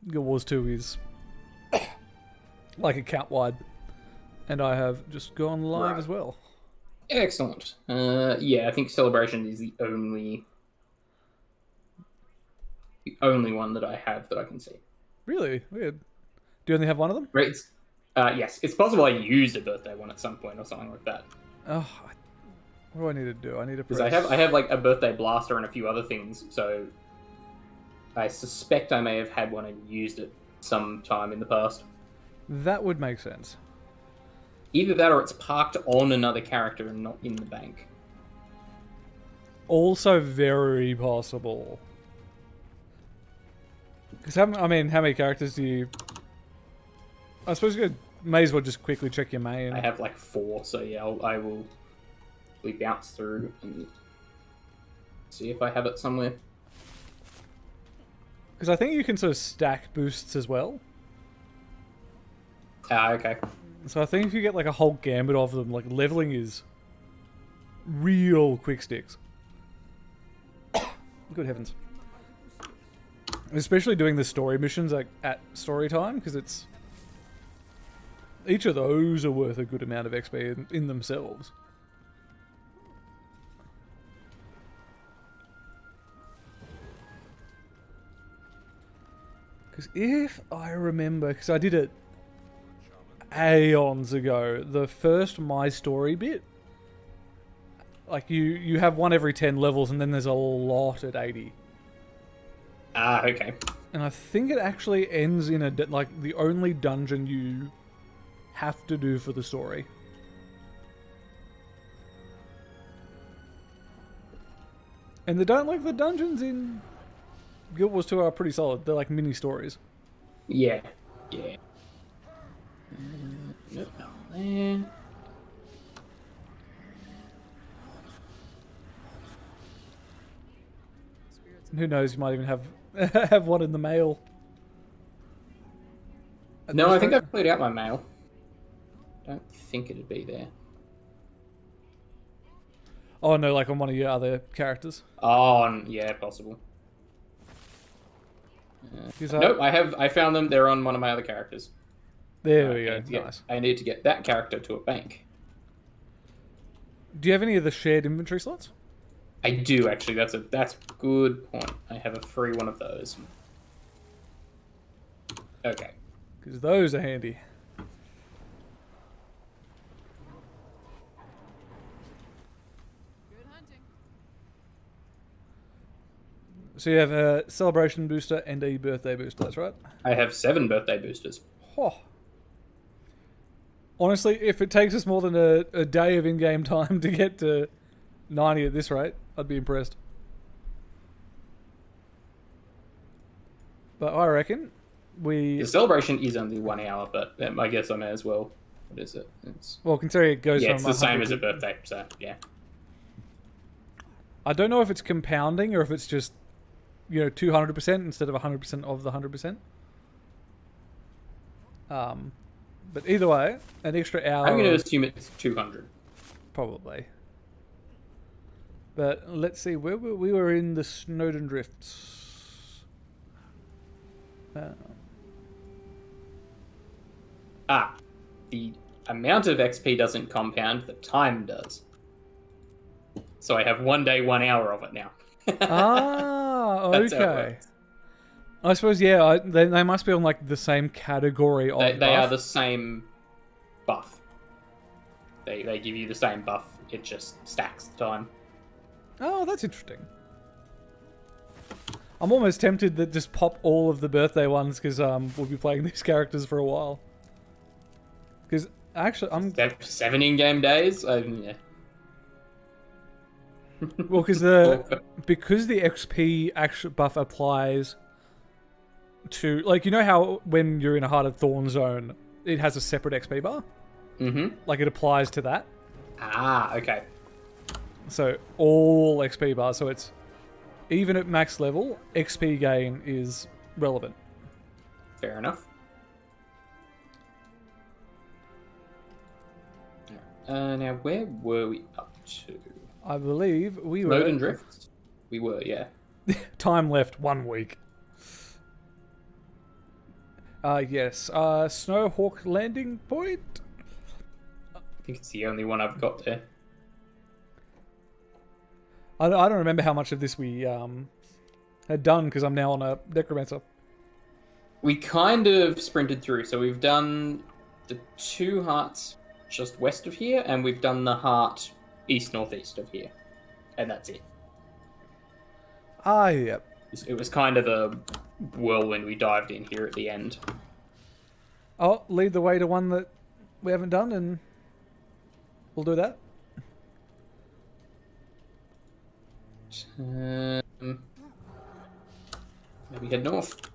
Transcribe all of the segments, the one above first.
Guild Wars 2 is like account wide, and I have just gone live as well. Excellent. Yeah, I think Celebration is the only one that I have that I can see. Really weird. Do you only have one of them? Right. Yes, it's possible I used a birthday one at some point or something like that. Oh, what do I need to do? I need to press... Because I have like a birthday blaster and a few other things, so I suspect I may have had one and used it sometime in the past. That would make sense. Either that or it's parked on another character and not in the bank. Also very possible. Because, how many characters do you... I suppose you may as well just quickly check your main. I have like 4, so yeah, I will bounce through and see if I have it somewhere. Because I think you can sort of stack boosts as well. Ah, okay. So I think if you get like a whole gambit of them, like leveling is real quick sticks. Good heavens. Especially doing the story missions like at story time, because it's... Each of those are worth a good amount of XP in themselves. Because if I remember, because I did it aeons ago, the first My Story bit, like you have one every 10 levels and then there's a lot at 80. Ah, okay. And I think it actually ends in like the only dungeon you have to do for the story. And the dungeons in Guild Wars 2 are pretty solid. They're like mini stories. Yeah. Yeah. Nope, not there. Who knows, you might even have have one in the mail. No, I think I've cleared out my mail. Don't think it'd be there. Oh no, like on one of your other characters. Oh, yeah, possible. Nope, I found them. They're on one of my other characters. There we go. Nice. I need to get that character to a bank. Do you have any of the shared inventory slots? I do, actually. That's a good point. I have a free one of those. Okay. Because those are handy. So you have a celebration booster and a birthday booster, that's right? I have 7 birthday boosters. Oh. Honestly, if it takes us more than a day of in-game time to get to 90 at this rate, I'd be impressed. But I reckon The celebration is only 1 hour, but I guess I may as well. What is it? Well, considering it goes from... Yeah, it's the same as a birthday, so yeah. I don't know if it's compounding or if it's just, 200% instead of 100% of the 100%. But either way, an extra hour... I'm going to assume it's 200. Probably. But let's see, we were in the Snowden Drifts. The amount of XP doesn't compound, the time does. So I have 1 day, 1 hour of it now. Okay. I suppose, yeah, they must be on like the same category of buff. They are the same buff. They give you the same buff, it just stacks the time. Oh, that's interesting. I'm almost tempted to just pop all of the birthday ones because we'll be playing these characters for a while. Because actually, I'm 7 in-game days. Yeah. Well, because the XP actual buff applies to, like, you know how when you're in a Heart of Thorn zone, it has a separate XP bar. Mm-hmm. Like it applies to that. Okay. So all XP bars. So it's even at max level, XP gain is relevant. Fair enough. Now, where were we up to? I believe we were... Snowden Drift? We were, yeah. Time left, 1 week. Yes. Snowhawk landing point. I think it's the only one I've got there. I don't remember how much of this we had done because I'm now on a necromancer. We kind of sprinted through, so we've done the 2 hearts just west of here, and we've done the heart east-northeast of here. And that's it. Ah, yeah. It was kind of a whirlwind we dived in here at the end. I'll lead the way to one that we haven't done, and we'll do that. Maybe head north.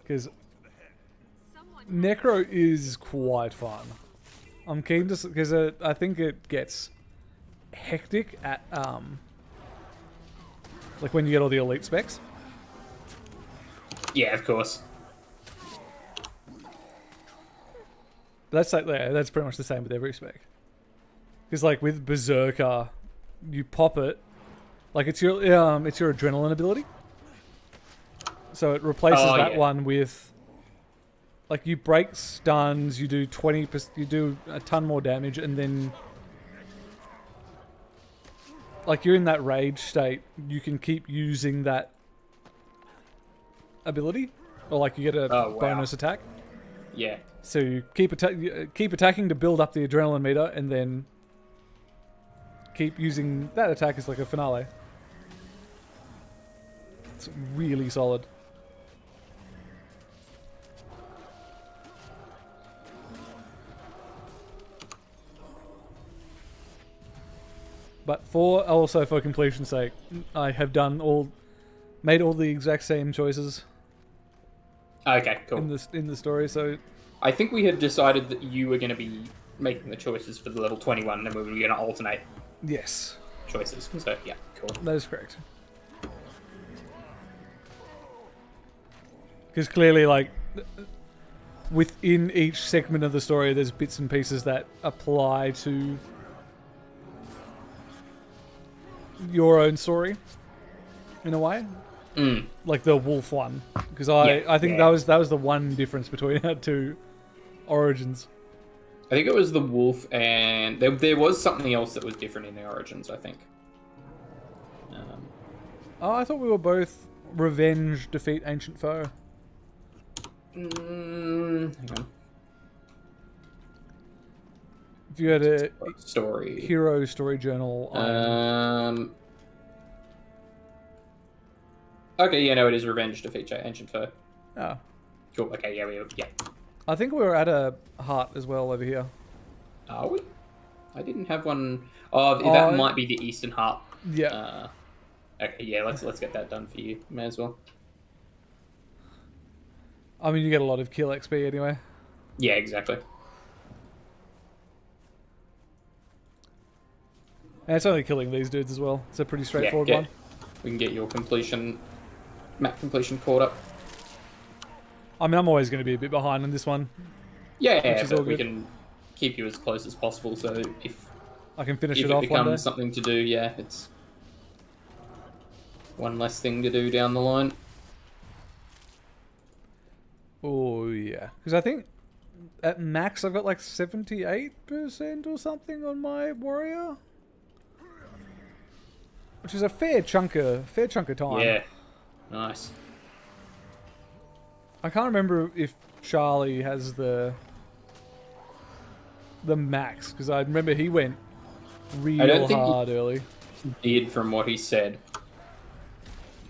Because Necro is quite fun. I'm keen to, because I think it gets hectic at like when you get all the elite specs. Yeah, of course. But that's pretty much the same with every spec. Because like with Berserker, you pop it, like it's your adrenaline ability. So it replaces that one with, like, you break stuns, you do 20%, you do a ton more damage, and then, like, you're in that rage state, you can keep using that ability, or like you get a bonus attack. Yeah. So you keep attacking to build up the adrenaline meter, and then keep using that attack as like a finale. It's really solid. But for completion's sake, I have made all the exact same choices. Okay, cool. In the story, so I think we had decided that you were going to be making the choices for the level 21, and then we were going to alternate. Yes. Choices. So yeah, cool. That is correct. Because clearly, like, within each segment of the story, there's bits and pieces that apply to your own story, in a way. Like the wolf one, because I think that was the one difference between our two origins. I think it was the wolf, and there was something else that was different in the origins, I think. I thought we were both revenge, defeat ancient foe. Hang on. If you had a hero story journal, okay, yeah, no, it is revenge, defeat ancient foe. Oh. Cool. Okay, yeah. I think we were at a heart as well over here. Are we? I didn't have one. Oh, that might be the Eastern Heart. Yeah. Okay, yeah, let's get that done for you. May as well. I mean, you get a lot of kill XP anyway. Yeah, exactly. And it's only killing these dudes as well. It's a pretty straightforward one. We can get your map completion caught up. I mean, I'm always going to be a bit behind on this one. Yeah, but we can keep you as close as possible, so if I can finish it off one day. If it becomes something to do, yeah, it's one less thing to do down the line. Oh, yeah. Because I think at max I've got like 78% or something on my warrior. Which is a fair chunk of time. Yeah. Nice. I can't remember if Charlie has the max, because I remember he went real hard early. He did, from what he said.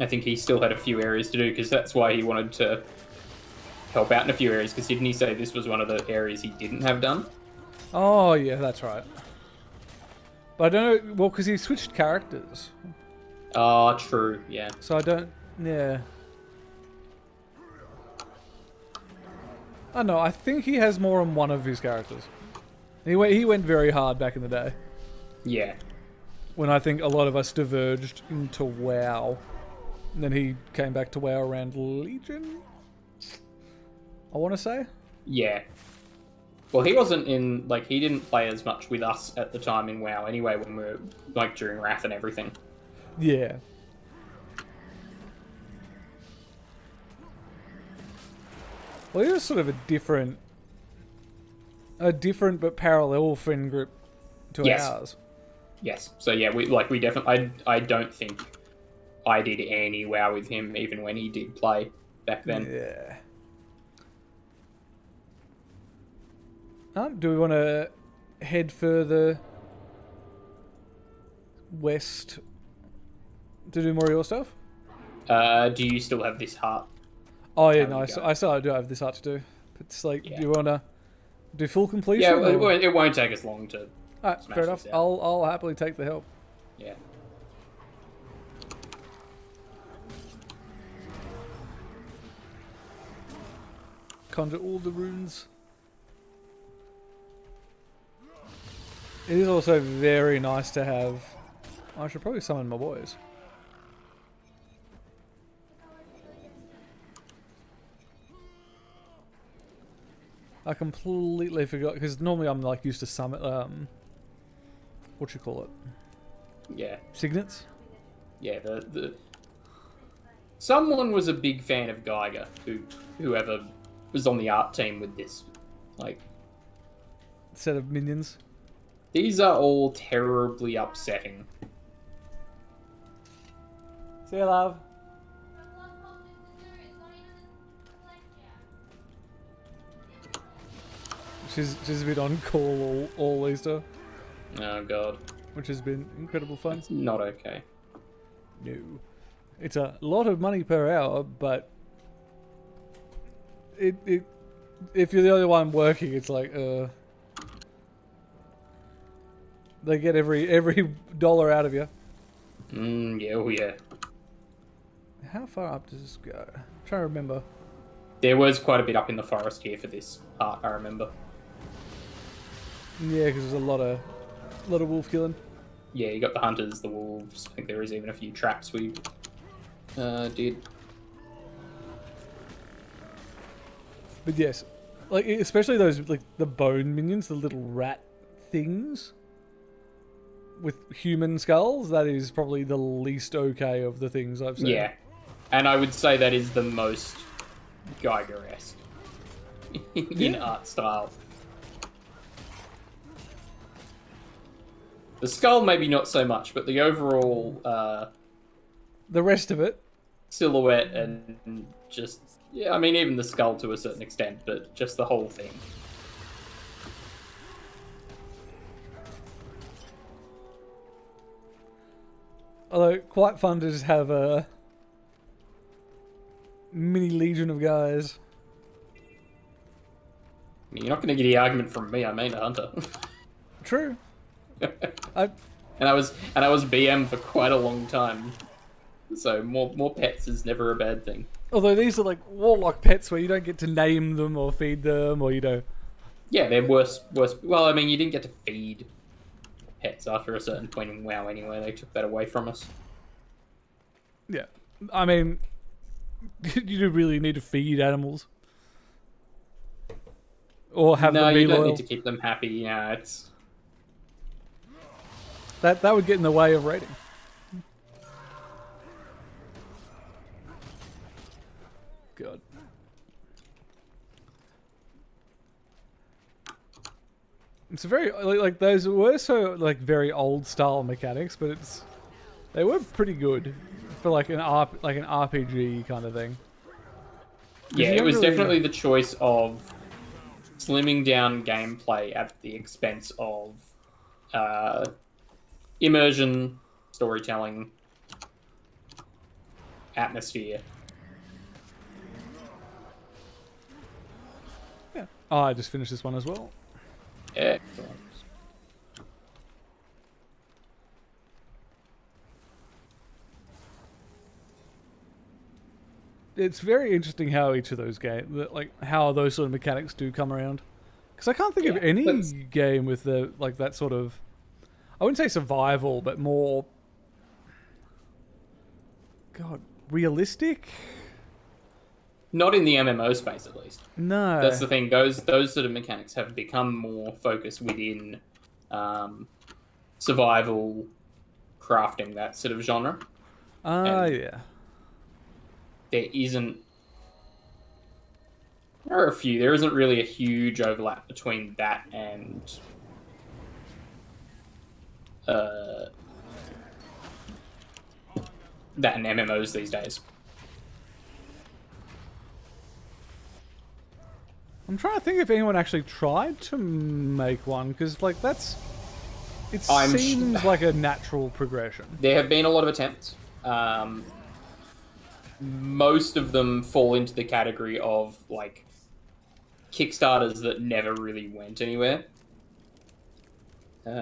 I think he still had a few areas to do, because that's why he wanted to help out in a few areas, because didn't he say this was one of the areas he didn't have done? Oh, yeah, that's right. But I don't know, well, because he switched characters. Oh, true, yeah. So I don't, yeah. I don't know, I think he has more on one of his characters. He went very hard back in the day. Yeah. When I think a lot of us diverged into WoW. And then he came back to WoW around Legion? I want to say? Yeah. Well, he wasn't in, like, he didn't play as much with us at the time in WoW anyway, when we were, like, during Wrath and everything. Yeah. Well, it was sort of a different but parallel friend group to Yes. ours. Yes. So yeah, we definitely. I don't think I did any WoW with him, even when he did play back then. Yeah. Do we want to head further west to do more of your stuff? Do you still have this heart? Oh yeah, How no, would you go? I still do have this art to do. But it's like, Yeah. do you want to do full completion? Yeah, or... it won't take us long to. Alright, smash fair enough. this out. I'll happily take the help. Yeah. Conjure all the runes. It is also very nice to have. I should probably summon my boys. I completely forgot because normally I'm like used to summon. What you call it? Yeah. Signets. Yeah. The someone was a big fan of Geiger. Whoever was on the art team with this, like. Set of minions. These are all terribly upsetting. See you, love. She's been on call all Easter, Oh god. which has been incredible fun. That's not okay. No. It's a lot of money per hour, but it if you're the only one working, it's like they get every dollar out of you. Yeah, oh yeah. How far up does this go? I'm trying to remember. There was quite a bit up in the forest here for this part, I remember. Yeah, because there's a lot of wolf killing. Yeah, you got the hunters, the wolves. I think there was even a few traps we did. But yes, like especially those like the bone minions, the little rat things with human skulls. That is probably the least okay of the things I've seen. Yeah, and I would say that is the most Geiger-esque in art style. The skull maybe not so much, but the overall The rest of it. silhouette and just yeah, I mean even the skull to a certain extent, but just the whole thing. Although quite fun to just have a mini legion of guys. You're not going to get the argument from me. I mean a hunter, True. and I was BM for quite a long time, so more pets is never a bad thing. Although these are like warlock pets where you don't get to name them or feed them, or you know. Yeah, they're worse. Well, I mean, you didn't get to feed pets after a certain point in WoW anyway. They took that away from us. Yeah, I mean, you do really need to feed animals, or have No, them be you don't loyal. need to keep them happy. Yeah, it's That would get in the way of raiding. God. It's a very like those were so like very old style mechanics, but they were pretty good for like an RPG kind of thing. yeah. you It don't was really- definitely the choice of slimming down gameplay at the expense of immersion, storytelling, atmosphere. Yeah. Oh, I just finished this one as well. Excellent. It's very interesting how each of those like how those sort of mechanics do come around. Because I can't think of Yeah, any that's- game with the like that sort of, I wouldn't say survival, but more, God, realistic. Not in the MMO space, at least. No, That's the thing. Those sort of mechanics have become more focused within survival, crafting, that sort of genre. and- yeah. There isn't. There are a few. There isn't really a huge overlap between that and MMOs these days. I'm trying to think if anyone actually tried to make one, because like it seems like a natural progression. There have been a lot of attempts. Most of them fall into the category of like Kickstarters that never really went anywhere.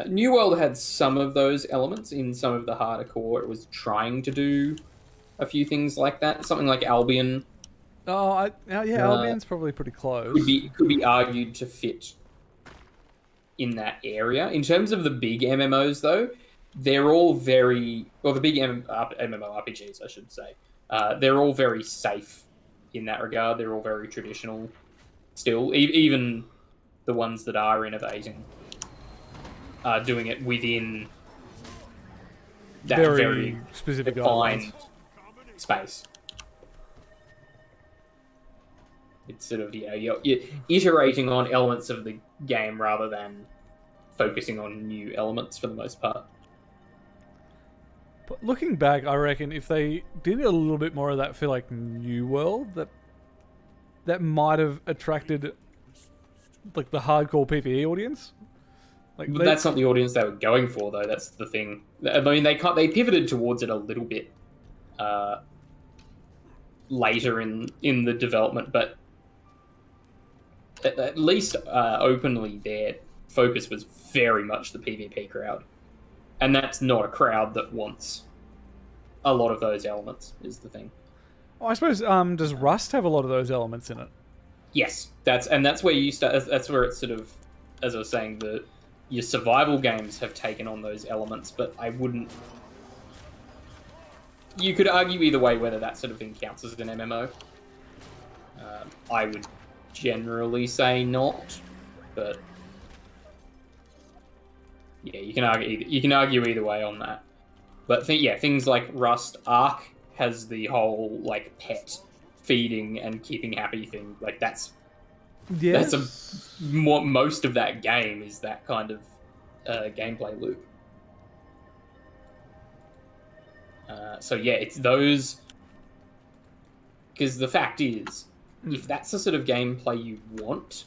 New World had some of those elements in some of the harder core. It was trying to do a few things like that. Something like Albion. Oh, Albion's probably pretty close. Could be argued to fit in that area. In terms of the big MMOs, though, they're all very... Well, the big MMORPGs, I should say. They're all very safe in that regard. They're all very traditional still. Even the ones that are innovating are doing it within that very specific defined space. It's sort of, you're iterating on elements of the game rather than focusing on new elements for the most part. But looking back, I reckon if they did a little bit more of that for like New World, that might have attracted like the hardcore PvE audience. Like But that's not the audience they were going for, though. That's the thing. I mean, they pivoted towards it a little bit later in the development, but at least openly their focus was very much the PvP crowd. And that's not a crowd that wants a lot of those elements, is the thing. Well, I suppose, does Rust have a lot of those elements in it? Yes, that's where you start. That's where it's sort of, as I was saying, your survival games have taken on those elements, but I wouldn't... You could argue either way whether that sort of thing counts as an MMO. I would generally say not, but yeah, you can argue either way on that. But things like Rust, Ark has the whole like pet feeding and keeping happy thing. Like that's most of that game is that kind of gameplay loop. So yeah, it's those. Because the fact is, if that's the sort of gameplay you want,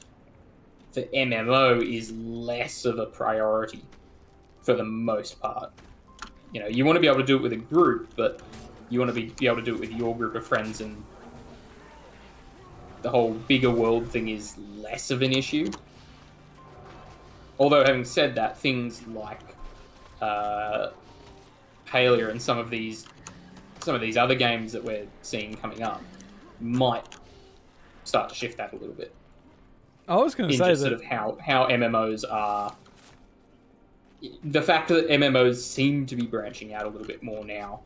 the MMO is less of a priority for the most part. You want to be able to do it with a group, but you want to be able to do it with your group of friends, and the whole bigger world thing is less of an issue. Although, having said that, things like Palia and some of these other games that we're seeing coming up might start to shift that a little bit. I was going to say that sort of how MMOs are. The fact that MMOs seem to be branching out a little bit more now.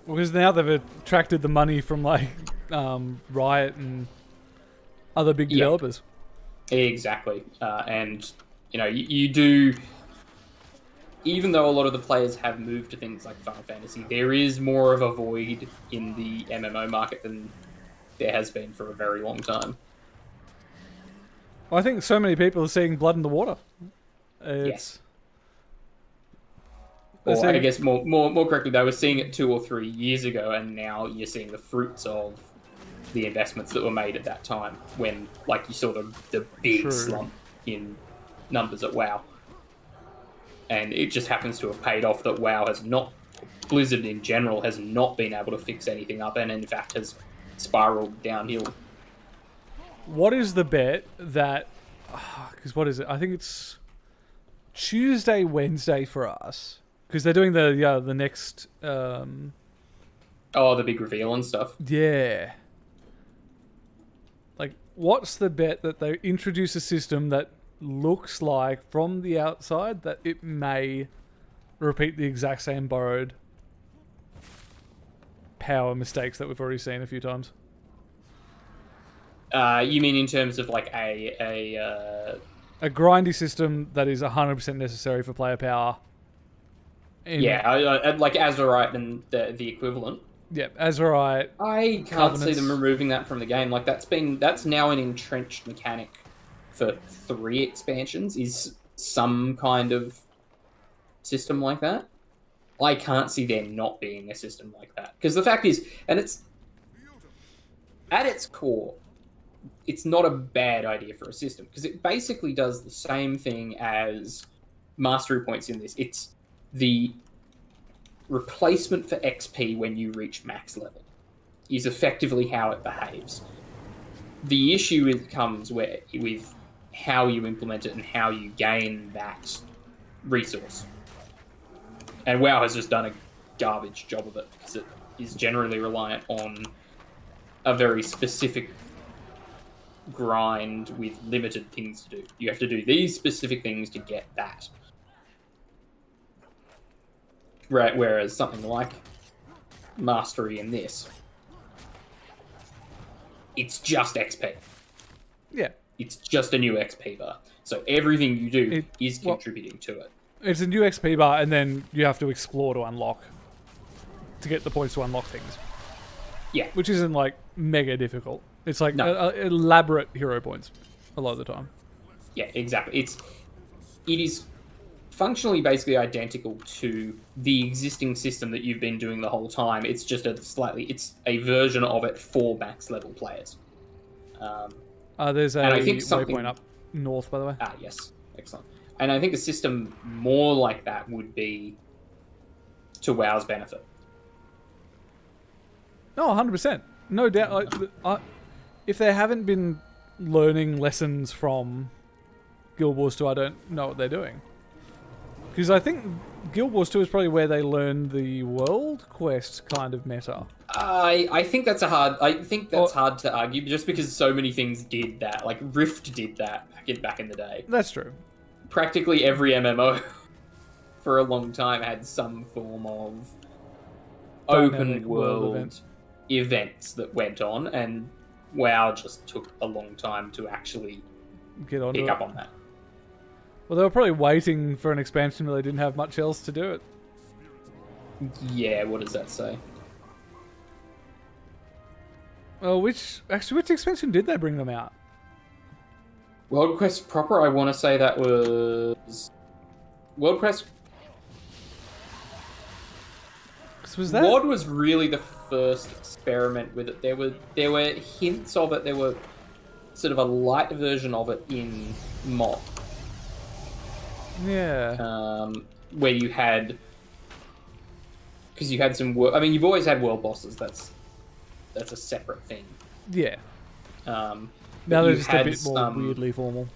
Well, because now they've attracted the money from like Riot and other big developers. Exactly, and you do. Even though a lot of the players have moved to things like Final Fantasy, there is more of a void in the MMO market than there has been for a very long time. Well, I think so many people are seeing blood in the water. Yes. Or I guess more correctly, they were seeing it 2 or 3 years ago, and now you're seeing the fruits of the investments that were made at that time, when you saw the big slump in numbers at WoW. And it just happens to have paid off that WoW has not, Blizzard in general has not been able to fix anything up, and in fact has spiraled downhill. What is the bet that, because what is it? I think it's Tuesday, Wednesday for us, because they're doing the next... the big reveal and stuff. Yeah. Like, what's the bet that they introduce a system that looks like from the outside that it may repeat the exact same borrowed power mistakes that we've already seen a few times? You mean in terms of like a grindy system that is 100% necessary for player power? Like Azurite and the equivalent. Yeah, Azerite. I can't see them removing that from the game. Like that's now an entrenched mechanic for 3 expansions. Is some kind of system like that. I can't see there not being a system like that, because the fact is, and it's at its core, it's not a bad idea for a system, because it basically does the same thing as mastery points in this. It's the replacement for XP when you reach max level, is effectively how it behaves. The issue comes with how you implement it and how you gain that resource. And WoW has just done a garbage job of it, because it is generally reliant on a very specific grind with limited things to do. You have to do these specific things to get that. Right, whereas something like Mastery in this, it's just XP. Yeah. It's just a new XP bar. So everything you do is contributing to it. It's a new XP bar, and then you have to explore to get the points to unlock things. Yeah. Which isn't, like, mega difficult. It's, like, elaborate hero points a lot of the time. Yeah, exactly. It is functionally basically identical to the existing system that you've been doing the whole time. It's just it's a version of it for max level players. There's a waypoint up north, by the way. Ah, yes. Excellent. And I think a system more like that would be to WoW's benefit. No, 100%. No doubt. Like, if they haven't been learning lessons from Guild Wars 2, I don't know what they're doing. Because I think Guild Wars 2 is probably where they learned the World Quest kind of meta. I think that's hard to argue, just because so many things did that. Like Rift did that back in the day. That's true. Practically every MMO for a long time had some form of open world events that went on, and WoW just took a long time to actually pick up on that. Well, they were probably waiting for an expansion where they didn't have much else to do it. Yeah, what does that say? Well, which expansion did they bring them out? World Quest proper, I want to say that was World Quest. Was that? WoD was really the first experiment with it. There were hints of it. There were sort of a light version of it in MoD. Yeah. Where you had, because you had some. I mean, you've always had world bosses. That's a separate thing. Yeah. Now they're just a bit more weirdly formal.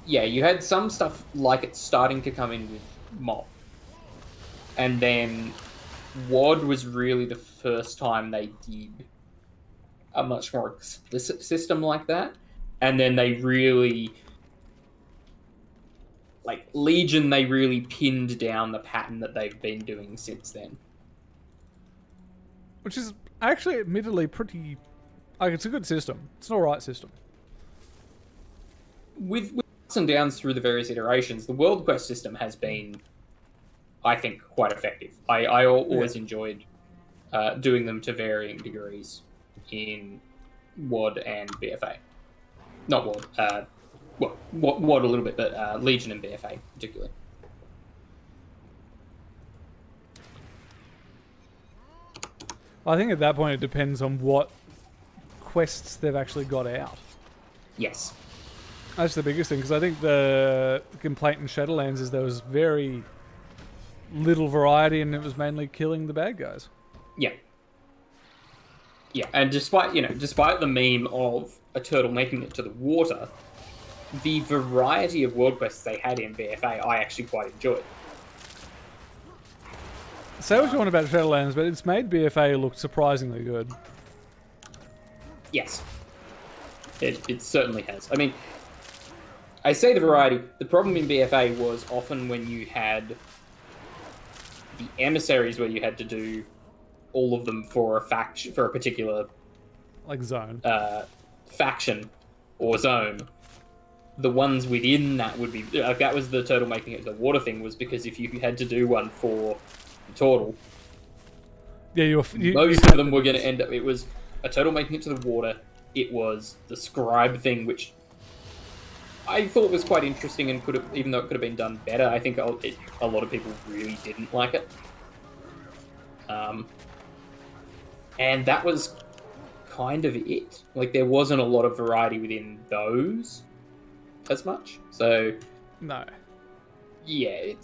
Yeah, you had some stuff like it starting to come in with MoD. And then WoD was really the first time they did a much more explicit system like that. And then they really, like Legion, they really pinned down the pattern that they've been doing since then. Which is actually admittedly pretty... Like, it's a good system. It's an alright system. With ups and downs through the various iterations, the World Quest system has been, I think, quite effective. I always enjoyed doing them to varying degrees in WoD and BFA. Not WoD. WoD a little bit, but Legion and BFA particularly. I think at that point it depends on what quests they've actually got out. Yes. That's the biggest thing, because I think the complaint in Shadowlands is there was very little variety, and it was mainly killing the bad guys. Yeah. Yeah, and despite the meme of a turtle making it to the water, the variety of world quests they had in BFA, I actually quite enjoyed. Say what you want about Shadowlands, but it's made BFA look surprisingly good. Yes. It certainly has. I mean, I say the variety. The problem in BFA was often when you had the emissaries, where you had to do all of them for a faction, for a particular like zone, faction or zone. The ones within that would be that was the turtle making it the water thing, was because if you had to do one for the turtle, Yeah, you Most of them were going to end up. It was a turtle making it to the water. It was the scribe thing, which I thought was quite interesting and could have, even though it could have been done better. I think a lot of people really didn't like it. And that was kind of it. Like, there wasn't a lot of variety within those as much. So, no. Yeah,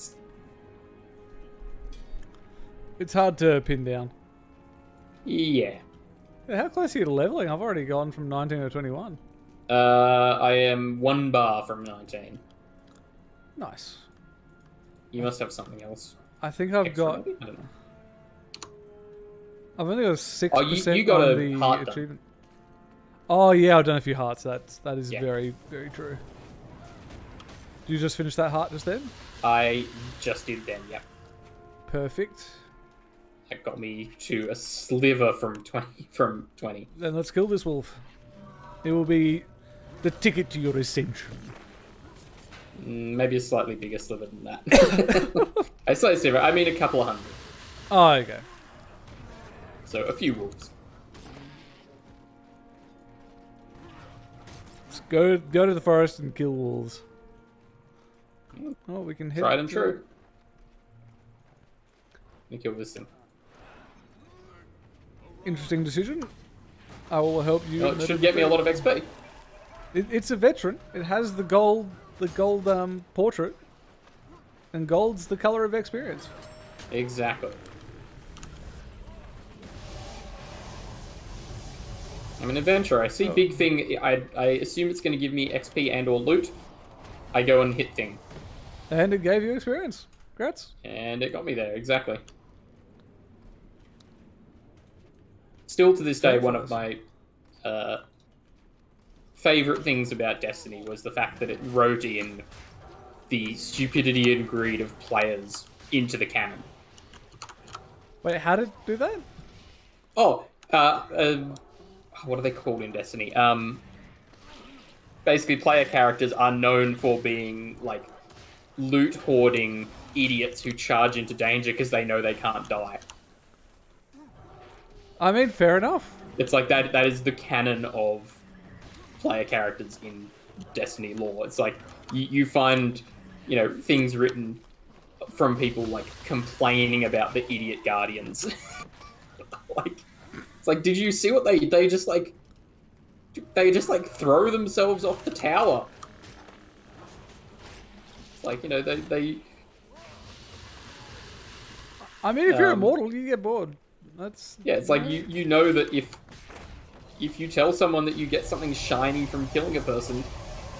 it's hard to pin down. Yeah. How close are you to leveling? I've already gone from 19 to 21. I am 1 bar from 19. Nice. You must have something else. I think I've Extra, got... maybe? I don't know. I've only got 6% Oh, you got on a the heart achievement. Oh yeah, I've done a few hearts. That is Yeah. very, very true. Did you just finish that heart just then? I just did then, yep. Perfect. That got me to a sliver from 20. Then let's kill this wolf. It will be the ticket to your ascension. Maybe a slightly bigger sliver than that. I say sliver, I mean a couple of hundred. Oh, okay. So a few wolves. Let's go to the forest and kill wolves. Oh, we can hit. Tried and true. Let me kill this thing. Interesting decision. I will help you. Well, it should get me a lot of XP. It's a veteran. It has the gold portrait, and gold's the color of experience. Exactly. I'm an adventurer. I see big thing. I assume it's going to give me XP and or loot. I go and hit thing. And it gave you experience. Congrats. And it got me there, exactly. Still to this day, one of my favorite things about Destiny was the fact that it wrote in the stupidity and greed of players into the canon. Wait, how did it do that? Oh, what are they called in Destiny? Basically, player characters are known for being, like, loot hoarding idiots who charge into danger because they know they can't die. I mean, fair enough. It's like that is the canon of player characters in Destiny lore. It's like you find, you know, things written from people like complaining about the idiot guardians. Like, it's like, did you see what they just like throw themselves off the tower? It's like, you know, they I mean, if you're immortal, you get bored. That's yeah. It's like you know that if you tell someone that you get something shiny from killing a person,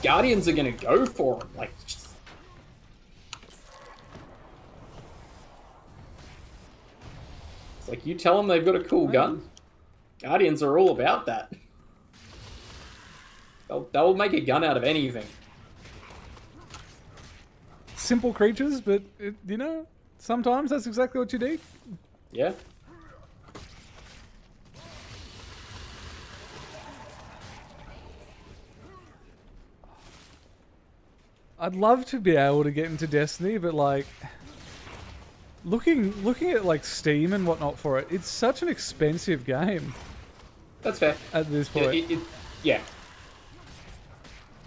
guardians are gonna go for it. Like, just... it's like you tell them they've got a cool gun. Guardians are all about that. They'll make a gun out of anything. simple creatures, but you know, sometimes that's exactly what you need. Yeah. I'd love to be able to get into Destiny, but like looking at like Steam and whatnot for it, it's such an expensive game. That's fair. At this point. Yeah.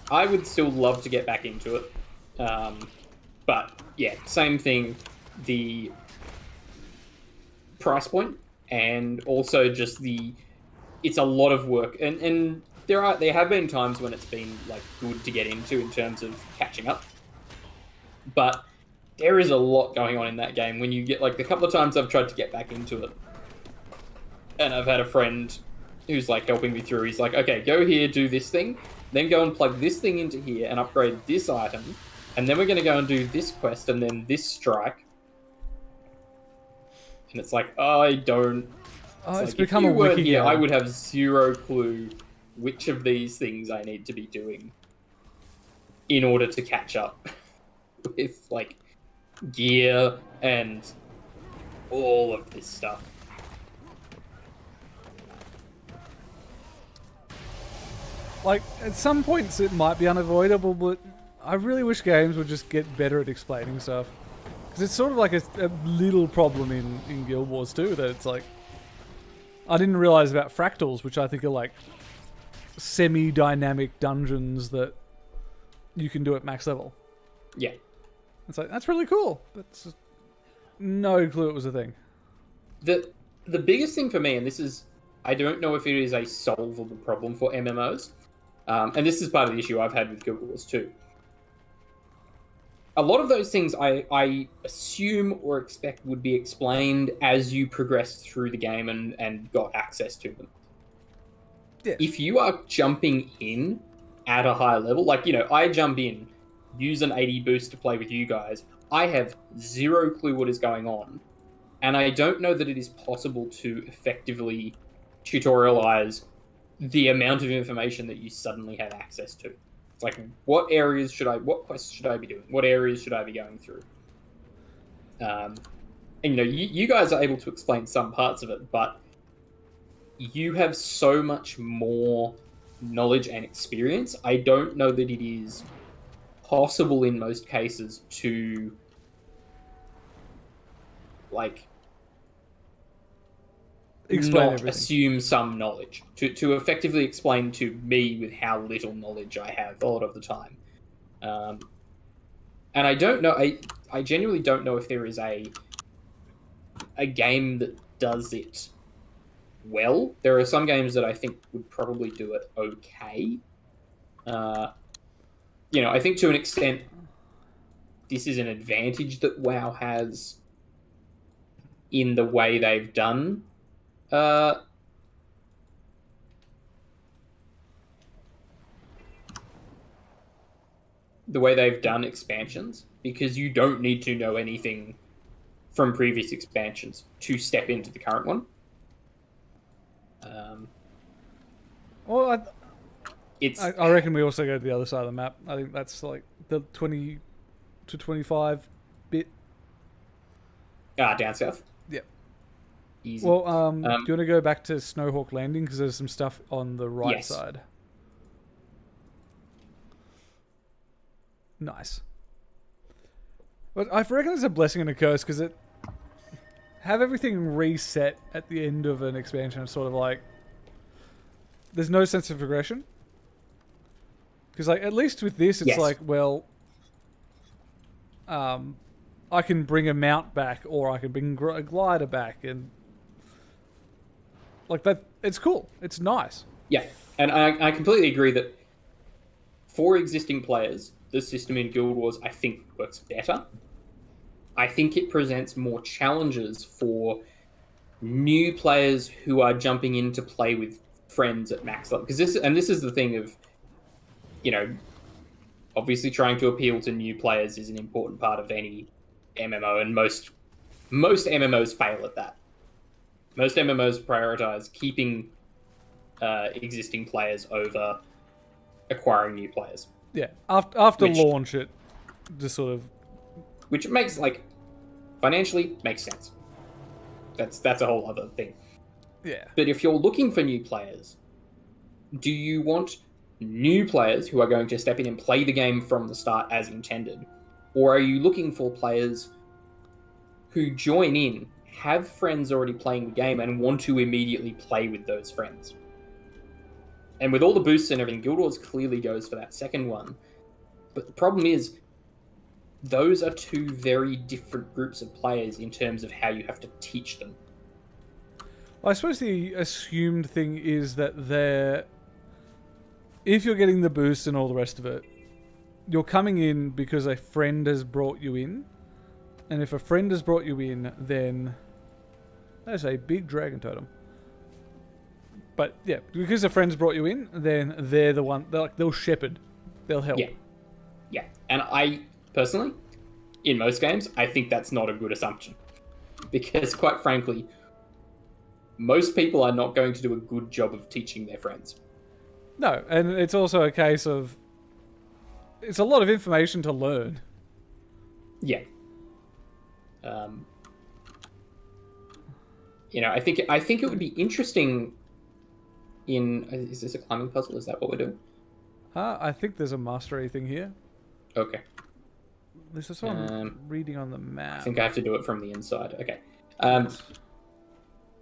I would still love to get back into it. But yeah, same thing. The price point and also just it's a lot of work, and there have been times when it's been like good to get into in terms of catching up, but there is a lot going on in that game. When you get like the couple of times I've tried to get back into it, and I've had a friend who's like helping me through. He's like, okay, go here, do this thing, then go and plug this thing into here and upgrade this item, and then we're going to go and do this quest and then this strike. And it's like, I don't... Oh, it's like, become if a you weren't wiki here, game. I would have zero clue which of these things I need to be doing in order to catch up with, like, gear and all of this stuff. Like, at some points it might be unavoidable, but I really wish games would just get better at explaining stuff. Because it's sort of like a little problem in Guild Wars too, that it's like, I didn't realize about fractals, which I think are like semi-dynamic dungeons that you can do at max level. Yeah. It's like, that's really cool. That's no clue it was a thing. The biggest thing for me, and this is, I don't know if it is a solvable problem for MMOs, and this is part of the issue I've had with Guild Wars 2. A lot of those things I assume or expect would be explained as you progressed through the game and got access to them. Yeah. If you are jumping in at a high level, like, I jump in, use an 80 boost to play with you guys, I have zero clue what is going on, and I don't know that it is possible to effectively tutorialize the amount of information that you suddenly have access to. It's like, what quests should I be doing? What areas should I be going through? And you guys are able to explain some parts of it, but you have so much more knowledge and experience. I don't know that it is possible in most cases to Explain not everything. assume some knowledge, to effectively explain to me with how little knowledge I have a lot of the time. And I don't know, I genuinely don't know if there is a game that does it well. There are some games that I think would probably do it okay. I think to an extent, this is an advantage that WoW has in the way they've done expansions, because you don't need to know anything from previous expansions to step into the current one. Well, I reckon we also go to the other side of the map. I think that's like the 20 to 25 bit. Down south. Yep. Easy. Well, do you want to go back to Snowhawk Landing, because there's some stuff on the right Yes. side. Nice. But I reckon it's a blessing and a curse, because have everything reset at the end of an expansion. It's sort of like there's no sense of progression. Because at least with this, it's Yes. like, well, I can bring a mount back, or I can bring a glider back, and like that. It's cool. It's nice. Yeah, and I completely agree that for existing players, the system in Guild Wars, I think, works better. I think it presents more challenges for new players who are jumping in to play with friends at max level. Because this is the thing of, obviously trying to appeal to new players is an important part of any MMO, and most MMOs fail at that. Most MMOs prioritize keeping existing players over acquiring new players. Yeah, after launch, it just sort of, which makes financially makes sense. That's a whole other thing. yeah. But if you're looking for new players, do you want new players who are going to step in and play the game from the start as intended? Or are you looking for players who join in, have friends already playing the game, and want to immediately play with those friends? And with all the boosts and everything, Guild Wars clearly goes for that second one. But the problem is, those are two very different groups of players in terms of how you have to teach them. I suppose the assumed thing is that if you're getting the boost and all the rest of it, you're coming in because a friend has brought you in. And if a friend has brought you in, then there's a big dragon totem. But yeah, because a friend's brought you in, then they're the one. They'll shepherd, they'll help. Yeah. And I personally, in most games, I think that's not a good assumption, because quite frankly, most people are not going to do a good job of teaching their friends. No, and it's also a case of it's a lot of information to learn. Yeah. I think it would be interesting. Is this a climbing puzzle? Is that what we're doing? I think there's a mastery thing here. Okay. This is what I'm reading on the map. I think I have to do it from the inside. Okay.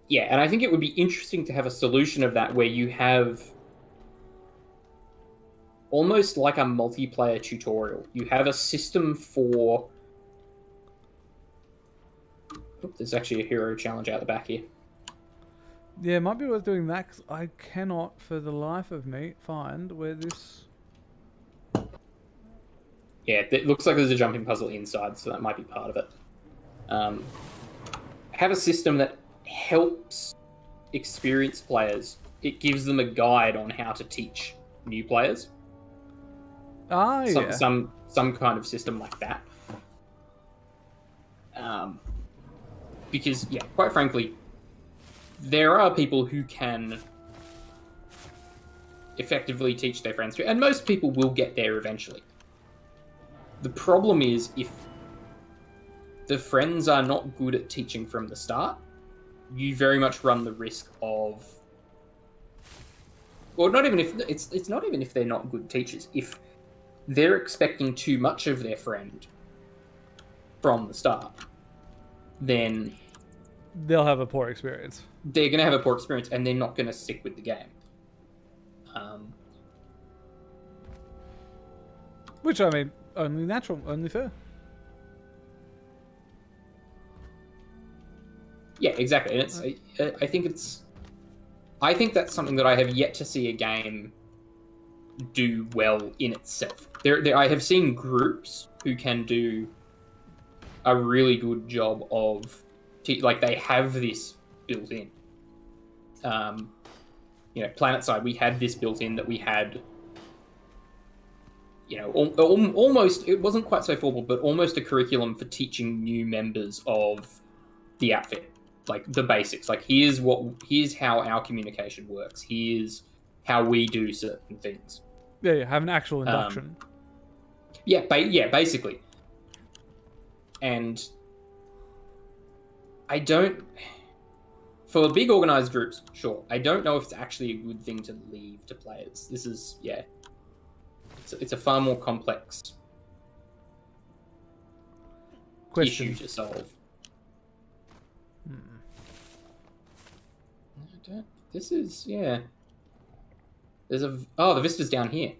Yeah, and I think it would be interesting to have a solution of that where you have almost like a multiplayer tutorial. You have a system for... Oop, there's actually a hero challenge out the back here. Yeah, it might be worth doing that, 'cause I cannot, for the life of me, find where this... Yeah, it looks like there's a jumping puzzle inside, so that might be part of it. Have a system that helps experienced players. It gives them a guide on how to teach new players. Ah, yeah. Some kind of system like that. Because, yeah, quite frankly, there are people who can effectively teach their friends through, and most people will get there eventually. The problem is if the friends are not good at teaching from the start, you very much run the risk of... Well, not even if... It's not even if they're not good teachers. If they're expecting too much of their friend from the start, then... They'll have a poor experience. They're going to have a poor experience, and they're not going to stick with the game. Which, I mean, only natural, only fair. Yeah, exactly. And I think that's something that I have yet to see a game do well in itself. I have seen groups who can do a really good job of, like, they have this built in. PlanetSide, we had this built in that we had, almost, it wasn't quite so formal, but almost a curriculum for teaching new members of the outfit. Like, the basics. Like, here's how our communication works. Here's how we do certain things. Yeah, have an actual induction. Basically. And I don't... For big organised groups, sure. I don't know if it's actually a good thing to leave to players. This is, it's a far more complex issue to solve. This is, There's the Vista's down here.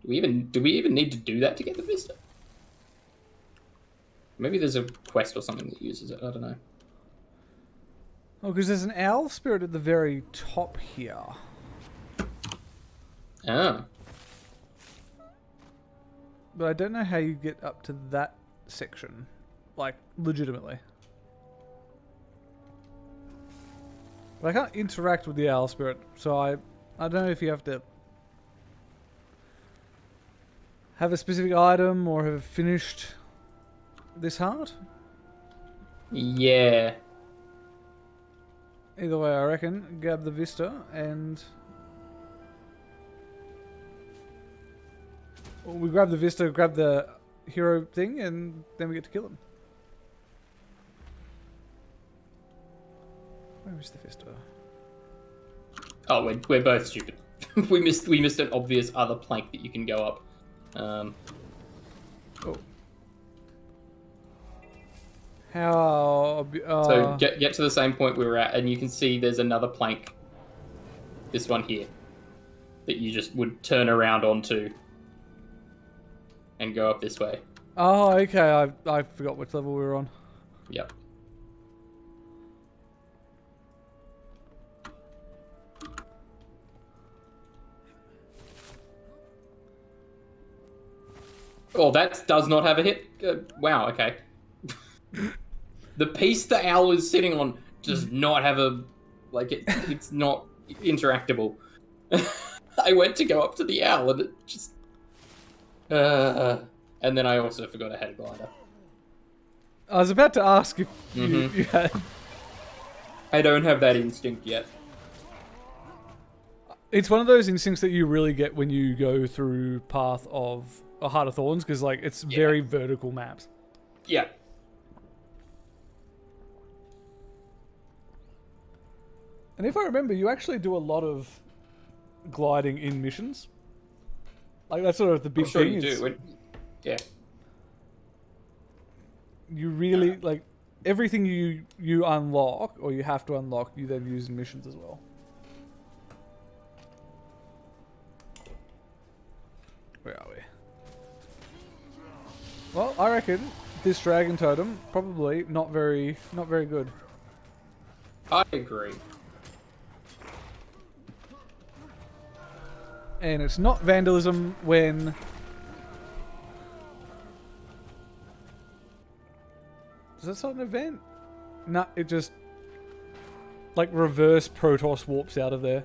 Do we even need to do that to get the Vista? Maybe there's a quest or something that uses it. I don't know. Oh, because there's an owl spirit at the very top here. Oh. But I don't know how you get up to that section. Like, legitimately. But I can't interact with the owl spirit, so I don't know if you have to have a specific item or have finished this heart. Yeah. Either way, I reckon, grab the Vista and... Well, we grab the Vista, grab the hero thing, and then we get to kill him. Where is the Vista? Oh, we're both stupid. we missed an obvious other plank that you can go up. Oh. How... So get to the same point we were at, and you can see there's another plank. This one here. That you just would turn around onto. And go up this way. Oh, okay. I forgot which level we were on. Yep. Oh, that does not have a hit. Wow, okay. The piece the owl is sitting on does not have a... Like, it's not interactable. I went to go up to the owl and it just... and then I also forgot I had a glider. I was about to ask if you had... I don't have that instinct yet. It's one of those instincts that you really get when you go through Path of a Heart of Thorns, because like it's very vertical maps. Yeah. And if I remember, you actually do a lot of gliding in missions. Like that's sort of the big thing. You do. Yeah. You really like everything you unlock or you have to unlock, you then use in missions as well. Where are we? Well, I reckon this dragon totem probably not very good. I agree. And it's not vandalism when does that start an event? No, it just like reverse Protoss warps out of there.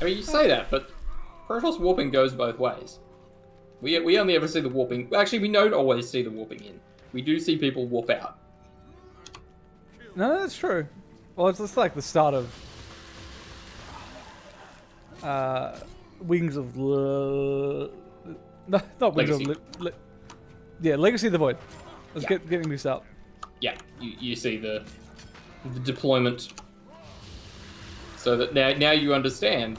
I mean, you say that, but Protoss warping goes both ways. We only ever see the warping. Actually, we don't always see the warping in. We do see people warp out. No, that's true. Well, it's just like the start of Wings of no, not Wings Legacy. of yeah, Legacy of the Void. Let's Yeah. getting this up. Yeah, you see the deployment. So that now you understand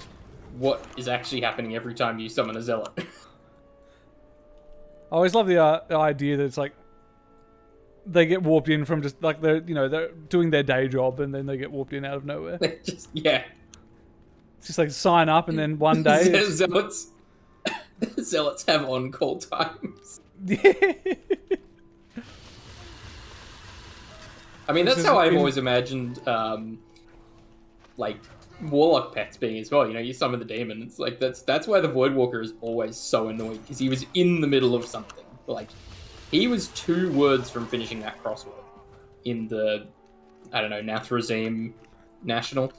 what is actually happening every time you summon a zealot. I always love the idea that it's like they get warped in from just like they're doing their day job and then they get warped in out of nowhere. Just yeah. It's just like sign up and then one day it's... zealots have on-call times. I mean, that's how I've always imagined, like, Warlock pets being as well. You know, you summon the demon. It's like, that's why the Voidwalker is always so annoyed, because he was in the middle of something. Like, he was 2 words from finishing that crossword in the, I don't know, Nathrazim National.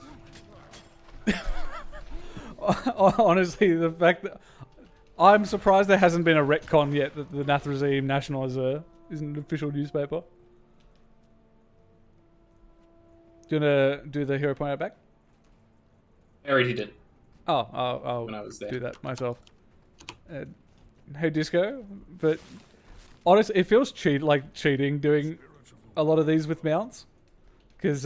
Honestly, the fact that I'm surprised there hasn't been a retcon yet that the Nathrazim National is an official newspaper. Do you want to do the hero point out back? I already did. Oh, I'll When I was there. do that myself. Hey, Disco, but honestly, it feels cheating doing a lot of these with mounts, because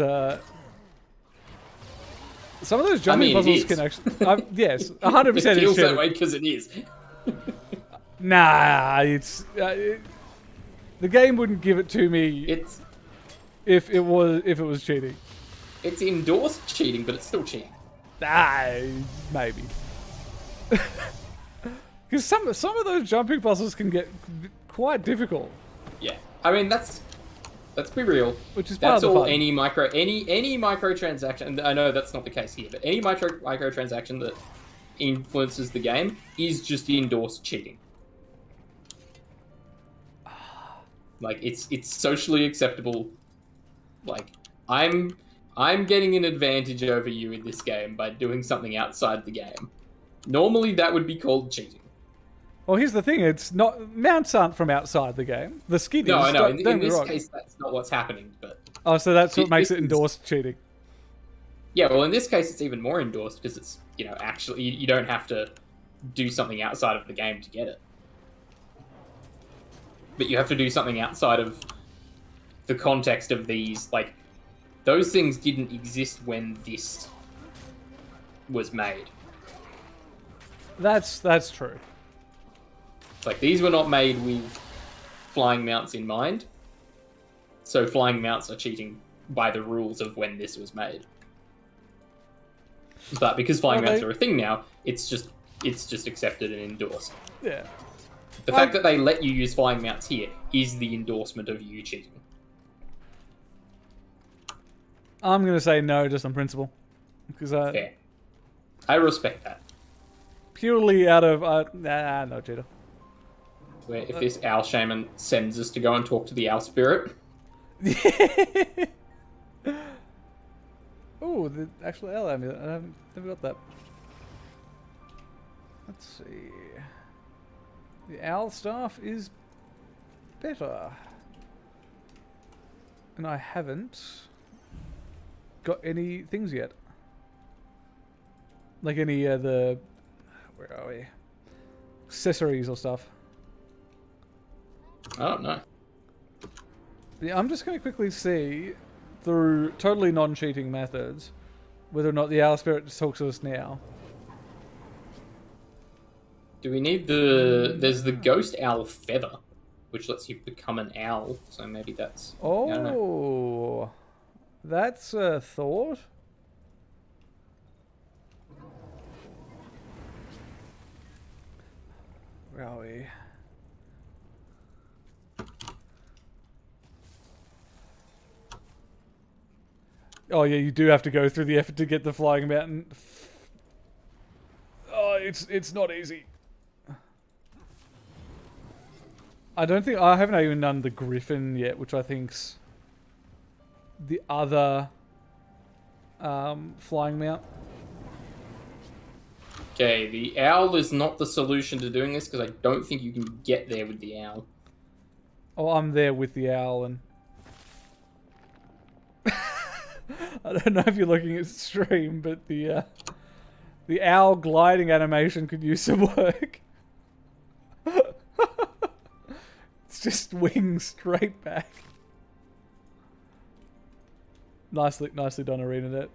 some of those jumping puzzles can actually. Yes, 100%. It feels that way because it is. Nah, it's the game wouldn't give it to me. If it was cheating. It's endorsed cheating, but it's still cheating. Maybe. Because some of those jumping puzzles can get quite difficult. Yeah, I mean let's be real. Which is part of the all fun. any microtransaction. And I know that's not the case here, but any microtransaction that influences the game is just endorsed cheating. Like it's socially acceptable. Like I'm getting an advantage over you in this game by doing something outside the game. Normally that would be called cheating. Well, here's the thing: it's not mounts aren't from outside the game. The skin is. No, I know. Don't In this wrong. case, that's not what's happening. But so that's what makes this it endorsed cheating. Yeah, well, in this case, it's even more endorsed because it's actually you don't have to do something outside of the game to get it, but you have to do something outside of the context of these. Like those things didn't exist when this was made. That's true. Like these were not made with flying mounts in mind, so flying mounts are cheating by the rules of when this was made. But because flying mounts are a thing now, it's just accepted and endorsed. Yeah. The fact that they let you use flying mounts here is the endorsement of you cheating. I'm gonna say no, just on principle, because Fair. I respect that. purely out of no cheater. Where if this owl shaman sends us to go and talk to the owl spirit, Oh, the actual L amulet. I haven't never got that. Let's see. The owl staff is better, and I haven't got any things yet. Like any the where are we? Accessories or stuff. I don't know. Yeah, I'm just going to quickly see through totally non-cheating methods whether or not the owl spirit just talks to us now. Do we need the? There's the ghost owl feather. which lets you become an owl. So maybe that's... I don't know. Oh, that's a thought. Where are we? Oh yeah, you do have to go through the effort to get the flying mountain. Oh, it's not easy. I haven't even done the griffin yet, which I think's the other flying mount. Okay, the owl is not the solution to doing this because I don't think you can get there with the owl. Oh, I'm there with the owl, and I don't know if you're looking at stream, but the owl gliding animation could use some work. It's just wings straight back. Nicely done, ArenaNet.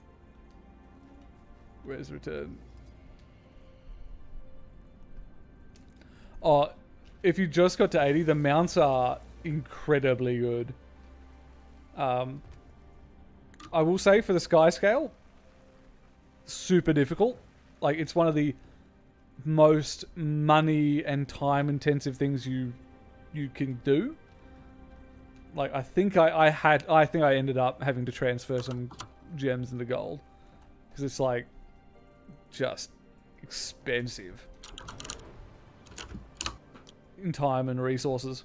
Where's return? Oh, if you just got to 80, the mounts are incredibly good. I will say for the sky scale, super difficult. Like, it's one of the most money and time intensive things you can do. Like, I think I ended up having to transfer some gems into gold because it's like just expensive in time and resources.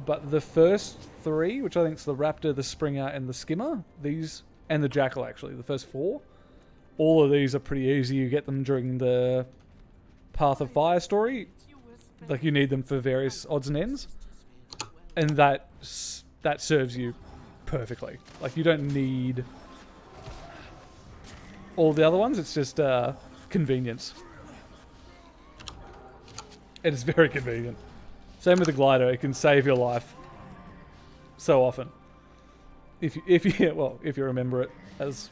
But the first 3, which I think is the Raptor, the Springer, and the Skimmer, these, and the Jackal actually, the first 4, all of these are pretty easy. You get them during the Path of Fire story. Like, you need them for various odds and ends. And that serves you perfectly. Like, you don't need all the other ones. It's just convenience. It is very convenient. Same with the glider. It can save your life so often. If you remember it, as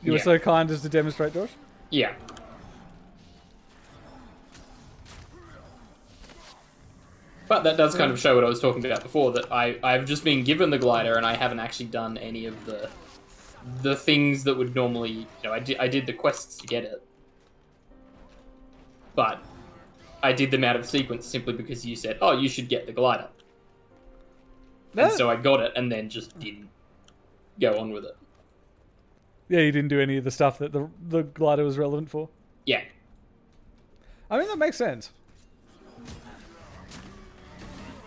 you were so kind as to demonstrate, Josh. Yeah. But that does kind of show what I was talking about before, that I've just been given the glider and I haven't actually done any of the things that would normally, you know, I did the quests to get it. But I did them out of sequence simply because you said, oh, you should get the glider. And so I got it and then just didn't go on with it. Yeah, you didn't do any of the stuff that the glider was relevant for? Yeah. I mean, that makes sense.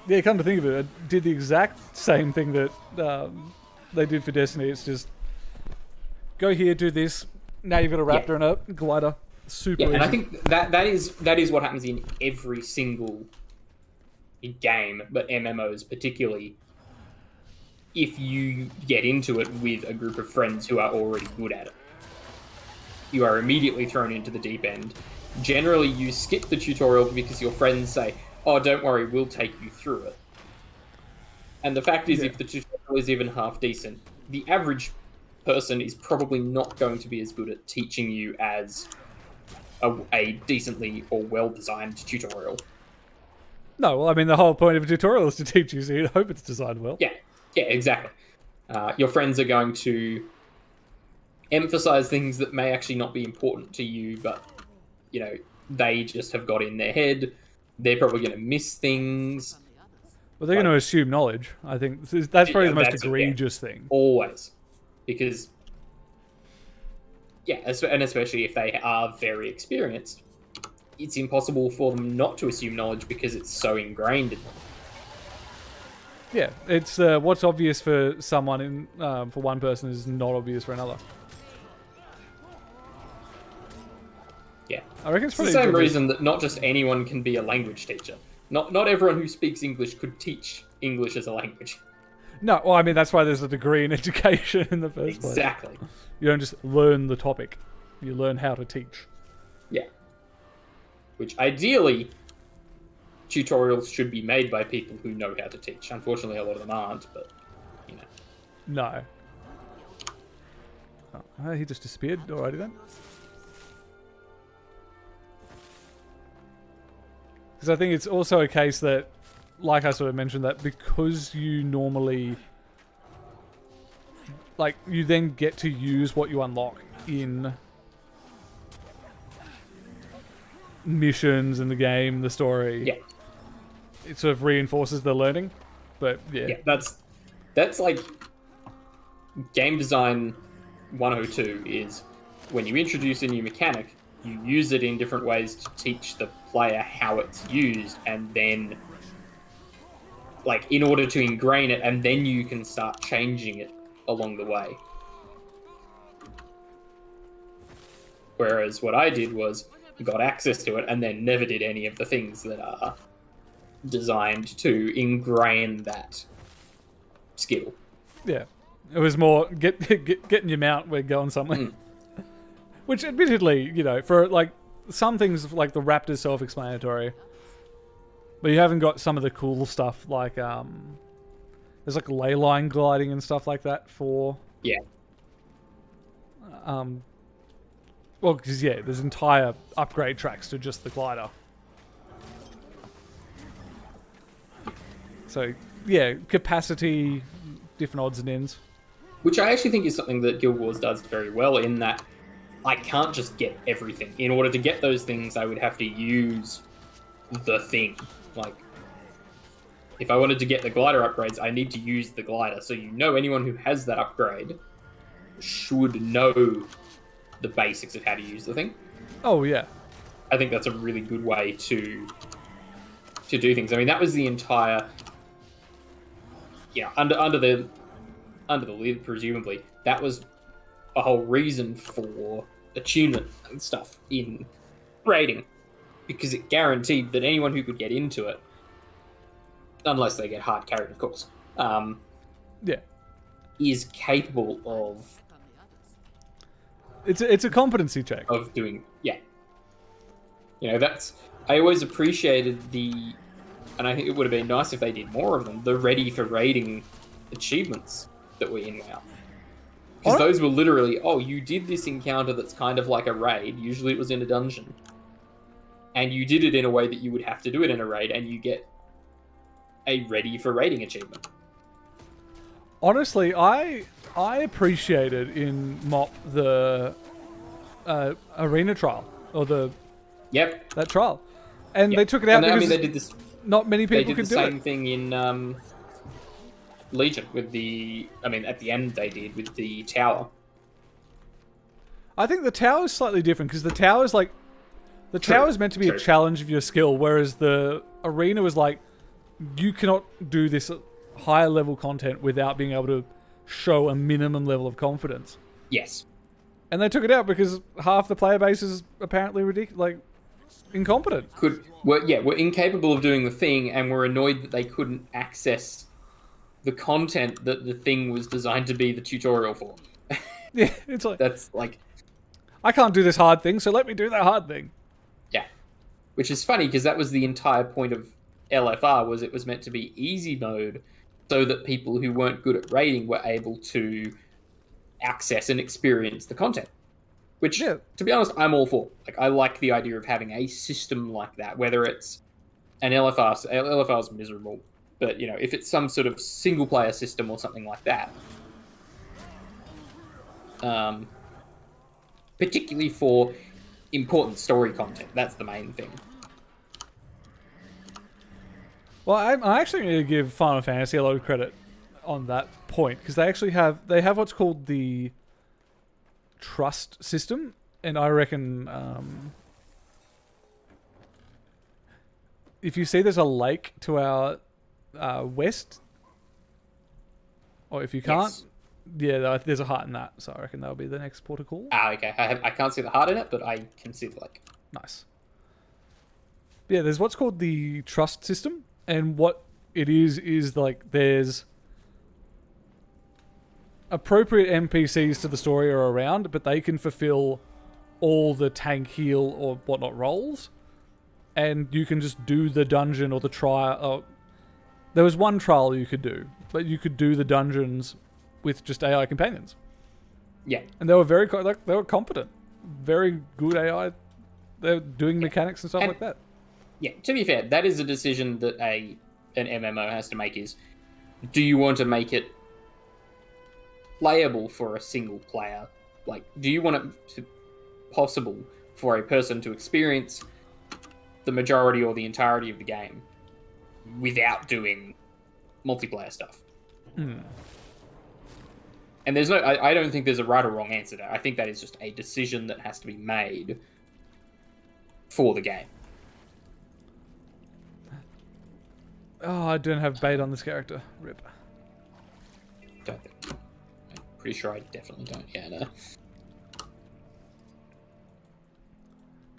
Yeah, come to think of it, I did the exact same thing that they did for Destiny. It's just, go here, do this, now you've got a Raptor and a glider. Super easy. And I think that is what happens in every single game, but MMOs particularly. If you get into it with a group of friends who are already good at it, you are immediately thrown into the deep end. Generally, you skip the tutorial because your friends say, oh, don't worry, we'll take you through it. And the fact is, if the tutorial is even half decent, the average person is probably not going to be as good at teaching you as a decently or well-designed tutorial. No, well, I mean, the whole point of a tutorial is to teach you, so you hope it's designed well. Yeah, exactly. Your friends are going to emphasize things that may actually not be important to you, but, you know, they just have got in their head. They're probably going to miss things. Well, they're going to assume knowledge. I think that's probably the most egregious thing. Always. Because, and especially if they are very experienced, it's impossible for them not to assume knowledge because it's so ingrained in them. Yeah, it's what's obvious for someone for one person is not obvious for another. Yeah, I reckon it's the same reason that not just anyone can be a language teacher. Not everyone who speaks English could teach English as a language. No, well, I mean, that's why there's a degree in education in the first place. Exactly. You don't just learn the topic. You learn how to teach. Yeah. Which, ideally, tutorials should be made by people who know how to teach. Unfortunately, a lot of them aren't, but, you know. No. Oh, he just disappeared. Alrighty then. Because I think it's also a case that, like I sort of mentioned, that because you normally, like, you then get to use what you unlock in missions in the game, the story. Yeah. It sort of reinforces the learning. But yeah. That's like game design 102 is when you introduce a new mechanic, you use it in different ways to teach the player how it's used, and then, like, in order to ingrain it, and then you can start changing it along the way. Whereas what I did was got access to it and then never did any of the things that are designed to ingrain that skill. Yeah. It was more getting your mount, we're going somewhere. Which, admittedly, you know, for like some things like the Raptor's self-explanatory, but you haven't got some of the cool stuff like there's like ley line gliding and stuff like that for well, because there's entire upgrade tracks to just the glider. So yeah, capacity, different odds and ends. Which I actually think is something that Guild Wars does very well, in that I can't just get everything. In order to get those things, I would have to use the thing. Like, if I wanted to get the glider upgrades, I need to use the glider. So you know anyone who has that upgrade should know the basics of how to use the thing. Oh, yeah. I think that's a really good way to do things. I mean, that was the entire... under the lid, presumably, that was a whole reason for attunement and stuff in raiding, because it guaranteed that anyone who could get into it, unless they get hard carried, of course, is capable of... It's a competency check. Of doing... Yeah. You know, that's... I always appreciated the... And I think it would have been nice if they did more of them, the ready for raiding achievements that were in WoW. Because those were literally, you did this encounter that's kind of like a raid. Usually it was in a dungeon. And you did it in a way that you would have to do it in a raid, and you get a ready for raiding achievement. Honestly, I appreciated in MOP the arena trial, or that trial. And they took it out because they did this... Not many people could do it. They did the same thing in Legion with the... I mean, at the end they did with the tower. I think the tower is slightly different, because the tower is like... The tower is meant to be a challenge of your skill, whereas the arena was like, you cannot do this higher level content without being able to show a minimum level of confidence. Yes. And they took it out because half the player base is apparently ridiculous, like incompetent. We're incapable of doing the thing, and we're annoyed that they couldn't access the content that the thing was designed to be the tutorial for. Yeah, it's like... That's like... I can't do this hard thing, so let me do that hard thing. Yeah. Which is funny, because that was the entire point of LFR, was it was meant to be easy mode, so that people who weren't good at raiding were able to access and experience the content. Which, to be honest, I'm all for. Like, I like the idea of having a system like that, whether it's an LFR. LFR is miserable, but, you know, if it's some sort of single-player system or something like that, particularly for important story content, that's the main thing. Well, I'm actually going to give Final Fantasy a lot of credit on that point, because they actually have what's called the trust system, and I reckon if you see there's a lake to our west, or if you can't, there's a heart in that, so I reckon that'll be the next port of call. Okay. I can't see the heart in it, but I can see the lake. Nice. Yeah, there's what's called the trust system, and what it is like there's appropriate NPCs to the story are around, but they can fulfill all the tank, heal, or whatnot roles, and you can just do the dungeon or the trial. There was one trial you could do, but you could do the dungeons with just AI companions. Yeah, and they were they were competent, very good AI. They're doing mechanics and stuff like that. yeah, to be fair, that is a decision that an MMO has to make is, do you want to make it playable for a single player? Like, do you want it to possible for a person to experience the majority or the entirety of the game without doing multiplayer stuff? And there's no, I don't think there's a right or wrong answer there. I think that is just a decision that has to be made for the game. Oh, I don't have bait on this character. Rip. Don't think. I'm pretty sure I definitely don't. Yeah, no.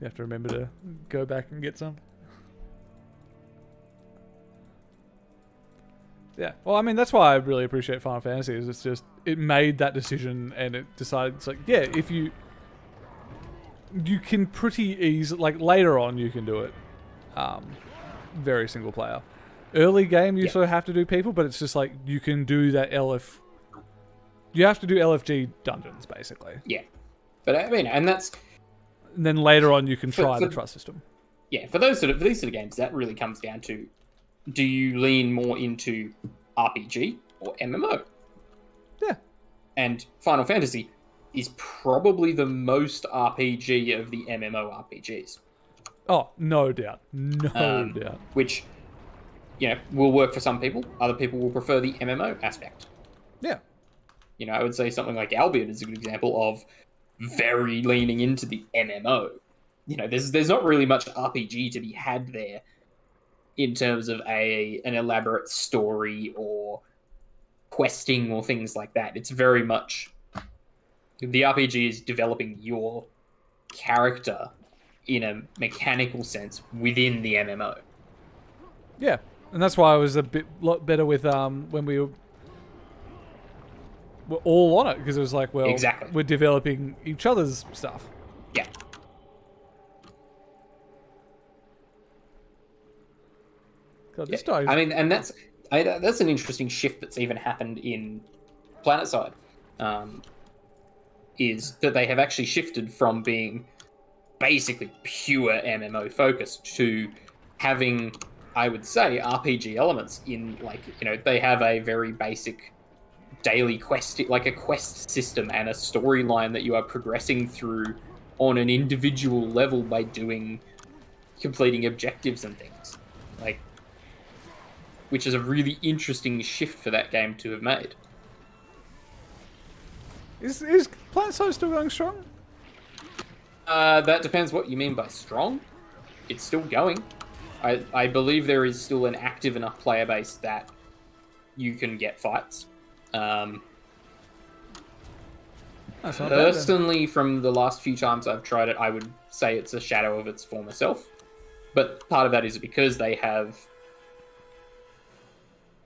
You have to remember to go back and get some. Yeah. Well, I mean, that's why I really appreciate Final Fantasy. Is it's just it made that decision and it decided it's like, yeah, if you can pretty easily, like later on you can do it, very single player. Early game you sort of have to do people, but it's just like you can do that LF. You have to do LFG dungeons basically. Yeah, but I mean, and that's. And then later on you can try the trust system. Yeah, for these sort of games, that really comes down to, do you lean more into RPG or MMO? Yeah. And Final Fantasy is probably the most RPG of the MMO RPGs. Oh, no doubt. No doubt. Which, you know, will work for some people. Other people will prefer the MMO aspect. Yeah. You know, I would say something like Albion is a good example of very leaning into the MMO. You know, there's not really much RPG to be had there in terms of an elaborate story or questing or things like that. It's very much the RPG is developing your character in a mechanical sense within the MMO. Yeah, and that's why I was a lot better with when we were all on it, because it was like, well, exactly. We're developing each other's stuff. Yeah. God, this dies. I mean, and that's an interesting shift that's even happened in PlanetSide. Is that they have actually shifted from being basically pure MMO focused to having, I would say, RPG elements in, like, you know, they have a very basic daily quest, like a quest system and a storyline that you are progressing through on an individual level by completing objectives and things, like, which is a really interesting shift for that game to have made. Is PlanetSide still going strong? That depends what you mean by strong. It's still going. I believe there is still an active enough player base that you can get fights. Personally, from the last few times I've tried it, I would say it's a shadow of its former self. But part of that is because they have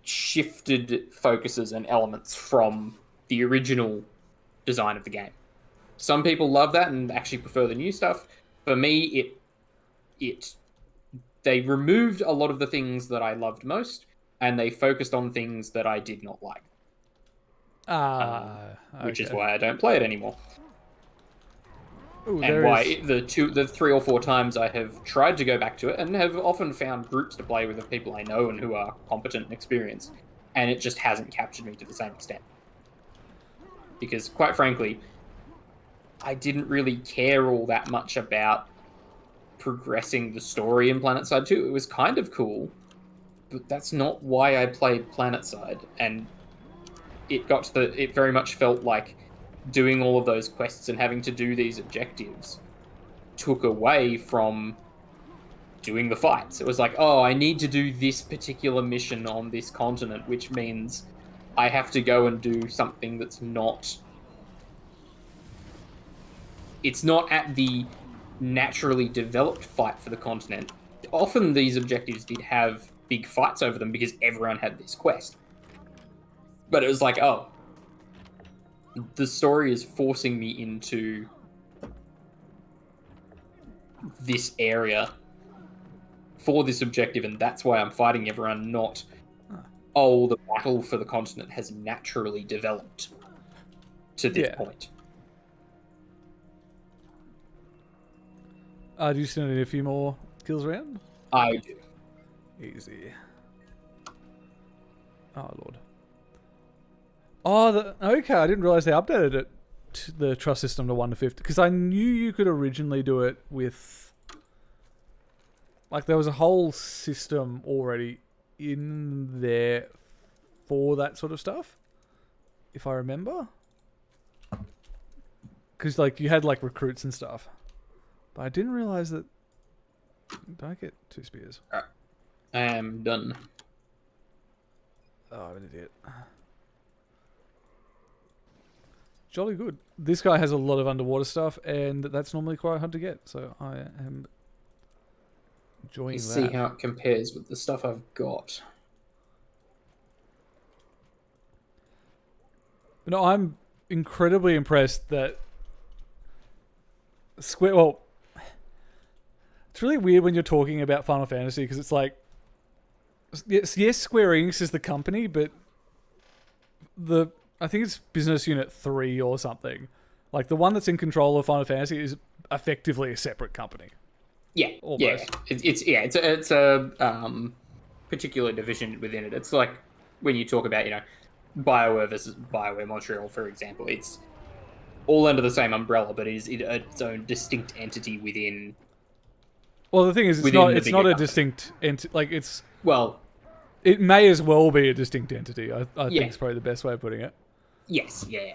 shifted focuses and elements from the original design of the game. Some people love that and actually prefer the new stuff. For me, they removed a lot of the things that I loved most, and they focused on things that I did not like. Which is why I don't play it anymore. Ooh, and why the 3 or 4 times I have tried to go back to it, and have often found groups to play with of people I know and who are competent and experienced, and it just hasn't captured me to the same extent. Because, quite frankly, I didn't really care all that much about progressing the story in PlanetSide 2. It was kind of cool, but that's not why I played PlanetSide, and it very much felt like doing all of those quests and having to do these objectives took away from doing the fights. It was like, oh, I need to do this particular mission on this continent, which means I have to go and do something that's not... It's not at the naturally developed fight for the continent. Often these objectives did have big fights over them because everyone had this quest. But it was like, oh, the story is forcing me into this area for this objective, and that's why I'm fighting everyone, not, oh, the battle for the continent has naturally developed to this point. Do you still need a few more kills around? I do. Easy. Oh, Lord. Oh, okay. I didn't realize they updated it, the trust system to 1 to 50. Because I knew you could originally do it with... Like, there was a whole system already in there for that sort of stuff. If I remember. Because, like, you had, like, recruits and stuff. But I didn't realize that... Did I get 2 spears? I am done. Oh, I'm an idiot. Jolly good. This guy has a lot of underwater stuff, and that's normally quite hard to get. So I am enjoying Let's that. see how it compares with the stuff I've got. No, I'm incredibly impressed that Square... Well, it's really weird when you're talking about Final Fantasy, because it's like... Yes, Square Enix is the company, but I think it's Business Unit 3 or something. Like, the one that's in control of Final Fantasy is effectively a separate company. Yeah, almost. Yeah. It's a particular division within it. It's like when you talk about, BioWare versus BioWare Montreal, for example. It's all under the same umbrella, but it is its own distinct entity within. Well, the thing is, it's not a distinct entity. Like, it's... Well... It may as well be a distinct entity, I think is probably the best way of putting it. Yes, yeah.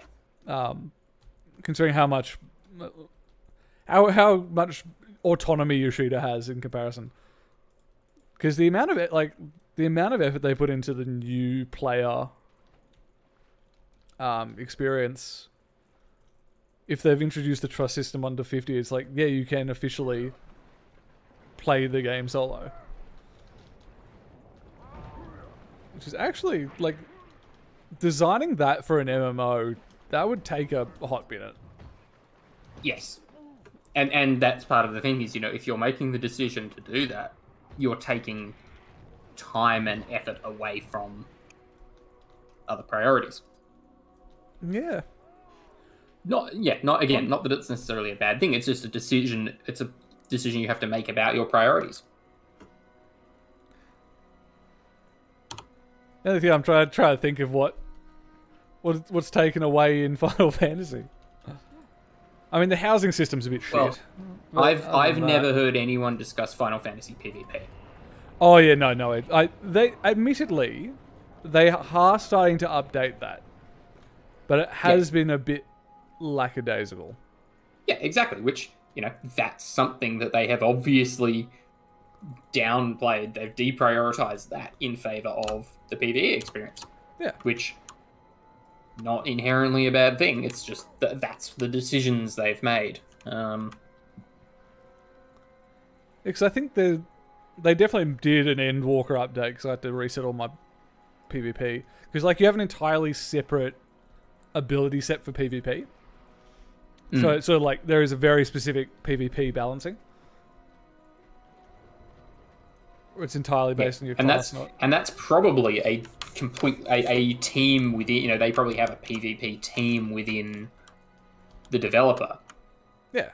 Considering how much autonomy Yoshida has in comparison. Because the amount of effort they put into the new player experience, if they've introduced the trust system under 50, it's like, yeah, you can officially play the game solo. Which is actually, like, designing that for an MMO, that would take a hot minute. Yes. And that's part of the thing is, if you're making the decision to do that, you're taking time and effort away from other priorities. Yeah. Not that it's necessarily a bad thing. It's just a decision. It's a decision you have to make about your priorities. The other thing I'm trying to think of what's taken away in Final Fantasy. I mean, the housing system's a bit shit. Well, I've never heard anyone discuss Final Fantasy PvP. Oh yeah, no. They admittedly they are starting to update that, but it has been a bit lackadaisical. Yeah, exactly. Which that's something that they have obviously downplayed. They've deprioritized that in favor of the PvE experience. Yeah, which not inherently a bad thing. It's just that's the decisions they've made. Because I think they definitely did an Endwalker update because I had to reset all my PvP. Because like you have an entirely separate ability set for PvP. So like there is a very specific PvP balancing. It's entirely based on your class. And that's probably a team within. They probably have a PvP team within the developer. Yeah,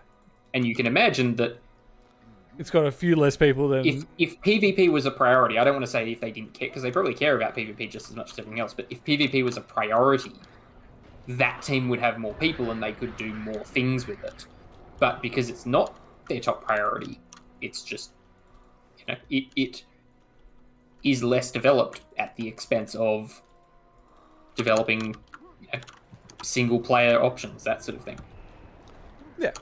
and you can imagine that it's got a few less people than if PvP was a priority. I don't want to say if they didn't care because they probably care about PvP just as much as everything else. But if PvP was a priority, that team would have more people and they could do more things with it. But because it's not their top priority, it's just it is less developed at the expense of developing single player options, that sort of thing. Yeah.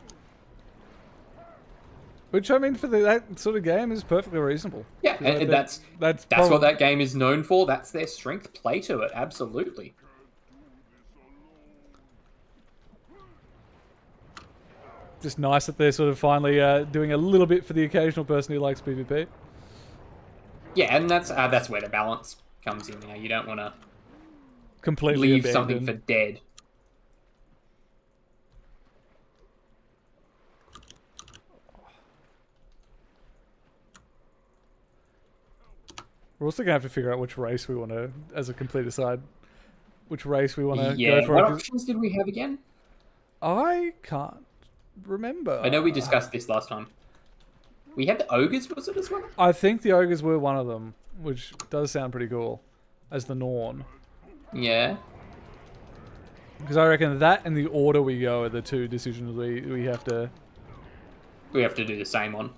Which, I mean, for that sort of game is perfectly reasonable. Yeah, and that's what that game is known for. That's their strength. Play to it, absolutely. Just nice that they're sort of finally doing a little bit for the occasional person who likes PvP. Yeah, and that's where the balance comes in. You don't want to completely leave something for dead. We're also going to have to figure out which race we want to, as a complete aside, which race we want to go for. What options did we have again? I can't remember. I know we discussed this last time. We had the ogres, was it as well? I think the ogres were one of them, which does sound pretty cool, as the Norn. Yeah. Because I reckon that and the order we go are the two decisions we have to... We have to do the same on.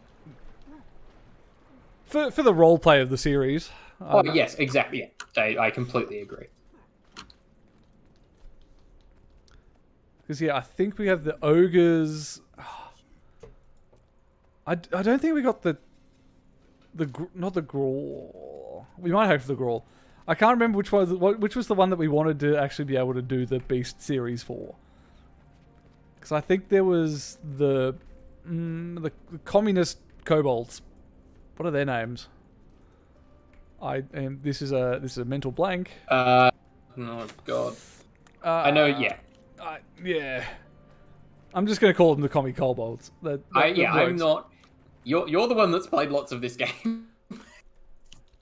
For the roleplay of the series. Oh, yes, exactly. Yeah. I completely agree. Because, yeah, I think we have the ogres... I don't think we got not the Grawl. We might have the Grawl. I can't remember which was the one that we wanted to actually be able to do the Beast series for. Because I think there was the communist kobolds. What are their names? This is a mental blank. Oh god. I know. Yeah. Yeah. I'm just gonna call them the commie kobolds. I'm not. You're the one that's played lots of this game.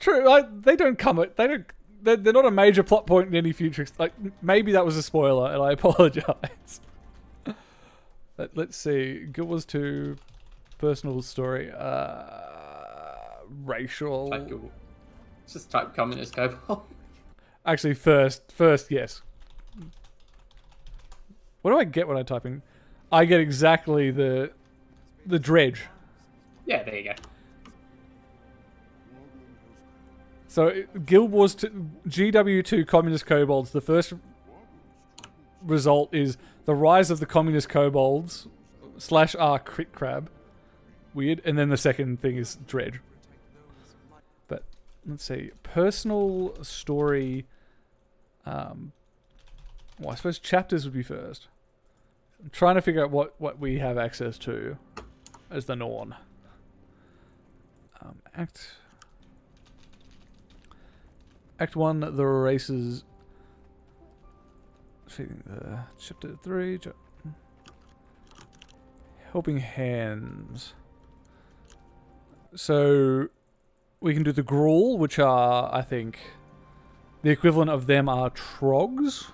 True. They don't come. They're not a major plot point in any future. Like maybe that was a spoiler, and I apologize. Let's see. GW2 personal story. Racial. Just type communist kobold. Actually, first, yes. What do I get when I type in? I get exactly the dredge. Yeah, there you go. So Guild Wars GW2 Communist Kobolds. The first result is the rise of the Communist Kobolds /R Crit Crab. Weird. And then the second thing is dredge. But let's see. Personal story. Well, I suppose chapters would be first. I'm trying to figure out what we have access to as the Norn. Act 1, the races. Feeding the chapter 3. Helping hands. So we can do the Grawl, which are, I think, the equivalent of them are Trogs.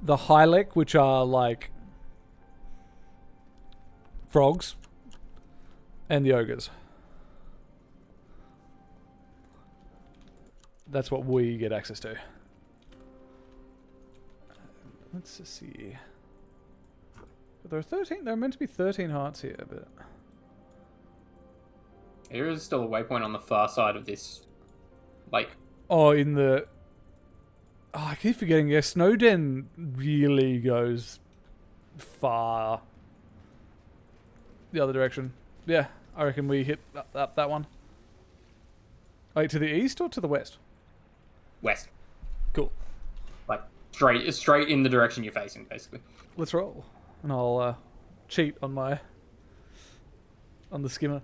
The Hylek, which are like frogs. And the ogres. That's what we get access to. Let's just see. There are 13. There are meant to be 13 hearts here, but There is still a waypoint on the far side of this, like. Oh, in the. Oh, I keep forgetting. Yeah, Snowden really goes far the other direction. Yeah, I reckon we hit up that one. Wait, to the east or to the west? West. Cool. Like straight in the direction you're facing, basically. Let's roll, and I'll cheat on the skimmer.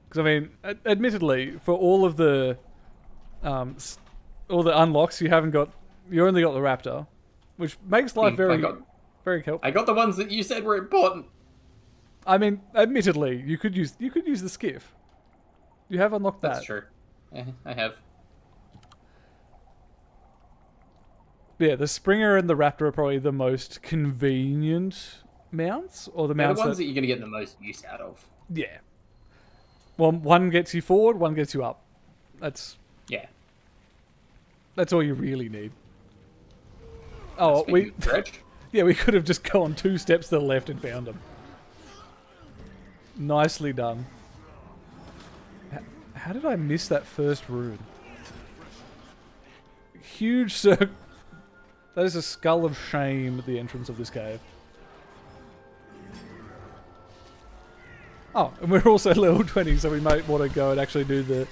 Because I mean, admittedly, for all the unlocks, you only got the raptor, which makes life very helpful. I got the ones that you said were important. I mean, admittedly, you could use the skiff. You have unlocked that. That's true. I have. Yeah, the Springer and the Raptor are probably the most convenient mounts, or the mounts the ones that you're going to get the most use out of. Yeah. Well, one gets you forward, one gets you up. That's all you really need. Oh, we could have just gone 2 steps to the left and found them. Nicely done. How did I miss that first rune? Huge circle. That is a skull of shame at the entrance of this cave. Oh, and we're also level 20, so we might want to go and actually we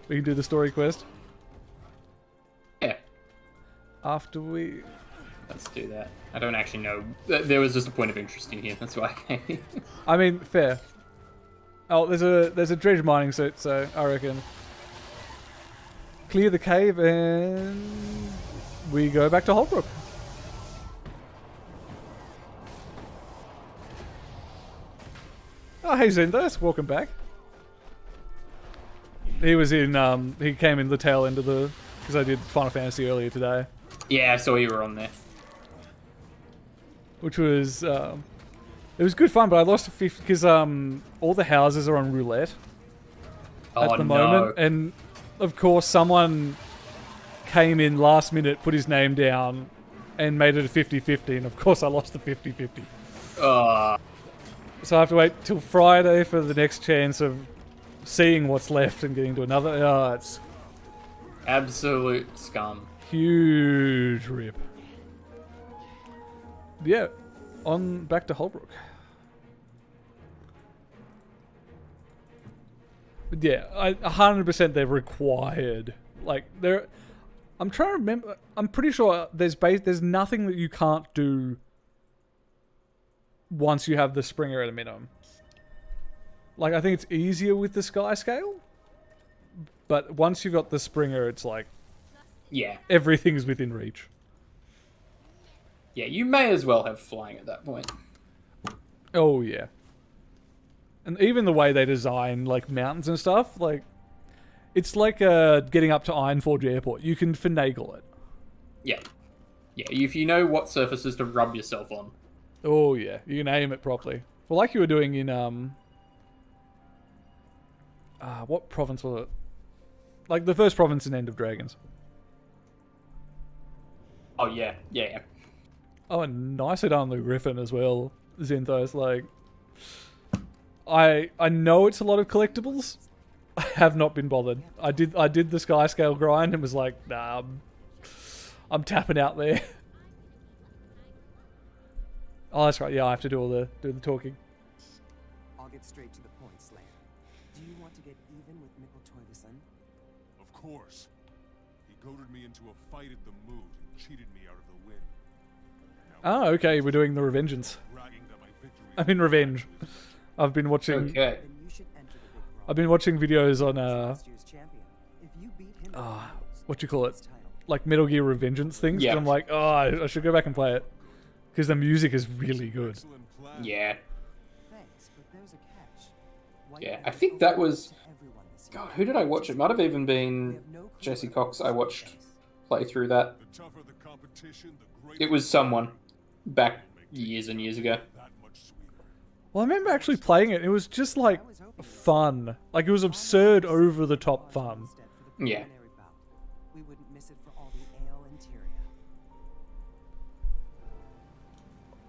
can do the story quest. Yeah. After we... Let's do that. I don't actually know. There was just a point of interest in here, that's why I came. I mean, fair. Oh, there's a dredge mining suit, so I reckon clear the cave and we go back to Holbrook. Oh, hey Zenthos, welcome back. He was in, he came in the tail end of because I did Final Fantasy earlier today. Yeah, I saw you were on there. Which was It was good fun, but I lost to 50 because all the houses are on roulette at the moment, and of course someone came in last minute, put his name down, and made it a 50-50, and of course I lost the 50-50. So I have to wait till Friday for the next chance of seeing what's left and getting to another. Oh, it's absolute scum. Huge rip. Yeah, on back to Holbrook. But yeah, 100% they're required. Like they're. I'm trying to remember. I'm pretty sure there's nothing that you can't do once you have the Springer at a minimum. Like I think it's easier with the Sky Scale, but once you've got the Springer, it's like, yeah, everything's within reach. Yeah, you may as well have flying at that point. Oh yeah. And even the way they design like mountains and stuff, like it's like getting up to Ironforge Airport. You can finagle it. Yeah. Yeah, if you know what surfaces to rub yourself on. Oh yeah, you can aim it properly. Well, like you were doing in what province was it? Like the first province in End of Dragons. Oh yeah, yeah. Oh, and nicely done on the Griffin as well, Zinthos. Like, I know it's a lot of collectibles. I have not been bothered. I did the Sky Scale grind and was like, nah, I'm tapping out there. Oh, that's right. Yeah, I have to do the talking. I'll get straight to the point, Slayer. Do you want to get even with Mikkel Toivoson? Of course. He goaded me into a fight at the moot and cheated me out of the win. Oh, okay. We're doing the Revengeance. I mean, revenge. I've been watching. Okay. I've been watching videos on what you call it, like Metal Gear Revengeance things. Yeah. And I'm like, oh, I should go back and play it because the music is really good. Yeah. Yeah, I think that was. God, who did I watch? It might have even been Jesse Cox. I watched play through that. It was someone back years and years ago. Well, I remember actually playing it. It was just like fun. Like it was absurd, over the top fun. Yeah. We wouldn't miss it for all the ale and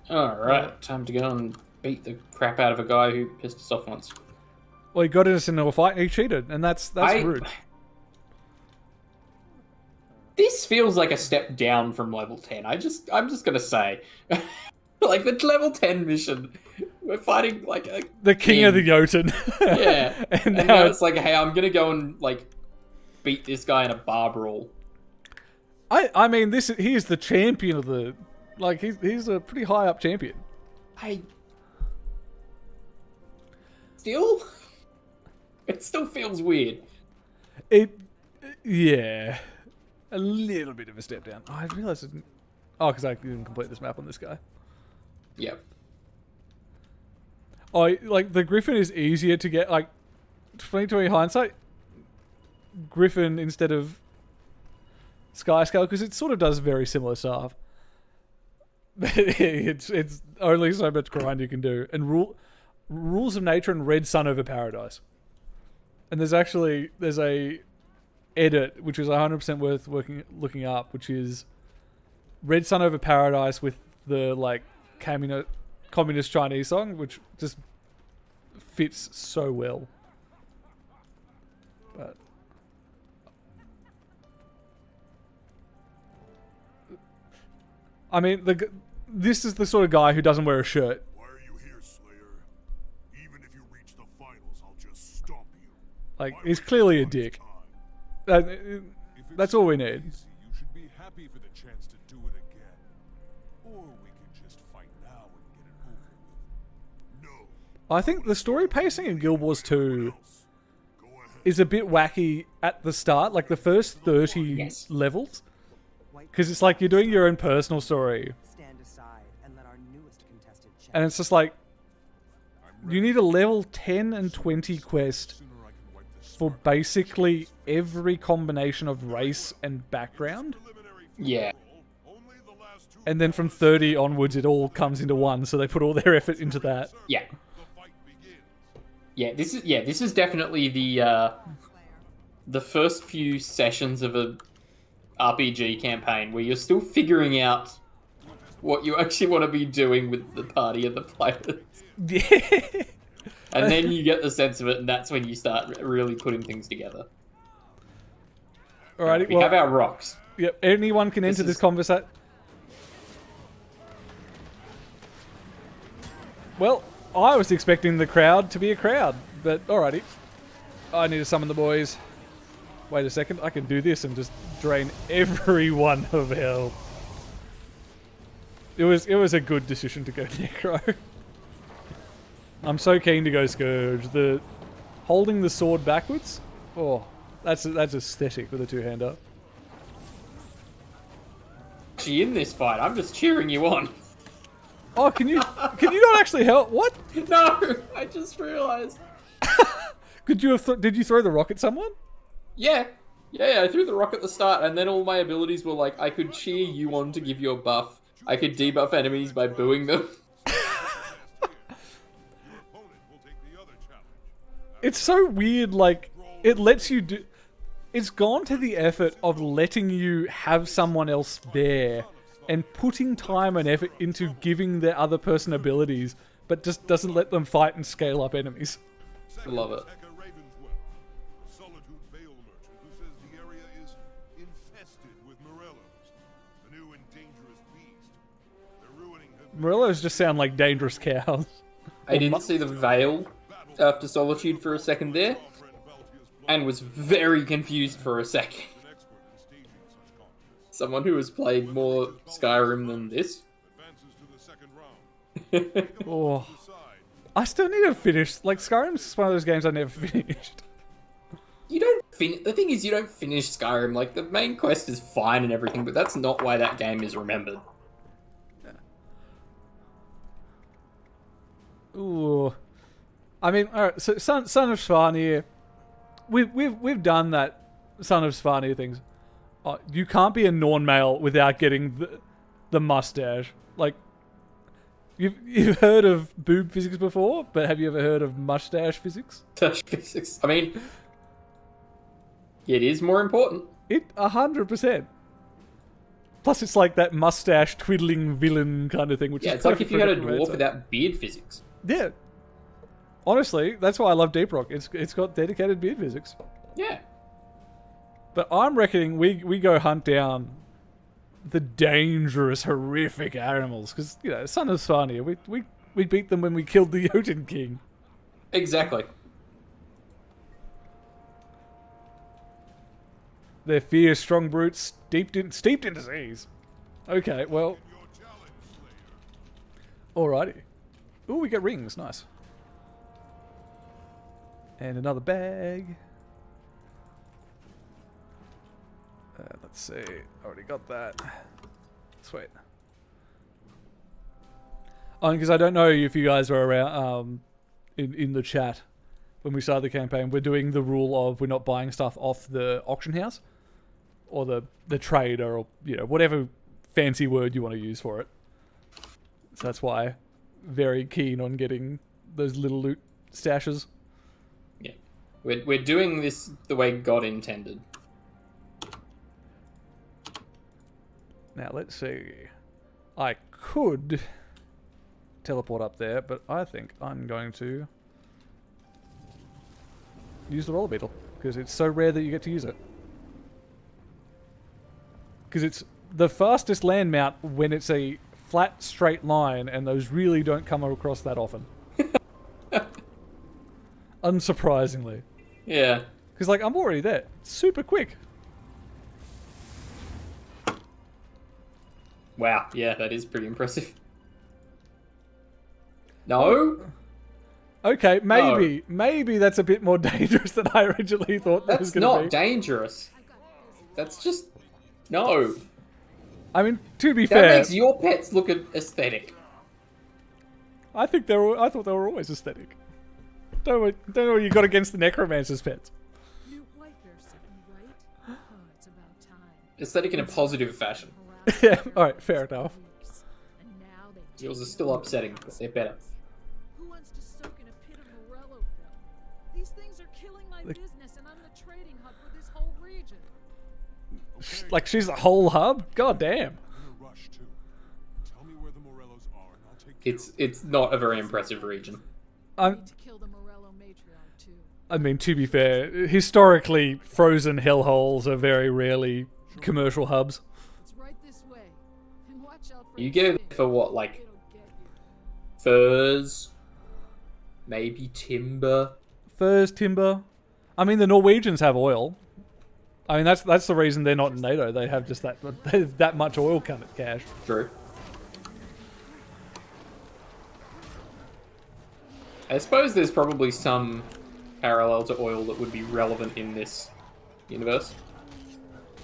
Tyria. Alright, time to go and beat the crap out of a guy who pissed us off once. Well, he got us into a fight and he cheated, and that's rude. This feels like a step down from level 10. I'm just gonna say. Like the level 10 mission. We're fighting like the king of the Jotun. Yeah. and now it's like, hey, I'm gonna go and like beat this guy in a bar brawl. I mean, he is the champion of the, like he's a pretty high up champion. It still feels weird. Yeah, a little bit of a step down. Oh, I realized it didn't. Oh, because I didn't complete this map on this guy. Yep. Oh, like the Griffin is easier to get. Like 2020 hindsight, Griffin instead of Sky Scale, because it sort of does very similar stuff. it's only so much grind you can do, and rules of nature and Red Sun over Paradise. And there's a edit which is 100% worth looking up, which is Red Sun over Paradise with the like communist Chinese song, which just fits so well. But I mean, this is the sort of guy who doesn't wear a shirt. Why are you here, Slayer? Even if you reach the finals, I'll just stop you. Like, he's clearly a dick. That's all we need. Easy, you should be happy for the chance to do it again. Or we can just fight now and get it over with. No. I think the story pacing in Guild Wars 2 is a bit wacky at the start, like the first 30 levels. Because it's like you're doing your own personal story. Stand aside and let our newest contestant check. And it's just like, you need a level 10 and 20 quest for basically every combination of race and background. Yeah. Only the last two And then from 30 onwards, it all comes into one. So they put all their effort into that. Yeah. This is definitely the first few sessions of a RPG campaign where you're still figuring out what you actually want to be doing with the party and the players. Yeah. And then you get the sense of it, and that's when you start really putting things together. Alrighty, We have our rocks. Yep, anyone can enter this conversation. Well, I was expecting the crowd to be a crowd, but alrighty. I need to summon the boys. Wait a second, I can do this and just drain everyone of health. It was a good decision to go Necro. I'm so keen to go Scourge. The holding the sword backwards, oh, that's aesthetic with a two-hander. Actually, in this fight, I'm just cheering you on. Oh, can you not actually help? What? No, I just realized. Did you throw the rock at someone? Yeah, I threw the rock at the start, and then all my abilities were like, I could cheer you on to give you a buff. I could debuff enemies by booing them. It's so weird, like, it lets you do... It's gone to the effort of letting you have someone else there and putting time and effort into giving the other person abilities, but just doesn't let them fight and scale up enemies. I love it. Morellos just sound like dangerous cows. I didn't see the Veil after Solitude for a second there, and was very confused for a second. Someone who has played more Skyrim than this. Oh, I still need to finish. Like, Skyrim's one of those games I never finished. You don't the thing is, you don't finish Skyrim. Like, the main quest is fine and everything, but that's not why that game is remembered. Ooh, I mean, all right. So, Son of Svanir, we've done that Son of Svanir things. You can't be a Norn male without getting the mustache. Like, you've heard of boob physics before, but have you ever heard of mustache physics? Mustache physics. I mean, it is more important. 100%. Plus, it's like that mustache twiddling villain kind of thing, which is it's like if you had a necromancer. dwarf without beard physics. Yeah. Honestly, that's why I love Deep Rock. It's got dedicated beard physics. Yeah. But I'm reckoning we go hunt down the dangerous, horrific animals. Because, you know, Son of Svanir, we beat them when we killed the Jotun King. Exactly. They're fierce, strong brutes, steeped in disease. Okay, well... Alrighty. Ooh, we get rings. Nice. And another bag. Let's see. Already got that. Sweet. Oh, because I don't know if you guys were around in the chat when we started the campaign. We're doing the rule of we're not buying stuff off the auction house or the trader, or, you know, whatever fancy word you want to use for it. So that's why very keen on getting those little loot stashes. Yeah. We're doing this the way God intended. Now, let's see. I could teleport up there, but I think I'm going to use the roller beetle, because it's so rare that you get to use it. Because it's the fastest land mount when it's a flat, straight line, and those really don't come across that often. Unsurprisingly. Yeah. Because, like, I'm already there. Super quick. Wow, yeah, that is pretty impressive. No? Okay, maybe that's a bit more dangerous than I originally thought that was That's going to be. not dangerous. That's just... No. I mean, to be That fair, makes your pets look aesthetic. I thought they were always aesthetic. Don't know what you got against the necromancer's pets. You wipe yourself, right? Oh, it's about time. Aesthetic in a positive fashion. Yeah, alright, fair enough. Yours are still upsetting, but they're better. Who wants to soak in a pit of Morello film? These things are killing my business, and I'm the trading hub for this whole region. Like she's the whole hub? God damn. I'm in a rush too. Tell me where the Morellos are, and I'll take care of It's not a very impressive region. I I'm, need to kill the Morello matriarch too. I mean, to be fair, historically, frozen hellholes are very rarely commercial hubs. It's right this way. And watch out for You the get sting. it for what, like It'll get you. furs, maybe timber. Furs, timber. I mean, the Norwegians have oil. I mean, that's the reason they're not in NATO. They have just that much oil cash. True. I suppose there's probably some parallel to oil that would be relevant in this universe.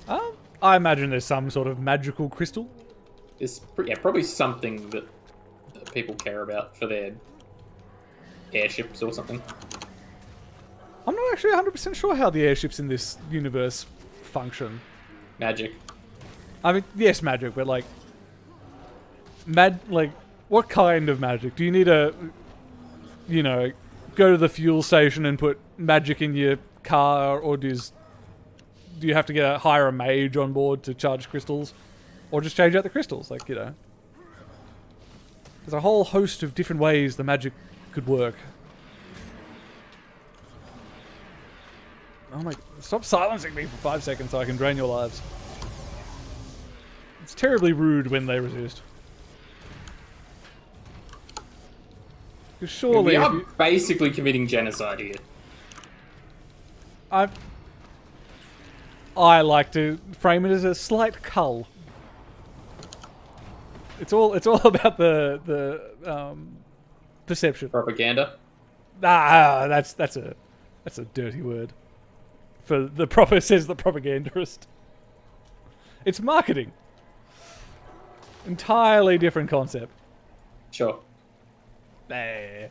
I imagine there's some sort of magical crystal. There's probably something that people care about for their airships or something. I'm not actually 100% sure how the airships in this universe function. Magic. I mean, yes, magic, but like, what kind of magic? Do you need to, go to the fuel station and put magic in your car, or do you have to hire a mage on board to charge crystals, or just change out the crystals? Like, there's a whole host of different ways the magic could work. Oh my, stop silencing me for 5 seconds so I can drain your lives. It's terribly rude when they resist. Because surely We if are you, basically committing genocide here. I like to frame it as a slight cull. It's all about the perception. Propaganda. That's a dirty word. For the says the propagandist. It's marketing. Entirely different concept. Sure. Nah.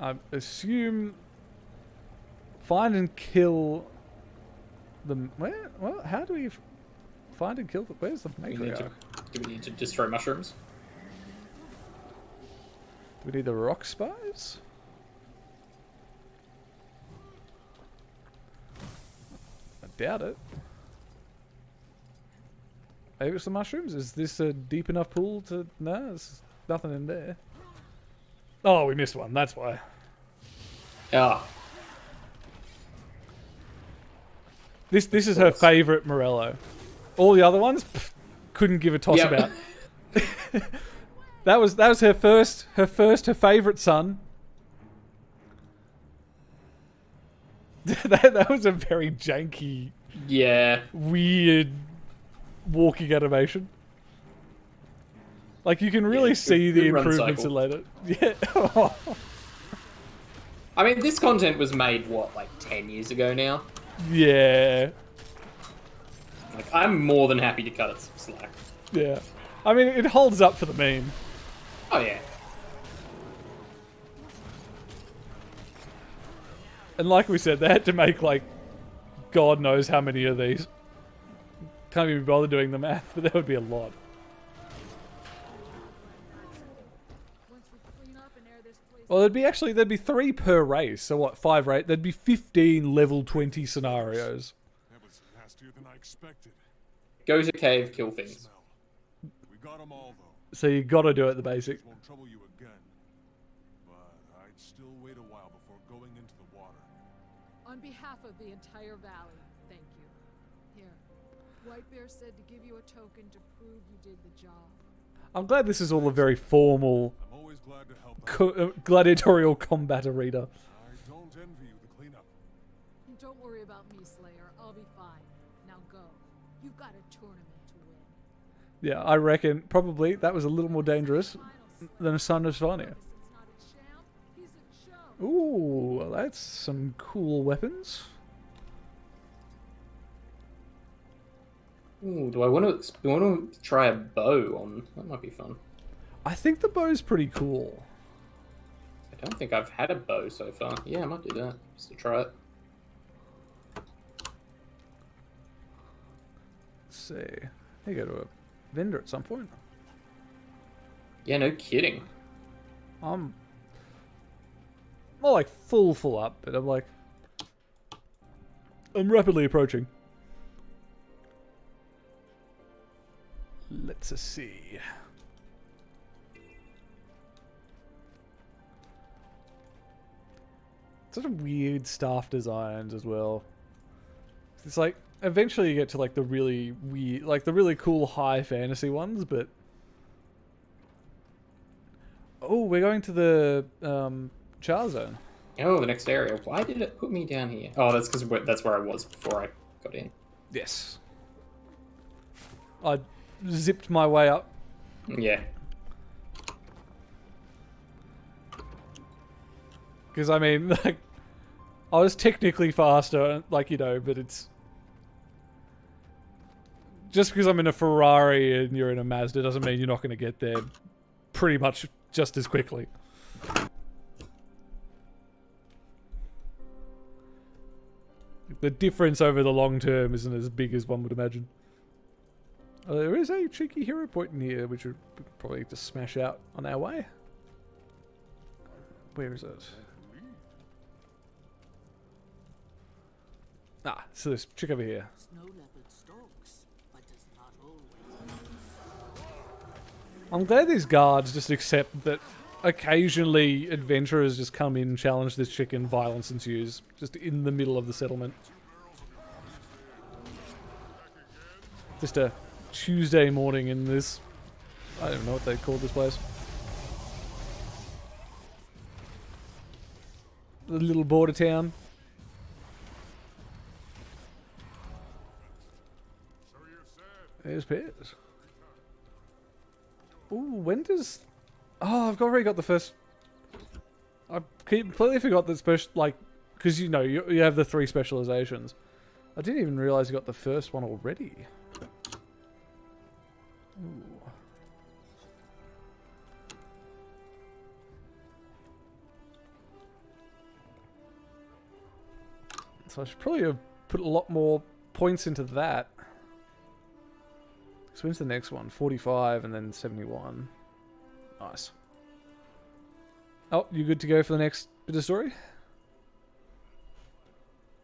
I assume find and kill the Well, how do we find and kill the? Where's the matriarch? Do we need to destroy mushrooms? Do we need the rock spies? I doubt it. Maybe it's the mushrooms? Is this a deep enough pool to... No, there's nothing in there. Oh, we missed one. That's why. Ah, This is her favourite Morello. All the other ones, couldn't give a toss Yep. about. That was her favourite son. that was a very janky, yeah. weird walking animation. Like you can really see the good run improvements in cycle. later. Yeah. I mean, this content was made, what, like 10 years ago now? Yeah. Like, I'm more than happy to cut it some slack. Yeah. I mean, it holds up for the meme. Oh, yeah. And like we said, they had to make, like, God knows how many of these. Can't even bother doing the math, but there would be a lot. Once we clean up and air this place Well, there'd be 3 per race. So what, 5 race? There'd be 15 level 20 scenarios. That was nastier than I expected. Go to cave, kill things. Smell. We got them all, though. So you gotta do it the basic. Won't trouble you again. But I'd still wait a while before going into the water. on behalf of the entire valley, thank you. Here, White Bear said to give you a token to prove you did the job. I'm glad this is all a very formal I'm always glad to help out. gladiatorial combat arena. I don't envy you the cleanup. Don't worry about me, Slayer. I'll be fine. Now go. You've got a tournament to win. Yeah, I reckon probably that was a little more dangerous than a Son of Svania. It's not a champ. He's a chump. Ooh, well, that's some cool weapons. Ooh, do I want to try a bow on? That might be fun. I think the bow's pretty cool. I don't think I've had a bow so far. Yeah, I might do that just to try it. see. You go to a vendor at some point. Yeah, no kidding. I'm not like full up, but I'm rapidly approaching. Let's see. Such a weird staff designs as well. It's like eventually you get to like the really weird, like the really cool high fantasy ones, but oh, we're going to the Char Zone. Oh, the next area. Why did it put me down here? Oh, that's because that's where I was before I got in. Yes. I zipped my way up. Yeah. Because, I mean, like, I was technically faster, like, you know, but it's... Just because I'm in a Ferrari and you're in a Mazda doesn't mean you're not going to get there pretty much just as quickly. The difference over the long term isn't as big as one would imagine. There is a cheeky hero point in here, which we'd probably just smash out on our way. Where is it? Ah, so this chick over here. Snow leopard stalks, but does not always. I'm glad these guards just accept that occasionally adventurers just come in, challenge this chick, and violence ensues. Just in the middle of the settlement. Just a Tuesday morning in this... I don't know what they call this place. The little border town. There's Piers. Ooh, when does... Oh, I've already got the first... I completely forgot that special... Like, because, you know, you have the 3 specializations. I didn't even realize you got the first one already. Ooh. So I should probably have put a lot more points into that. So when's the next one? 45 and then 71. Nice. Oh, you good to go for the next bit of story?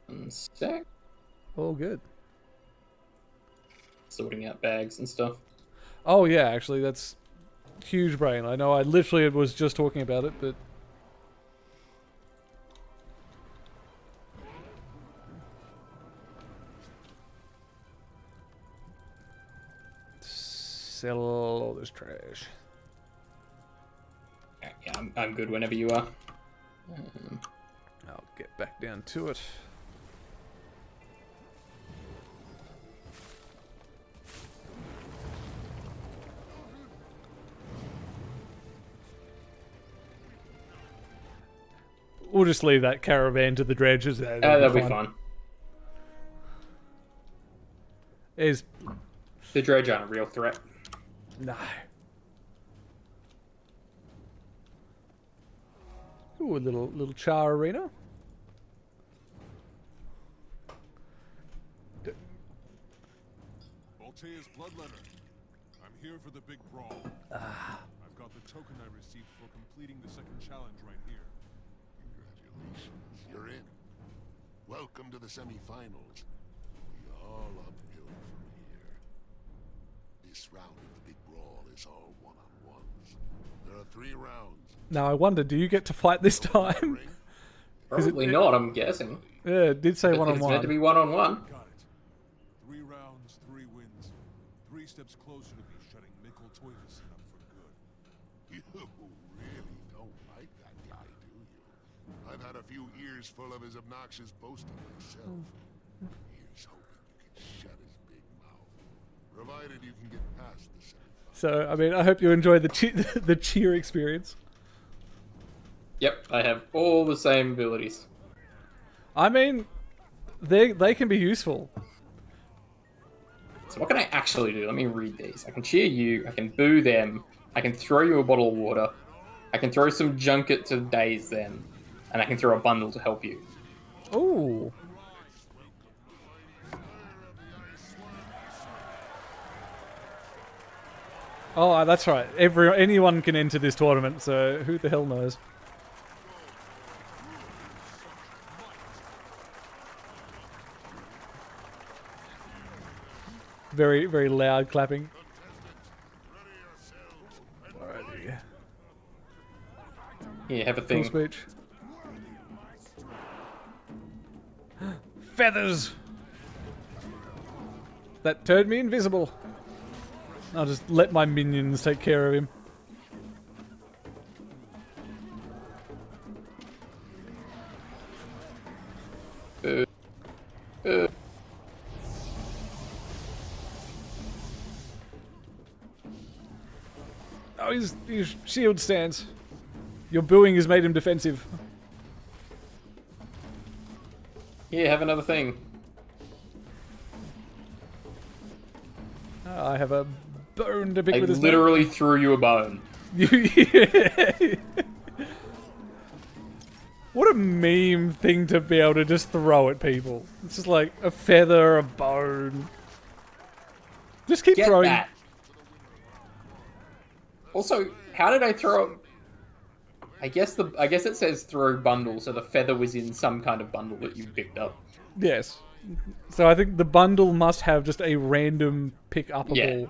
One sec. All good. Sorting out bags and stuff. Oh yeah, actually that's huge brain. I know I literally was just talking about it, but... Sell all this trash. Yeah, I'm good whenever you are. I'll get back down to it. We'll just leave that caravan to the dredges. That'll be fun. Is The dredge aren't a real threat. no. Ooh, a little char arena. Voltaea's bloodletter. I'm here for the big brawl. I've got the token I received for completing the second challenge right here. Congratulations, you're in. Welcome to the semi-finals. We all uphill from here. This round of the big brawl is all one-on-ones. There are 3 rounds. Now I wonder, do you get to fight this time? Probably not, I'm guessing. Yeah, it did say It's one-on-one. meant to be one-on-one. Got it. 3 rounds, 3 wins. 3 steps closer to me shutting Mikkel Toivonen up for good. You really don't like that guy, do you? I've had a few ears full of his obnoxious boasting myself. Here's hoping you can shut his big mouth, provided you can get past the semifinals. So, I mean, I hope you enjoy the the cheer experience. Yep, I have all the same abilities. I mean, they can be useful. So what can I actually do? Let me read these. I can cheer you, I can boo them, I can throw you a bottle of water, I can throw some junket to daze them, and I can throw a bundle to help you. Ooh. Oh, that's right. Anyone can enter this tournament, so who the hell knows? Very, very loud clapping. Alrighty. Yeah, have a Full thing. speech. Feathers! That turned me invisible. I'll just let my minions take care of him. Oh, his shield stance. Your booing has made him defensive. Yeah, have another thing. I have a bone to pick I with this man. literally threw you a bone. What a meme thing to be able to just throw at people. It's just like a feather, a bone. Just keep Get throwing. that. Also, how did I throw? I guess it says throw bundle, so the feather was in some kind of bundle that you picked up. Yes. So I think the bundle must have just a random pick-upable. Yeah.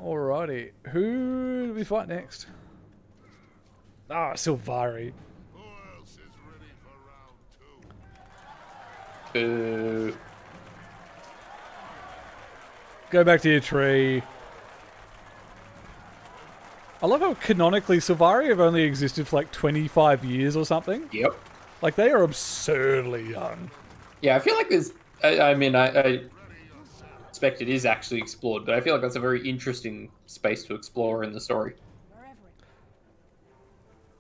Alrighty. Who do we fight next? Ah, Sylvari. Who else is ready for round 2? Go back to your tree. I love how canonically Sylvari have only existed for like 25 years or something. Yep. Like they are absurdly young. Yeah, I feel like there's. I expect it is actually explored, but I feel like that's a very interesting space to explore in the story.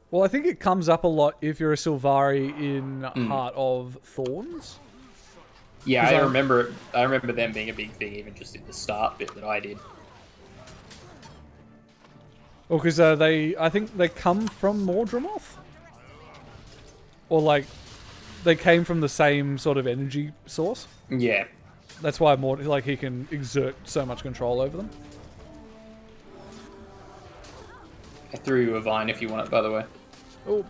Well, I think it comes up a lot if you're a Sylvari in Heart of Thorns. Yeah, 'Cause I remember them being a big thing, even just in the start bit that I did. Well, because I think they come from Mordramoth? Or like, they came from the same sort of energy source. Yeah. That's why like he can exert so much control over them. I threw you a vine if you want it, by the way. Oh.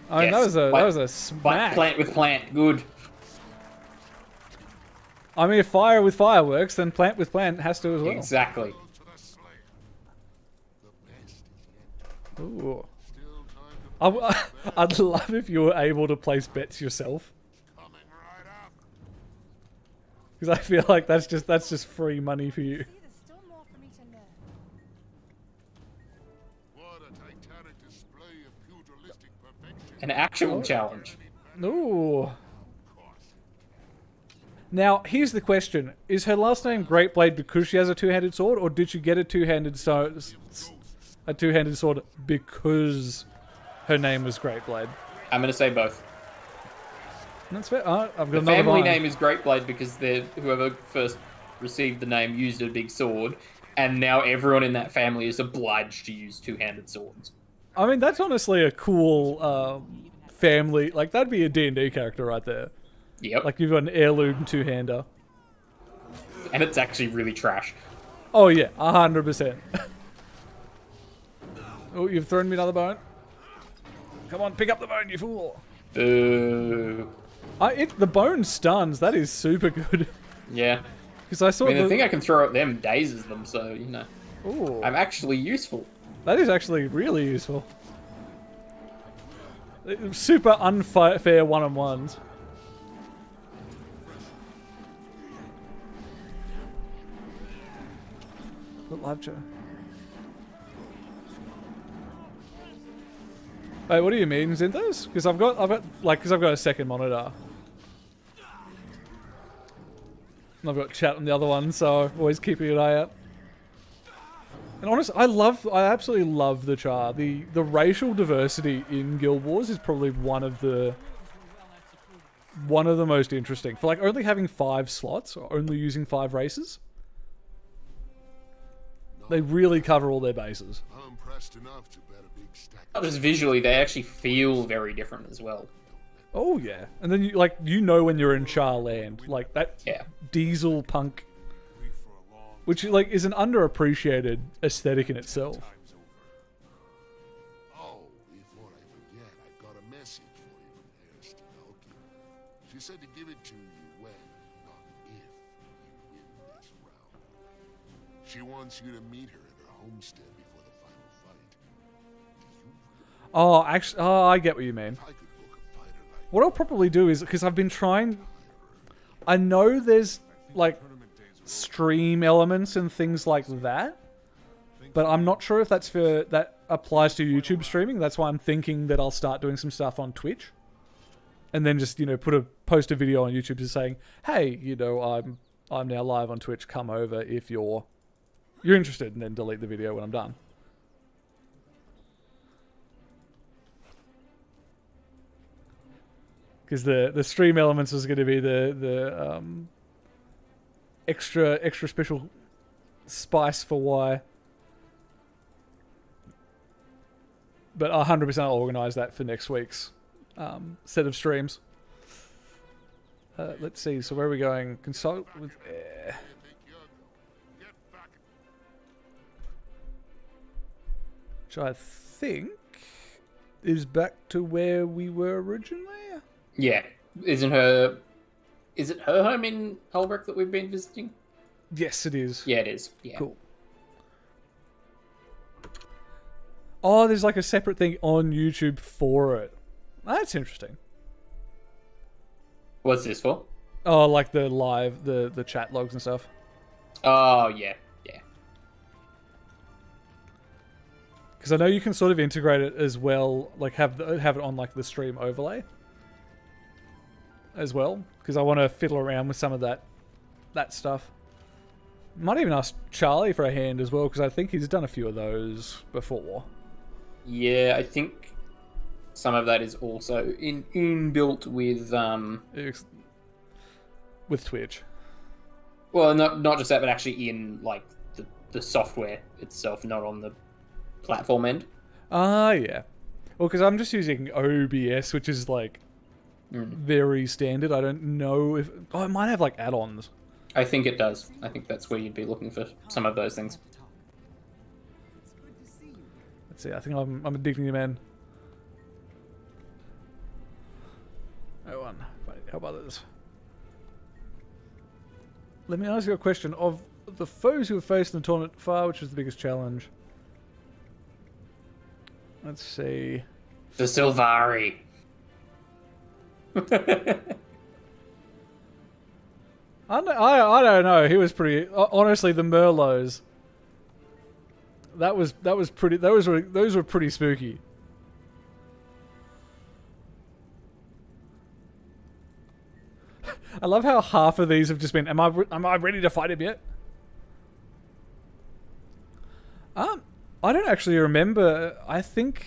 I mean, Yes, that was a smack. Plant with plant, good. I mean, if fire with fireworks, then plant with plant has to as well. Exactly. To the slayer. The best is yet. Ooh. Still time to I'd love if you were able to place bets yourself, coming right up. because I feel like that's just free money for you. See, there's still more for me to learn. What a titanic display of pugilistic perfection. An actual challenge. Ooh. Now, here's the question. Is her last name Greatblade because she has a two-handed sword, or did she get a two-handed sword because her name was Greatblade? I'm going to say both. That's fair. I've got The another family vine. name is Greatblade because whoever first received the name used a big sword, and now everyone in that family is obliged to use two-handed swords. I mean, that's honestly a cool family. Like, that'd be a D&D character right there. Yep. Like, you've got an heirloom two-hander. And it's actually really trash. Oh, yeah. 100%. Oh, you've thrown me another bone. Come on, pick up the bone, you fool. Boo. The bone stuns. That is super good. Yeah. Because I saw the thing I can throw at them dazes them, so, you know. Ooh, I'm actually useful. that is actually really useful. Super unfair one-on-ones. Live chat. Wait, what do you mean, Zinthos? Because I've got a second monitor. And I've got chat on the other one, so always keeping an eye out. And honestly, I absolutely love the char. The racial diversity in Guild Wars is probably one of the most interesting. For like only having 5 slots, or only using 5 races. They really cover all their bases. I'm pressed enough to bet a big stack. Not just visually, they actually feel very different as well. Oh yeah, and then you know when you're in Char land, like that Yeah. diesel punk, Leave for a long which like is an underappreciated aesthetic in itself. times over. Oh, before I forget, I've got a message for you from Heiress Stalky. She said to give it to you when, not if, you win this round. She wants you to meet her at her homestead before the final fight. Do you really Oh, actually, I get what you mean. if I could book a fighter like What I'll probably do is because I've been trying. I know there's like Tournament days are stream elements and things like that, but I'm not sure if that applies to YouTube streaming. That's why I'm thinking that I'll start doing some stuff on Twitch, and then just post a video on YouTube just saying, "Hey, I'm now live on Twitch. Come over if you're interested," and then delete the video when I'm done. Because the stream elements was going to be the extra special spice for why. But 100% I'll organise that for next week's set of streams. Let's see. So where are we going? Consult with. think you're going? Get back. Which I think is back to where we were originally. Yeah. Is it her home in Holbrook that we've been visiting? Yes, it is. Yeah, it is. Yeah. Cool. Oh, there's like a separate thing on YouTube for it. That's interesting. What's this for? Oh, like the live, the chat logs and stuff. Oh, yeah. Yeah. Because I know you can sort of integrate it as well, like have it on like the stream overlay as well. Because I want to fiddle around with some of that stuff. Might even ask Charlie for a hand as well, because I think he's done a few of those before. Yeah, I think some of that is also inbuilt with With Twitch. well, not just that, but actually in like the software itself, not on the platform end. Ah, yeah. Well, because I'm just using OBS, which is like very standard. I don't know if it might have like add-ons. I think it does. I think that's where you'd be looking for some of those things. It's good to see you. Let's see. I think I'm a dignity man. No one. Help others. Let me ask you a question. Of the foes you have faced in the tournament far, which was the biggest challenge? Let's see. The Sylvari. I don't know. He was pretty. Honestly, the Merlots. That was pretty. Those were pretty spooky. I love how half of these have just been. Am I ready to fight him yet? I don't actually remember. I think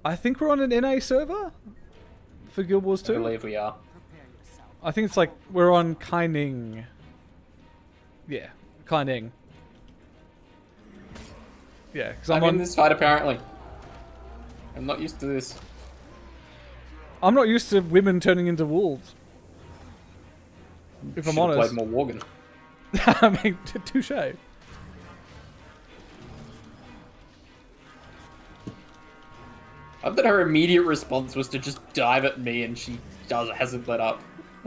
we're on an NA server for Guild Wars I 2. believe we are. Prepare yourself. I think it's like we're on Kaining. Yeah, Kaining. Yeah, because I'm in this fight apparently. I'm not used to this. I'm not used to women turning into wolves. If I'm Should've honest. played more Worgen. I mean, touche. I bet her immediate response was to just dive at me, and she hasn't let up.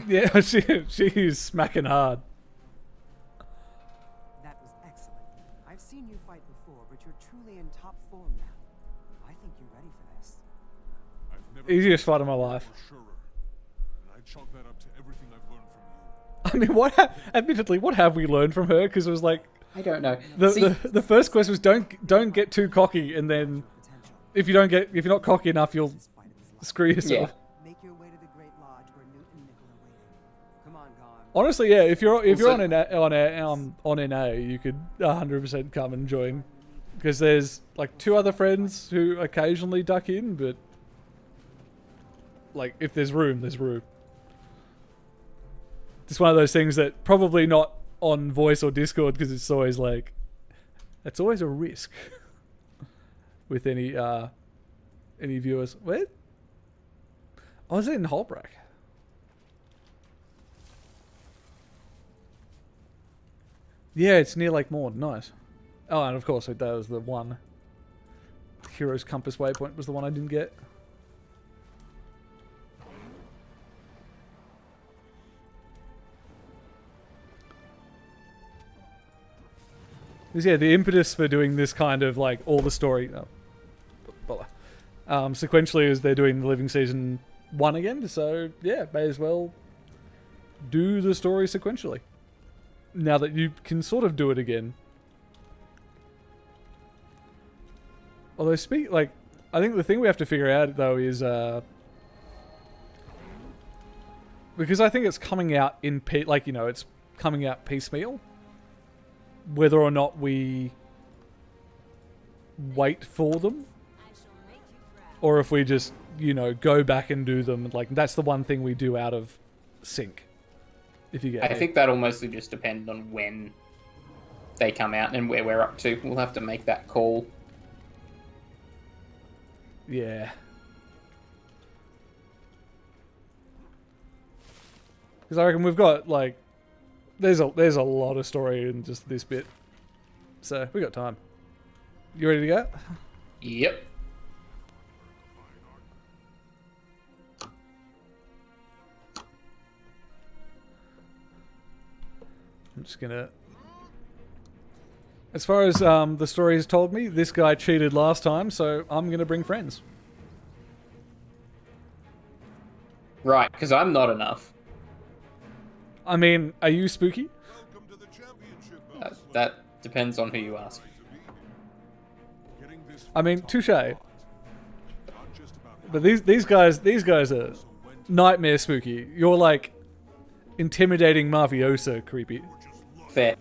Yeah, she's smacking hard. That was excellent. I've seen you fight before, but you're truly in top form now. I think you're ready for this. I've never Easiest fought fight of my life. more surer, and I chalk that up to everything I've learned from you. I mean, admittedly, what have we learned from her? Because it was like I don't know. the first quest was don't get too cocky, and then Potential. if you're not cocky enough, you'll This fight of his life. screw yourself. Yeah. Make your way to the Great Lodge where Newt and Nickel are waiting. Come on, Garm. Honestly, yeah. If you're Also- on NA, you could 100% come and join, because there's like 2 other friends who occasionally duck in, but like if there's room, there's room. It's one of those things that probably not on voice or Discord, because it's always like it's always a risk with any any viewers. Where? Oh, is it in Holbrook? Yeah, it's near Lake Morn. Nice. Oh, and of course, that was the one. Hero's Compass Waypoint was the one I didn't get. Because yeah, the impetus for doing this kind of like all the story, sequentially is they're doing the Living Season 1 again. So yeah, may as well do the story sequentially. Now that you can sort of do it again. Although I think the thing we have to figure out though is because I think it's coming out in it's coming out piecemeal. Whether or not we wait for them, or if we just go back and do them, like that's the one thing we do out of sync. If you get I think that'll mostly just depend on when they come out and where we're up to. We'll have to make that call. Yeah. Because I reckon we've got like there's a lot of story in just this bit, so we got time. You ready to go? Yep. I'm just gonna. As far as the story has told me, this guy cheated last time, so I'm gonna bring friends. Right, because I'm not enough. I mean, are you spooky? Welcome to the championship. That depends on who you ask. I mean, touche. But these guys are nightmare spooky. You're like intimidating mafioso creepy. Fair.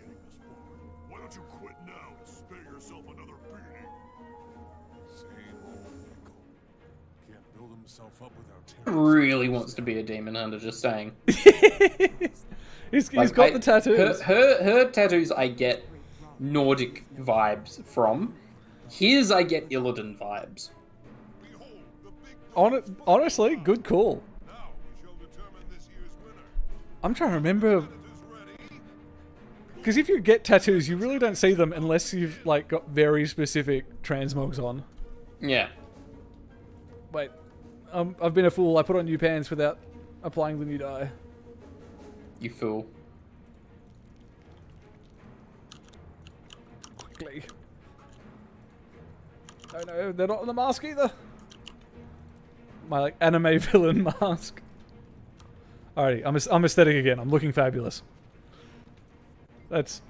Why don't you quit now and spare yourself another beating? Same old nickel. Can't build himself up without Really wants to be a demon hunter, just saying. He's got the tattoos. Her tattoos I get Nordic vibes from. His I get Illidan vibes. Honestly, good call. I'm trying to remember. Because if you get tattoos, you really don't see them unless you've like got very specific transmogs on. Yeah. Wait, I've been a fool. I put on new pants without applying the new dye. You fool. Quickly. No, they're not on the mask either. My like anime villain mask. Alrighty, I'm aesthetic again. I'm looking fabulous. That's.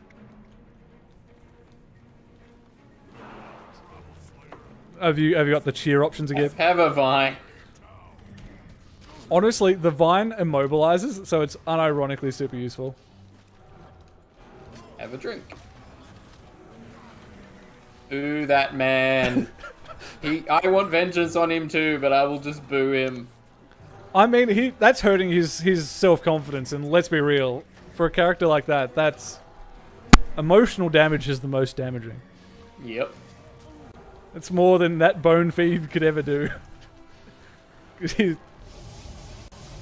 Have you got the cheer options again? Have a vine. Honestly, the vine immobilizes, so it's unironically super useful. Have a drink. Boo that man. I want vengeance on him too, but I will just boo him. I mean, that's hurting his self-confidence, and let's be real, for a character like that, that's emotional damage is the most damaging. Yep. It's more than that bone feed could ever do.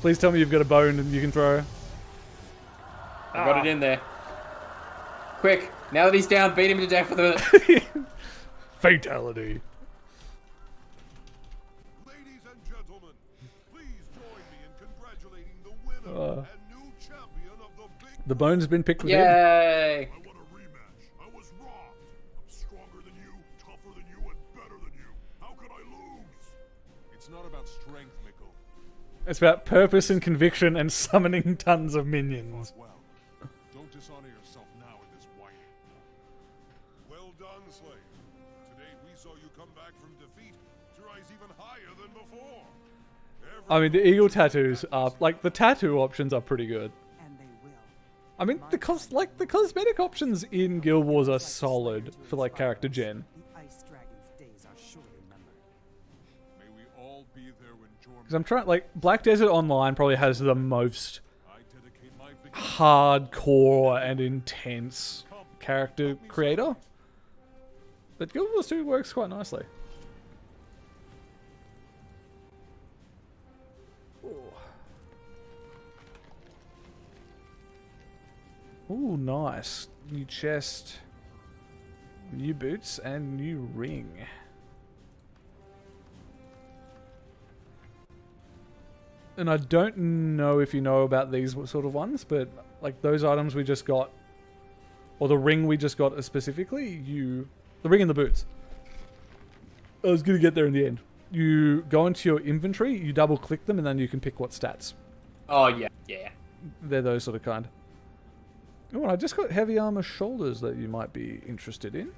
Please tell me you've got a bone and you can throw. I got it in there. Quick, now that he's down, beat him to death with it. Fatality. Ladies and gentlemen, please join me in congratulating the winner and new champion of the big... The bone's been picked with him. Yay! I want a rematch. I was wrong. I'm stronger than you, tougher than you, and better than you. How could I lose? It's not about strength, Mikkel. It's about purpose and conviction and summoning tons of minions. Well, don't dishonor yourself now in this whining. Well done, Slayer. Today we saw you come back from defeat to rise even higher than before. I mean, the eagle tattoos are like the tattoo options are pretty good. And they will. I mean, the cosmetic options in Guild Wars are solid for like character gen. The Ice Dragon's days are surely numbered. May we all be there when Because I'm trying, like, Black Desert Online probably has the most I dedicate my victory. hardcore and intense character creator. But Guild Wars 2 works quite nicely. Ooh, nice. New chest, new boots, and new ring. And I don't know if you know about these sort of ones, but like those items we just got, or the ring we just got specifically, the ring and the boots. I was going to get there in the end. You go into your inventory, you double click them, and then you can pick what stats. Oh, yeah, yeah. They're those sort of kind. Oh, and I just got heavy armor shoulders that you might be interested in.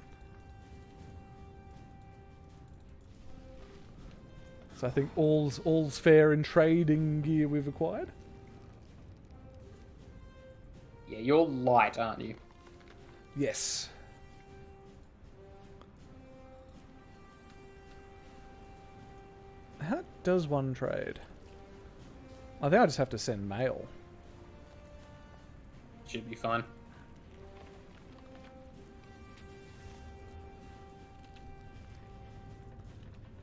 So I think all's fair in trading gear we've acquired. Yeah, you're light, aren't you? Yes. How does one trade? I think I just have to send mail. Should be fine.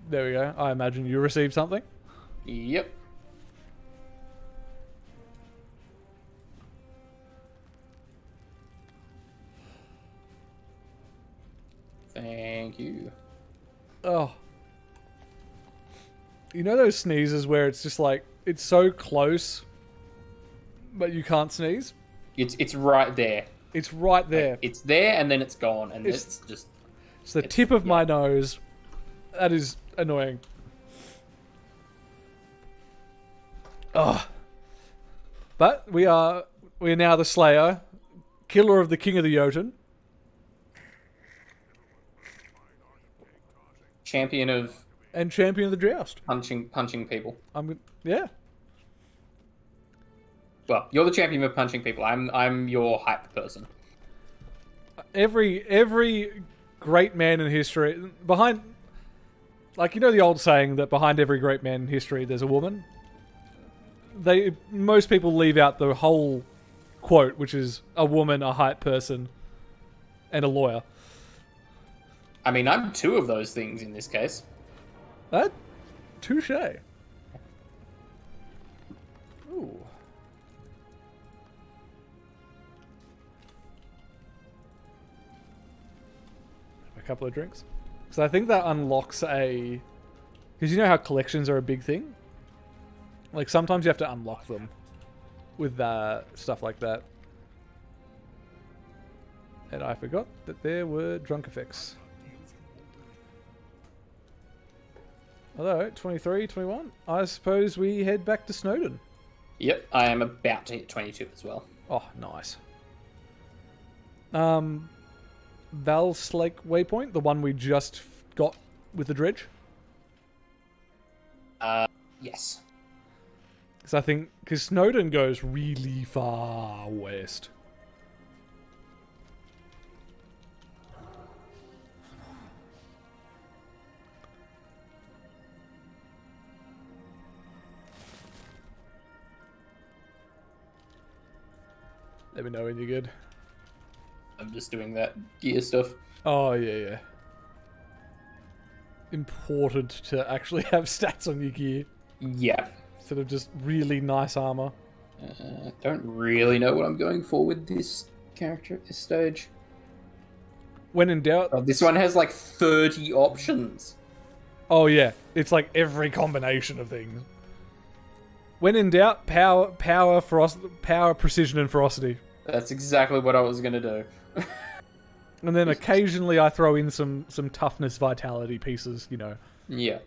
There we go. I imagine you received something. Yep. Thank you. Oh. You know those sneezes where it's just like, it's so close, but you can't sneeze? It's right there. It's right there. It's there and then it's gone, and it's just... It's the tip of my nose. That is annoying. Oh. But we are now the Slayer, killer of the King of the Jotun. Champion of... And champion of the Joust. Punching people. Yeah. Well, you're the champion of punching people. I'm your hype person. Every great man in history, behind, like, you know the old saying that behind every great man in history there's a woman? Most people leave out the whole quote, which is a woman, a hype person, and a lawyer. I mean, I'm two of those things in this case. That? Touche. Ooh. A couple of drinks. Because I think that unlocks a... Because you know how collections are a big thing? Like, sometimes you have to unlock them with stuff like that. And I forgot that there were drunk effects. Although, 23, 21, I suppose we head back to Snowden. Yep, I am about to hit 22 as well. Oh, nice. Valslake Waypoint, the one we just got with the dredge? Yes. Because I think... Because Snowden goes really far west. Let me know when you're good. I'm just doing that gear stuff. Oh, yeah. Important to actually have stats on your gear. Yeah. Instead of just really nice armor. Don't really know what I'm going for with this character at this stage. When in doubt... Oh, this one has like 30 options. Oh, yeah. It's like every combination of things. When in doubt, power, precision, and ferocity. That's exactly what I was going to do. And then occasionally I throw in some toughness, vitality pieces, you know. Yeah.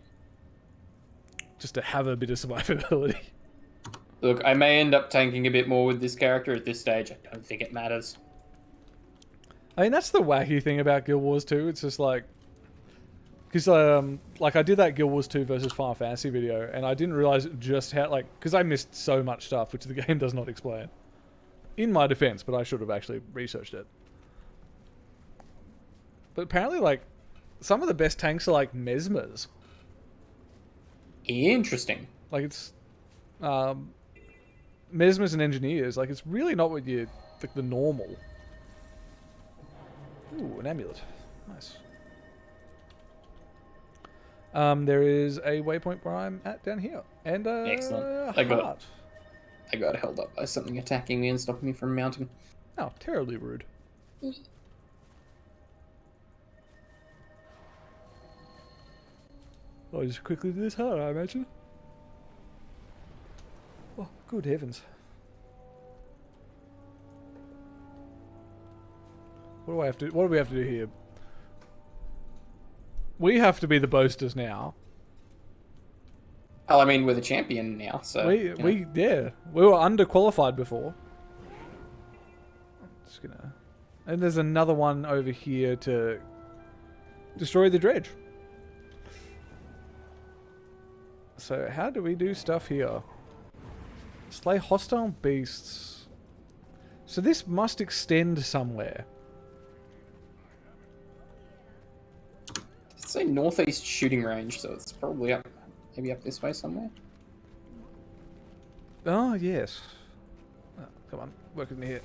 Just to have a bit of survivability. Look, I may end up tanking a bit more with this character at this stage. I don't think it matters. I mean, that's the wacky thing about Guild Wars 2. It's just like... Because, like, I did that Guild Wars 2 versus Final Fantasy video, and I didn't realize just how, like... Because I missed so much stuff, which the game does not explain. In my defense, but I should have actually researched it. But apparently, like, some of the best tanks are, like, Mesmers. Interesting. Like, it's... Mesmers and Engineers. Like, it's really not what you... Like, the normal. Ooh, an amulet. Nice. There is a waypoint where I'm at down here. And, Excellent. I got held up by something attacking me and stopping me from mounting. Oh, terribly rude. I'll just quickly do this hard, I imagine. Oh, good heavens. What do I have to? What do we have to do here? We have to be the boasters now. Well, I mean, we're the champion now, so... We were underqualified before. Just gonna... And there's another one over here to destroy the dredge. So how do we do stuff here? Slay hostile beasts. So this must extend somewhere. It's say northeast shooting range, so it's probably up, maybe up this way somewhere. Oh, yes. Oh, come on, work with me here.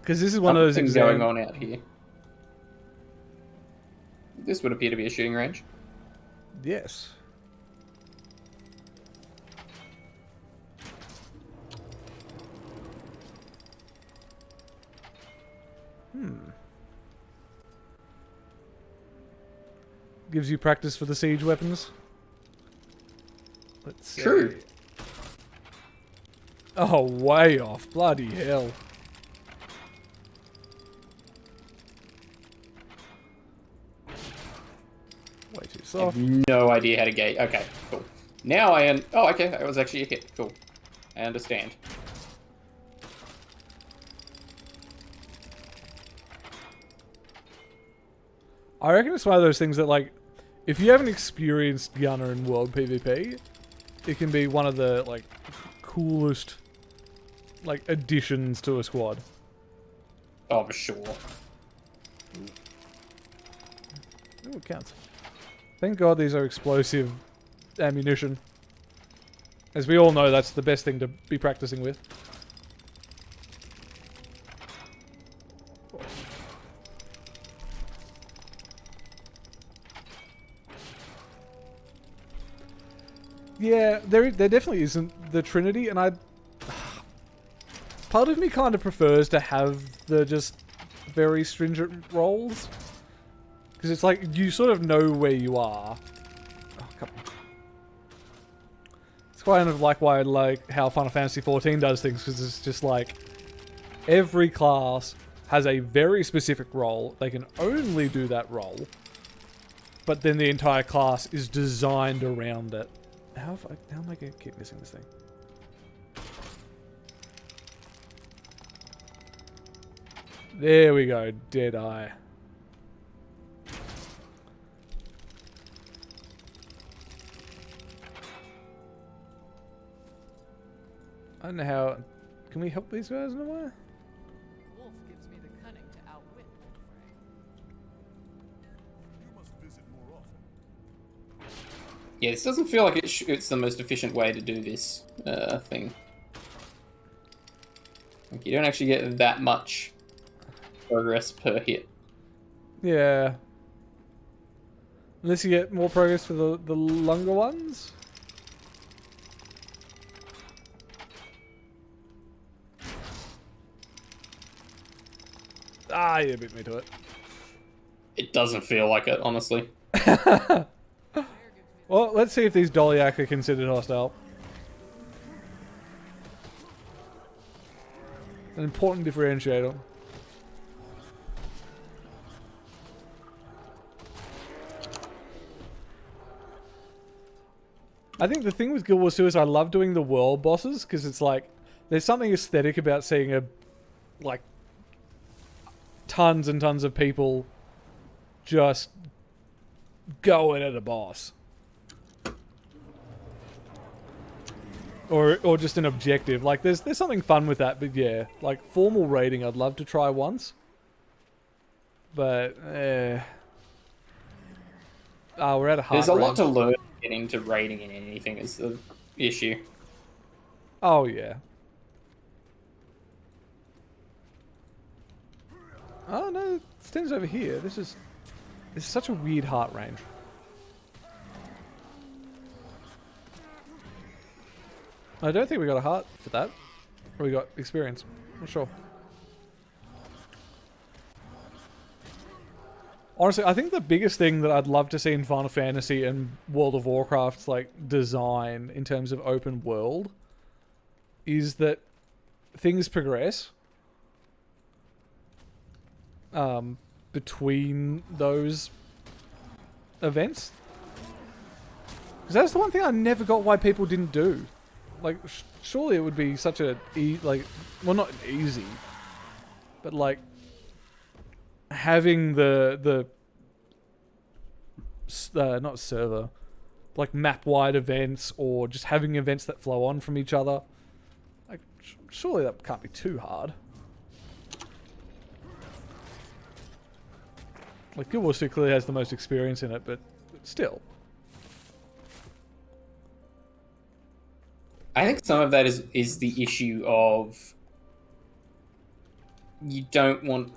Because this is one of those things going on out here. This would appear to be a shooting range. Yes. Gives you practice for the siege weapons. Let's see. True. Oh, way off. Bloody hell. Way too I soft. have no idea how to gauge. Okay, cool. Now oh, okay, that was actually a hit. Cool. I understand. I reckon it's one of those things that, like, if you haven't experienced Gunner in World PvP, it can be one of the, like, coolest, like, additions to a squad. Oh, for sure. Oh, it counts. Thank God these are explosive ammunition. As we all know, that's the best thing to be practicing with. Yeah, there definitely isn't the Trinity, and part of me kind of prefers to have the just very stringent rolls. Because it's like, you sort of know where you are. Oh, come on. It's kind of like why I like how Final Fantasy XIV does things, because it's just like, every class has a very specific role. They can only do that role. But then the entire class is designed around it. How am I going to keep missing this thing? There we go, Deadeye. I don't know how... Can we help these guys in a way? Wolf gives me the cunning to outwit Wolfray. You must visit more often. Yeah, this doesn't feel like it's the most efficient way to do this thing. Like, you don't actually get that much progress per hit. Yeah. Unless you get more progress for the longer ones. Ah, you beat me to it. It doesn't feel like it, honestly. Well, let's see if these Dolyak are considered hostile. An important differentiator. I think the thing with Guild Wars 2 is I love doing the world bosses, because it's like, there's something aesthetic about seeing like, tons and tons of people just going at a boss. Or just an objective. Like, there's something fun with that, but yeah. Like, formal raiding I'd love to try once. But, we're at a hard There's a lot range. to learn getting into raiding in anything is the issue. Oh, yeah. Oh, no, it stands over here. This is such a weird heart range. I don't think we got a heart for that. Or we got experience. I'm sure. Honestly, I think the biggest thing that I'd love to see in Final Fantasy and World of Warcraft's like design in terms of open world is that things progress between those events. Because that's the one thing I never got why people didn't do. Like, surely it would be such a well, not easy, but like having the not server, like map-wide events, or just having events that flow on from each other. Like, surely that can't be too hard. Like, Guild Wars 2 clearly has the most experience in it, but still. I think some of that is the issue of you don't want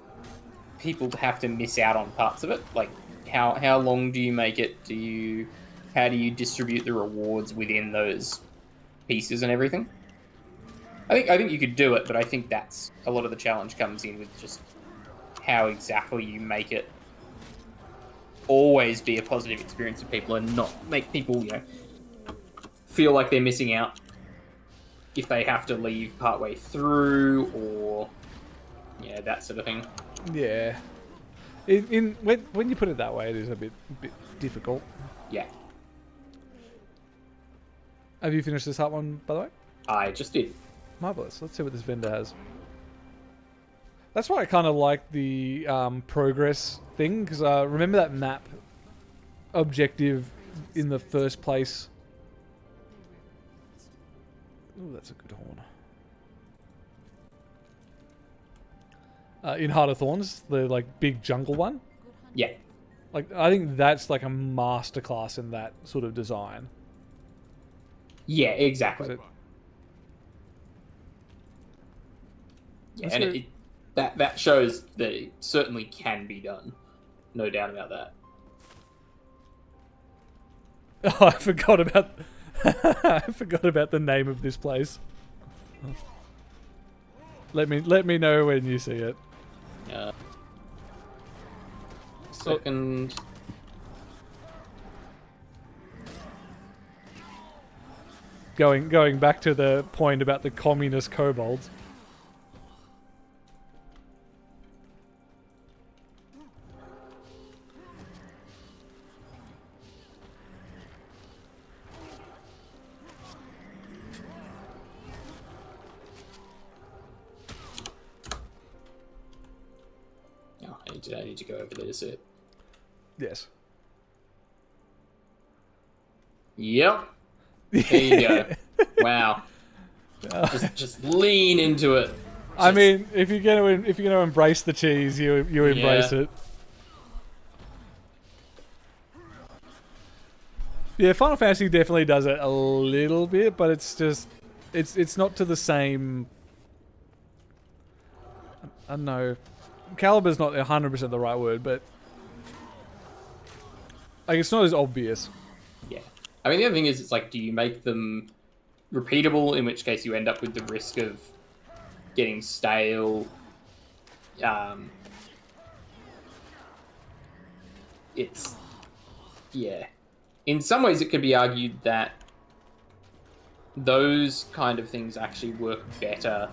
people to have to miss out on parts of it. Like, how long do you make it? How do you distribute the rewards within those pieces and everything? I think you could do it, but I think that's a lot of the challenge comes in with just how exactly you make it always be a positive experience for people and not make people, feel like they're missing out if they have to leave partway through, or that sort of thing. Yeah. When you put it that way, it is a bit difficult. Yeah. Have you finished this hot one, by the way? I just did. Marvelous. Let's see what this vendor has. That's why I kind of like the progress thing, because remember that map objective in the first place? Ooh, that's a good horn. In Heart of Thorns, the like big jungle one. Yeah. Like, I think that's like a masterclass in that sort of design. Yeah, exactly. And that shows that it certainly can be done. No doubt about that. Oh, I forgot about I forgot about the name of this place. Let me know when you see it. Second. Going back to the point about the communist kobolds. I need to go over there to see it. Yes. Yep. There you go. Wow. Just lean into it. I mean, if you're gonna embrace the cheese, you embrace it. Yeah, Final Fantasy definitely does it a little bit, but it's just it's not to the same. I don't know. Caliber's not 100% the right word, but like it's not as obvious. Yeah. I mean, the other thing is, it's like, do you make them repeatable, in which case you end up with the risk of getting stale. It's, yeah. In some ways, it could be argued that those kind of things actually work better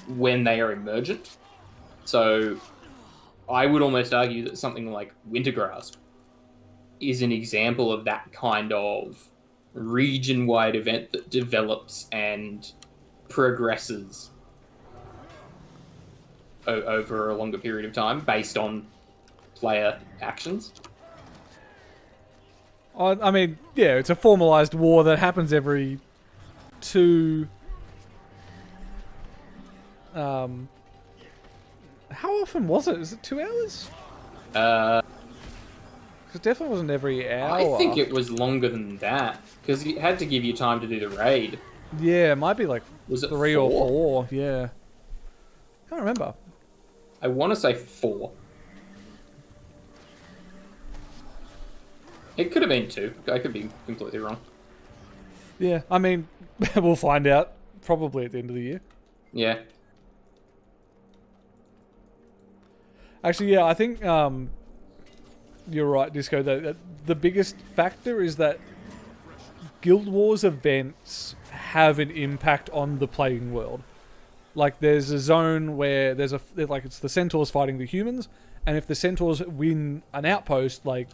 when they are emergent. So I would almost argue that something like Wintergrasp is an example of that kind of region-wide event that develops and progresses over a longer period of time based on player actions. I mean, yeah, it's a formalized war that happens every two... how often was it? Is it 2 hours? Because it definitely wasn't every hour. I think it was longer than that, because it had to give you time to do the raid. Yeah, it might be like Was it 3 or 4. Yeah. Can't remember. I want to say 4. It could have been 2. I could be completely wrong. Yeah, I mean, we'll find out probably at the end of the year. Yeah. Actually, yeah, I think you're right, Disco. That the biggest factor is that Guild Wars events have an impact on the playing world. Like, there's a zone where it's the centaurs fighting the humans, and if the centaurs win an outpost, like,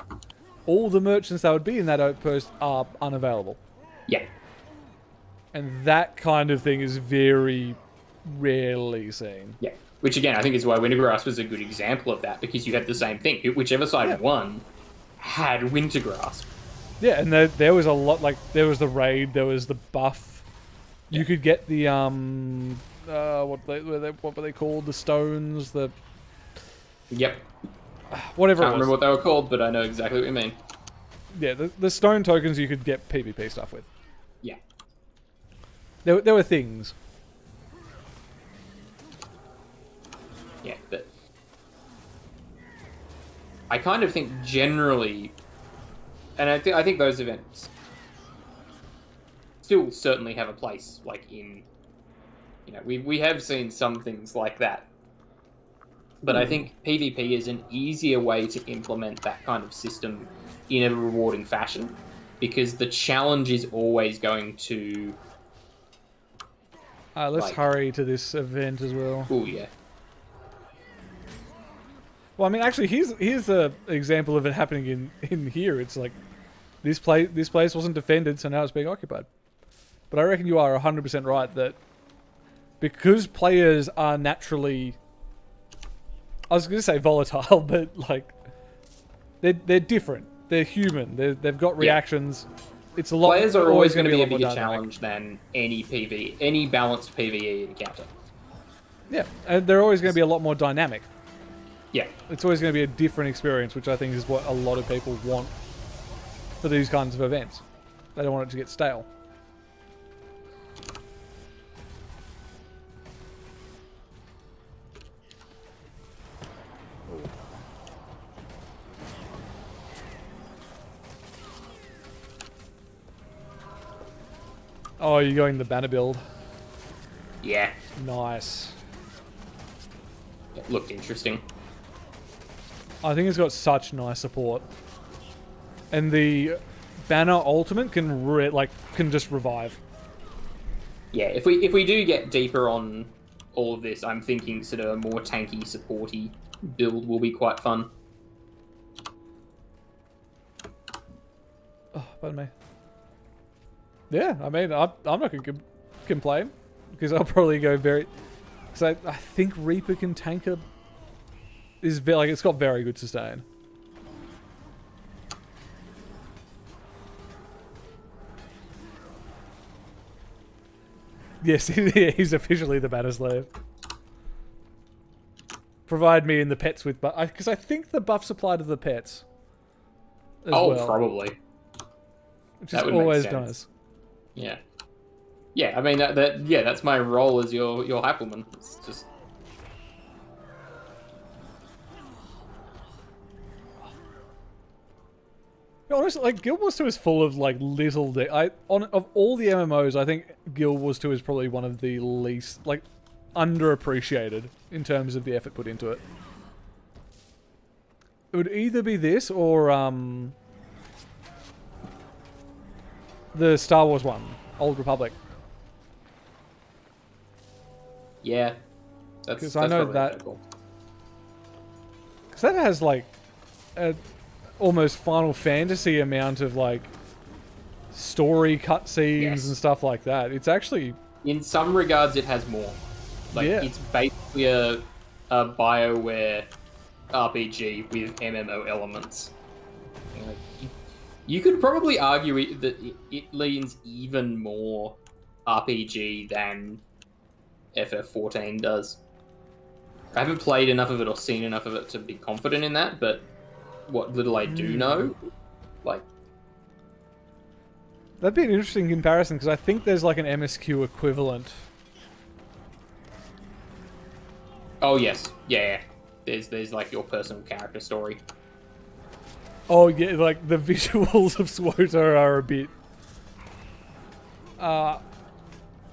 all the merchants that would be in that outpost are unavailable. Yeah. And that kind of thing is very rarely seen. Yeah. Which, again, I think is why Wintergrass was a good example of that, because you had the same thing. Whichever side won had Wintergrass. Yeah, and there was a lot, like, there was the raid, there was the buff. You could get the, what were they called? The stones, the... Yep. Whatever Can't it was. remember what they were called, but I know exactly what you mean. Yeah, the stone tokens you could get PvP stuff with. Yeah. There were things. Yeah, but... I kind of think generally... And I think those events still certainly have a place, like in... You know, we have seen some things like that. But I think PvP is an easier way to implement that kind of system in a rewarding fashion, because the challenge is always going to... Let's hurry to this event as well. Oh, yeah. Well, I mean, actually, here's an example of it happening in here. It's like, this place wasn't defended, so now it's being occupied. But I reckon you are 100% right that because players are naturally... I was going to say volatile, but, like, they're different. They're human. They've got reactions. It's a lot. Players are always going to be a lot more bigger dynamic. challenge than any balanced PvE encounter. Yeah, and they're always going to be a lot more dynamic. Yeah. It's always going to be a different experience, which I think is what a lot of people want for these kinds of events. They don't want it to get stale. Oh, you're going the banner build. Yeah. Nice. It looked interesting. I think it's got such nice support. And the banner ultimate can just revive. Yeah, if we do get deeper on all of this, I'm thinking sort of a more tanky, supporty build will be quite fun. Oh, pardon me. Yeah, I mean, I'm not going to complain, because I'll probably go very... Because I think Reaper can tank is very, like, it's got very good sustain. Yes, he's officially the banner slave. Provide me and the pets with buff, because I think the buffs apply to the pets. Well, probably. Which is always nice. Yeah. Yeah, I mean that's my role as your Happelman. It's just honestly, like, Guild Wars 2 is full of, like, little... of all the MMOs, I think Guild Wars 2 is probably one of the least, like, underappreciated in terms of the effort put into it. It would either be this or, the Star Wars one, Old Republic. Yeah. That's I know that... Because that has, like, a... almost Final Fantasy amount of, like, story cutscenes and stuff like that. It's actually... In some regards, it has more. Like, it's basically a BioWare RPG with MMO elements. Like, you could probably argue that it leans even more RPG than FF14 does. I haven't played enough of it or seen enough of it to be confident in that, but what little I do know, like... That'd be an interesting comparison, because I think there's, like, an MSQ equivalent. Oh, yes. Yeah. There's like, your personal character story. Oh, yeah, like, the visuals of SWOTA are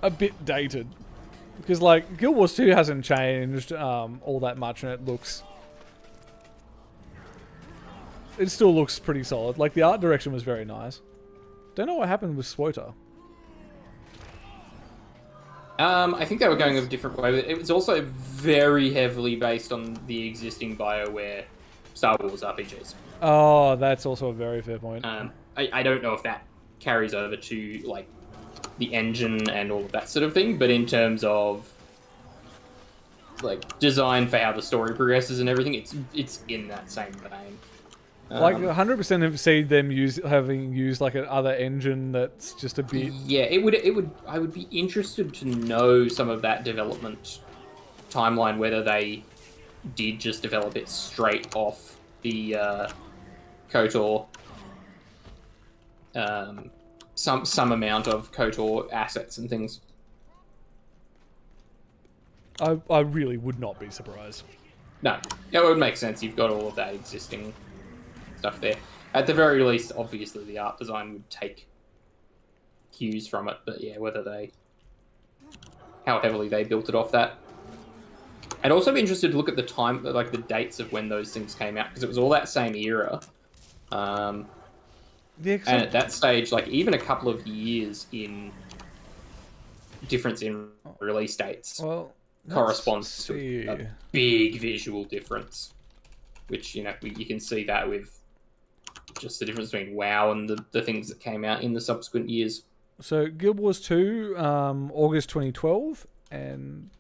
a bit dated. Because, like, Guild Wars 2 hasn't changed all that much, and it still looks pretty solid. Like, the art direction was very nice. Don't know what happened with SWOTA. I think they were going a different way. But it was also very heavily based on the existing BioWare Star Wars RPGs. Oh, that's also a very fair point. I don't know if that carries over to, like, the engine and all of that sort of thing, but in terms of, like, design for how the story progresses and everything, it's in that same vein. Like 100% have seen them having used like another engine that's just a bit. Yeah, it would. I would be interested to know some of that development timeline, whether they did just develop it straight off the KOTOR. Some amount of KOTOR assets and things. I really would not be surprised. No, it would make sense. You've got all of that existing stuff there. At the very least, obviously, the art design would take cues from it. But yeah, how heavily they built it off that. I'd also be interested to look at the time, like the dates of when those things came out, because it was all that same era. And at that stage, like even a couple of years in difference in release dates corresponds to a big visual difference. Which, you know, you can see that with just the difference between WoW and the things that came out in the subsequent years. So Guild Wars 2, August 2012, and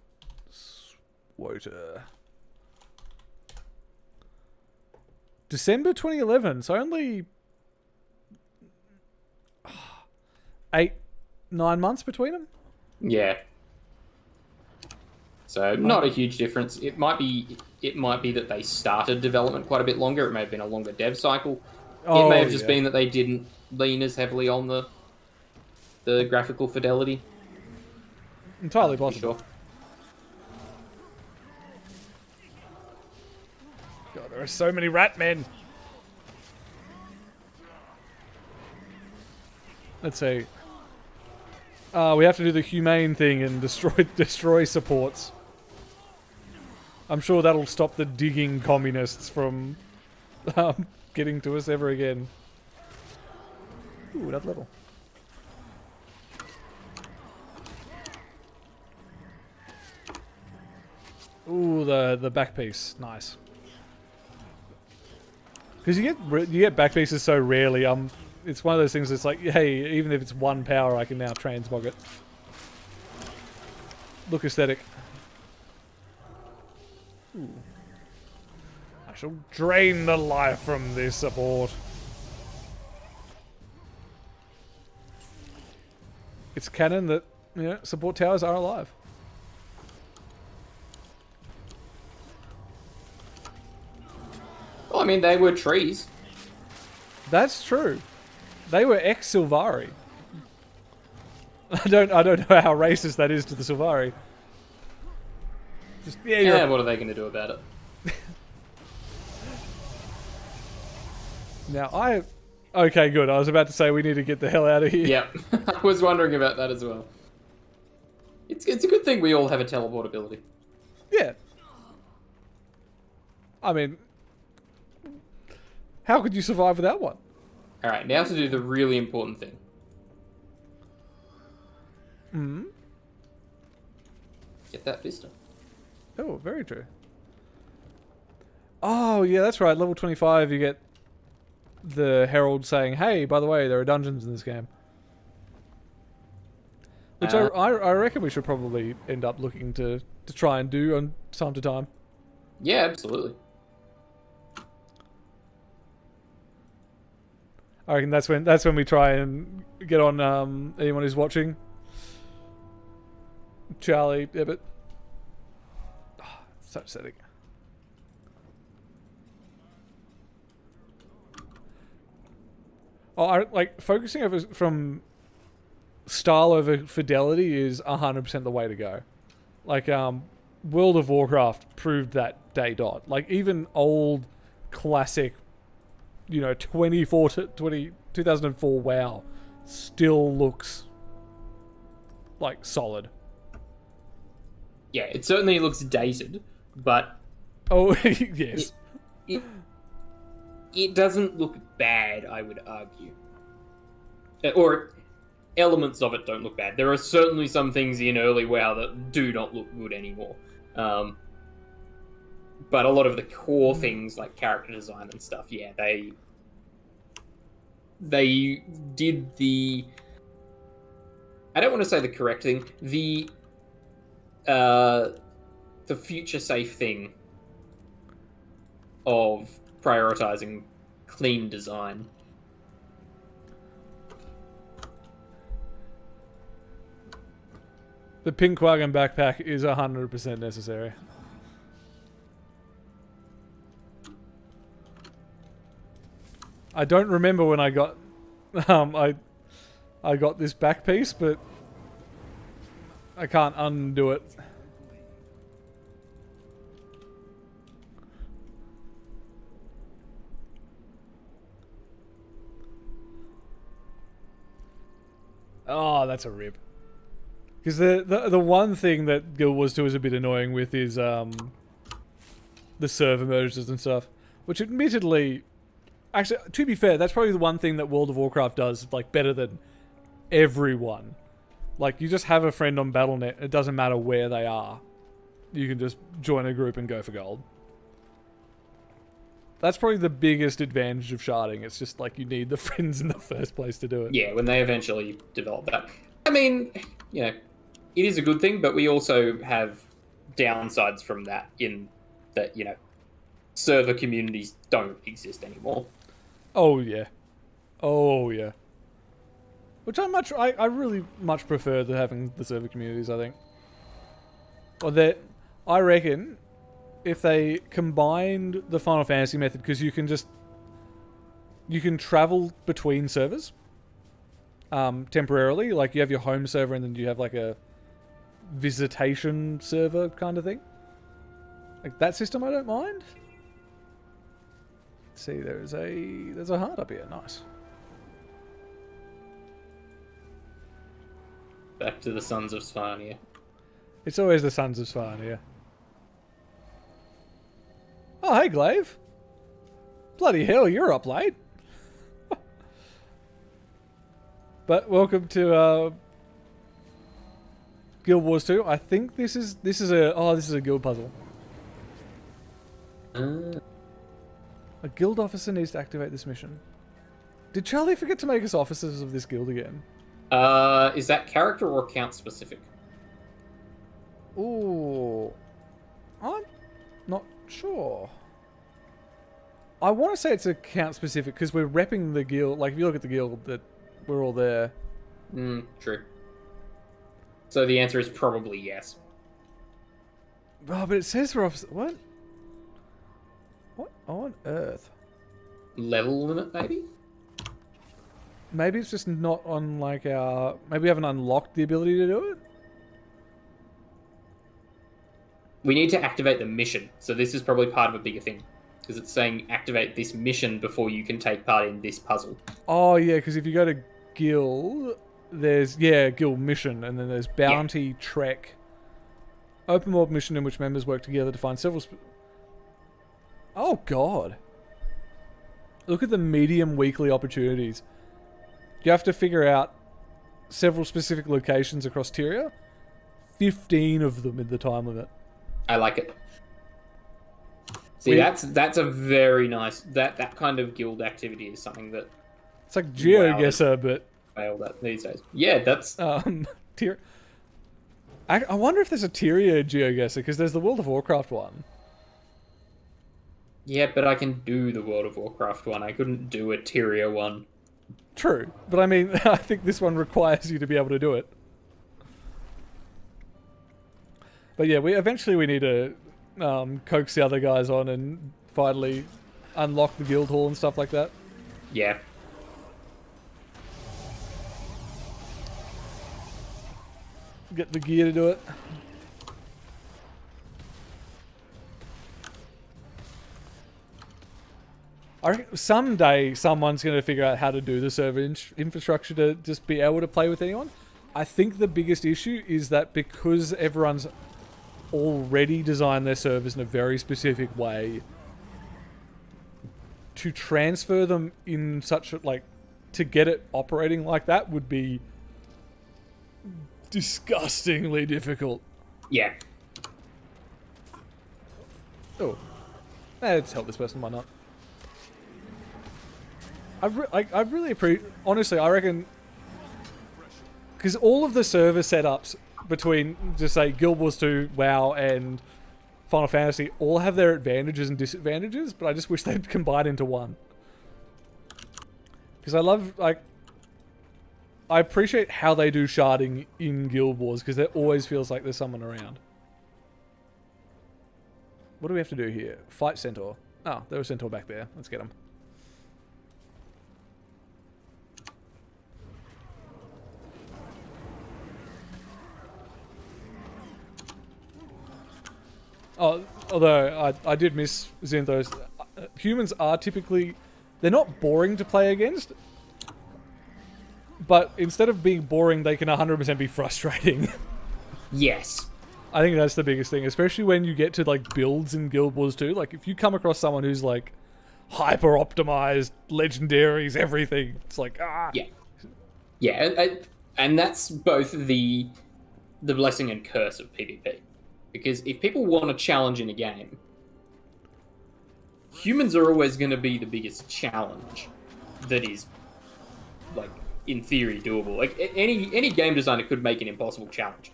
SWOTA. December 2011, so only 8-9 months between them? Yeah. So not a huge difference. It might be that they started development quite a bit longer. It may have been a longer dev cycle. It may have just been that they didn't lean as heavily on the graphical fidelity. Entirely possible. Sure. God, there are so many rat men. Let's see. We have to do the humane thing and destroy supports. I'm sure that'll stop the digging communists from getting to us ever again. Ooh, another level. Ooh, the back piece, nice. Because you get back pieces so rarely. It's one of those things that's like, hey, even if it's 1 power, I can now transmog it. Look aesthetic. Ooh. I shall drain the life from this support. It's canon that, you know, support towers are alive. Well, I mean, they were trees. That's true. They were ex-Sylvari. I don't know how racist that is to the Sylvari. Just, yeah, what are they going to do about it? Now, okay, good. I was about to say we need to get the hell out of here. Yep. I was wondering about that as well. It's a good thing we all have a teleport ability. Yeah. I mean, how could you survive without one? Alright, now to do the really important thing. Hmm? Get that Vista. Oh, very true. Oh, yeah, that's right. Level 25, you get the Herald saying, hey, by the way, there are dungeons in this game. Which I reckon we should probably end up looking to try and do on time to time. Yeah, absolutely. I reckon that's when we try and get on anyone who's watching. Charlie, Ebbet. Oh, such aesthetic. Oh, like focusing over from style over fidelity is 100% the way to go. Like World of Warcraft proved that day dot. Like even old classic, you know, 2004 WoW still looks like solid. Yeah, it certainly looks dated, but Oh, yes. it doesn't look bad, I would argue. Or elements of it don't look bad. There are certainly some things in early WoW that do not look good anymore. But a lot of the core things like character design and stuff, yeah, they did the... I don't want to say the correct thing. The future safe thing of prioritizing clean design. The pink wagon backpack is 100% necessary. I don't remember when I got I got this back piece, but I can't undo it. Oh, that's a rip. Because the one thing that Guild Wars 2 is a bit annoying with is the server merges and stuff, which admittedly, actually, to be fair, that's probably the one thing that World of Warcraft does like better than everyone. Like, you just have a friend on BattleNet, it doesn't matter where they are. You can just join a group and go for gold. That's probably the biggest advantage of sharding. It's just like you need the friends in the first place to do it. Yeah, when they eventually develop that. I mean, you know, it is a good thing, but we also have downsides from that in that, you know, server communities don't exist anymore. Oh, yeah. Oh, yeah. Which I really much prefer to having the server communities, I think. Or that, I reckon, if they combined the Final Fantasy method, because you can travel between servers temporarily. Like, you have your home server and then you have like a visitation server kind of thing. Like, that system I don't mind. Let's see, there's a heart up here. Nice. Back to the Sons of Svanir. It's always the Sons of Svanir. Oh, hey, Glaive. Bloody hell, you're up late. But welcome to Guild Wars 2. I think this is a guild puzzle. A guild officer needs to activate this mission. Did Charlie forget to make us officers of this guild again? Is that character or account specific? Ooh. I'm not sure. I want to say it's account specific because we're repping the guild. Like, if you look at the guild, that we're all there. True. So the answer is probably yes. Oh, but it says we're off. What? What on earth? Level limit, maybe? Maybe it's just not on like our. Maybe we haven't unlocked the ability to do it. We need to activate the mission. So this is probably part of a bigger thing. Because it's saying activate this mission before you can take part in this puzzle. Oh, yeah, because if you go to guild, there's, guild mission, and then there's bounty, trek, open world mission in which members work together to find several... Oh, God. Look at the medium weekly opportunities. You have to figure out several specific locations across Tyria. 15 of them in the time limit. I like it. See, that's a very nice... That kind of guild activity is something that... It's like GeoGuessr, but... Failed at these days. Yeah, that's... Tyria... I wonder if there's a Tyria GeoGuessr, because there's the World of Warcraft one. Yeah, but I can do the World of Warcraft one. I couldn't do a Tyria one. True, but I mean, I think this one requires you to be able to do it. But yeah, we need to coax the other guys on and finally unlock the guild hall and stuff like that. Yeah. Get the gear to do it. I reckon someday someone's going to figure out how to do the server infrastructure to just be able to play with anyone. I think the biggest issue is that because everyone's already designed their servers in a very specific way, to transfer them in such a, like, to get it operating like that would be disgustingly difficult. Yeah. Oh. Let's help this person, why not? I really appreciate... Honestly, I reckon... Because all of the server setups between, just say, Guild Wars 2, WoW, and Final Fantasy all have their advantages and disadvantages, but I just wish they'd combine into one. Because I love, like... I appreciate how they do sharding in Guild Wars, because it always feels like there's someone around. What do we have to do here? Fight Centaur. Oh, there was Centaur back there. Let's get him. Oh, although I did miss Zinthos. Humans are typically... They're not boring to play against. But instead of being boring, they can 100% be frustrating. Yes. I think that's the biggest thing, especially when you get to, like, builds in Guild Wars 2. Like, if you come across someone who's, like, hyper-optimized, legendaries, everything, it's like, ah! Yeah. Yeah, and that's both the blessing and curse of PvP. Because if people want a challenge in a game, humans are always going to be the biggest challenge that is, like, in theory, doable. Like, any game designer could make an impossible challenge.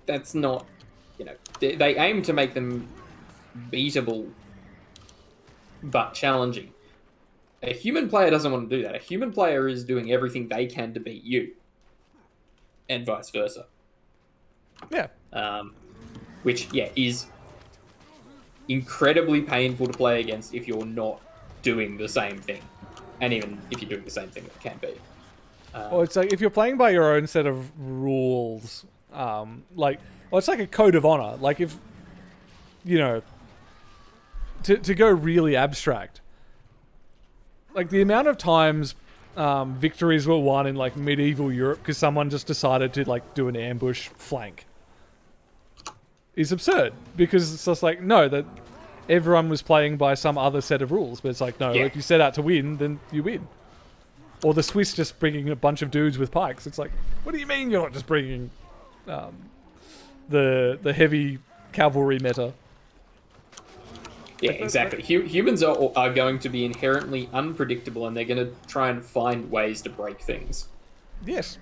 That's not, you know, they aim to make them beatable, but challenging. A human player doesn't want to do that. A human player is doing everything they can to beat you, and vice versa. Yeah. Which, yeah, is incredibly painful to play against if you're not doing the same thing. And even if you're doing the same thing, it can be. Well, it's like, if you're playing by your own set of rules, like, well, it's like a code of honor. Like, if, you know, to go really abstract, like, the amount of times victories were won in, like, medieval Europe because someone just decided to, like, do an ambush flank is absurd, because it's just like, no, that everyone was playing by some other set of rules, but it's like, no, if you set out to win, then you win. Or the Swiss just bringing a bunch of dudes with pikes. It's like, what do you mean you're not just bringing the heavy cavalry meta? Yeah, exactly. Humans are going to be inherently unpredictable, and they're going to try and find ways to break things. Yes.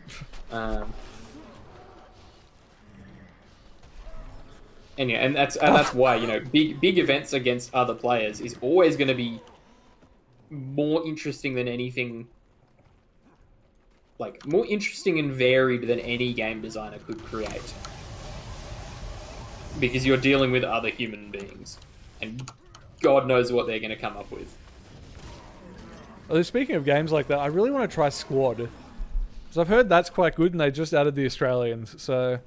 And yeah, and that's why, you know, big events against other players is always going to be more interesting than anything, like, more interesting and varied than any game designer could create. Because you're dealing with other human beings, and God knows what they're going to come up with. Although, speaking of games like that, I really want to try Squad. Because I've heard that's quite good, and they just added the Australians, so...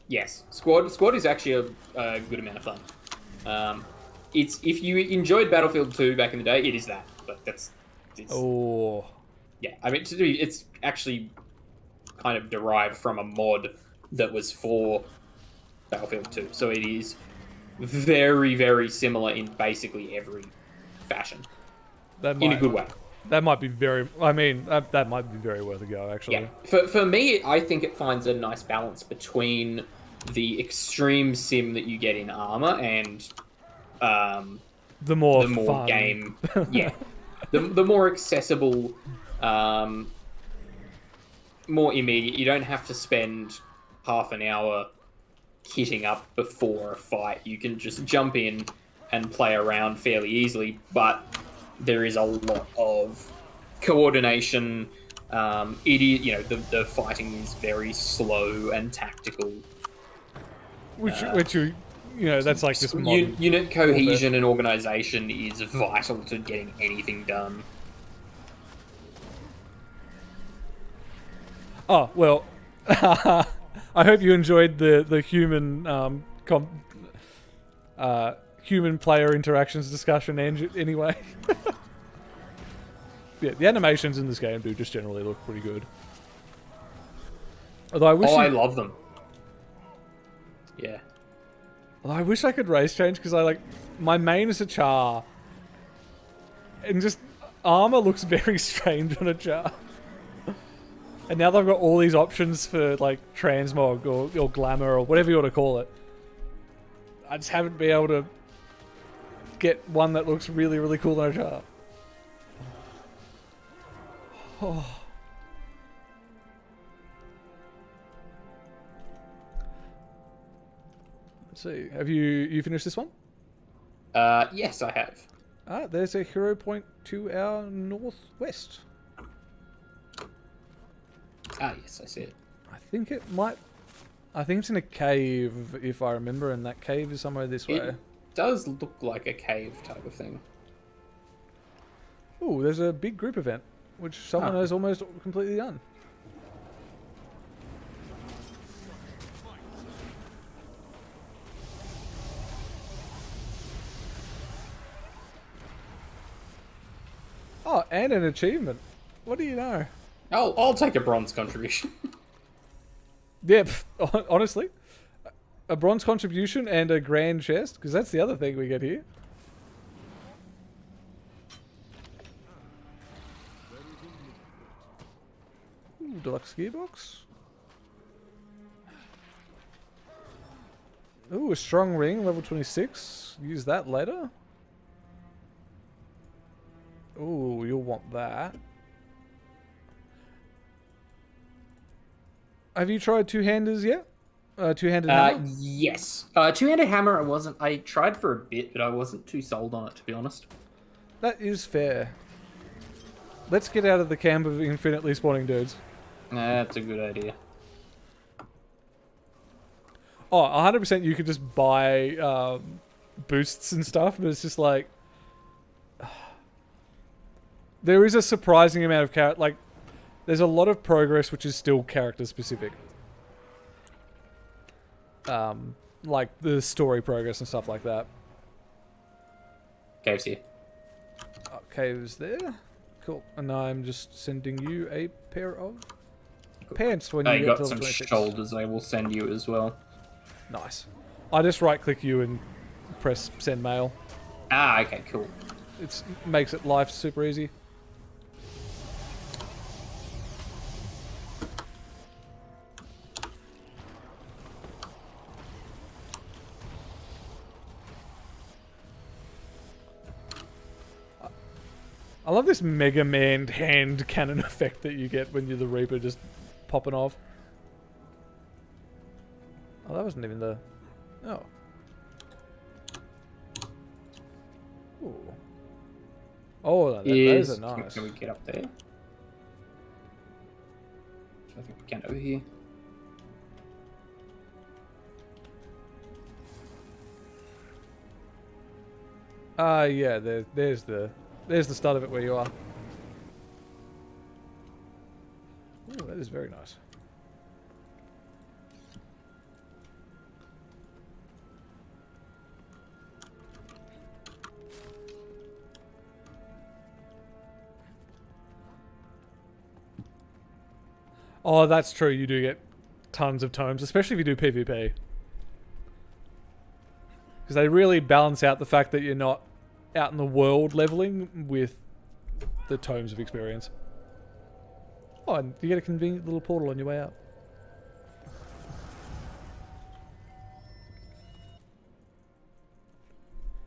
Yes, Squad is actually a good amount of fun. It's, if you enjoyed Battlefield 2 back in the day, it is that. But it's oh. Yeah, I mean, it's actually kind of derived from a mod that was for Battlefield 2. So it is very, very similar in basically every fashion. In a good way. That might be very... I mean, that might be very worth a go, actually. Yeah. For me, I think it finds a nice balance between the extreme sim that you get in Arma and the more fun game. Yeah. The more accessible, more immediate. You don't have to spend half an hour kitting up before a fight. You can just jump in and play around fairly easily, but there is a lot of coordination. The fighting is very slow and tactical. Which you know, that's like this modern unit cohesion and organization is vital to getting anything done. Oh, well, I hope you enjoyed the human human player interactions discussion anyway. Yeah, the animations in this game do just generally look pretty good. Although I wish I love them. Yeah. Although I wish I could race change because I like my main is a char, and just armor looks very strange on a char. And now they've got all these options for like transmog or glamour or whatever you want to call it. I just haven't been able to get one that looks really, really cool on a char. Oh. Let's see. Have you finished this one? Yes, I have. Ah, there's a hero point to our northwest. Ah, yes, I see it. I think it's in a cave, if I remember, and that cave is somewhere this way. It does look like a cave type of thing. Ooh, there's a big group event, which someone has almost completely done. Oh, and an achievement. What do you know? I'll take a bronze contribution. Yeah, honestly. A bronze contribution and a grand chest, because that's the other thing we get here. Ooh, deluxe gearbox. Ooh, a strong ring, level 26. Use that later. Ooh, you'll want that. Have you tried two-handers yet? Two-handed hammer? Yes. Two-handed hammer, I tried for a bit, but I wasn't too sold on it, to be honest. That is fair. Let's get out of the camp of infinitely spawning dudes. That's a good idea. Oh, 100% you could just buy boosts and stuff, but it's just like... There is a surprising amount of character... Like, there's a lot of progress which is still character specific. Like the story progress and stuff like that. Caves here. Oh, caves there. Cool. And I'm just sending you a pair of pants when you You get to got level some 26. shoulders I will send you as well. Nice. I just right click you and press send mail. Ah, okay, cool. It makes it life super easy. I love this Mega Man hand cannon effect that you get when you're the Reaper just popping off. Oh, that wasn't even the... Oh. Ooh. Oh, those are nice. Can we get up there? I think we can over here. Yeah, there's the start of it where you are. Ooh, that is very nice. Oh, that's true. You do get tons of tomes, especially if you do PvP. Because they really balance out the fact that you're not out in the world leveling with the tomes of experience. Oh, and you get a convenient little portal on your way out.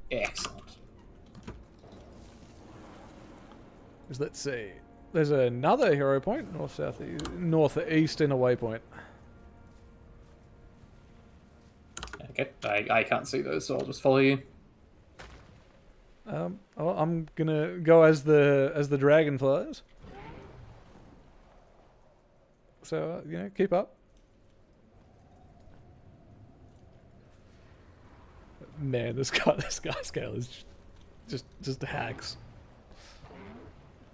Excellent. Let's see. There's another hero point, northeast in a waypoint. Okay, I can't see those, so I'll just follow you. Well, I'm gonna go as the dragonflies. So keep up. Man, this guy scale is just hacks.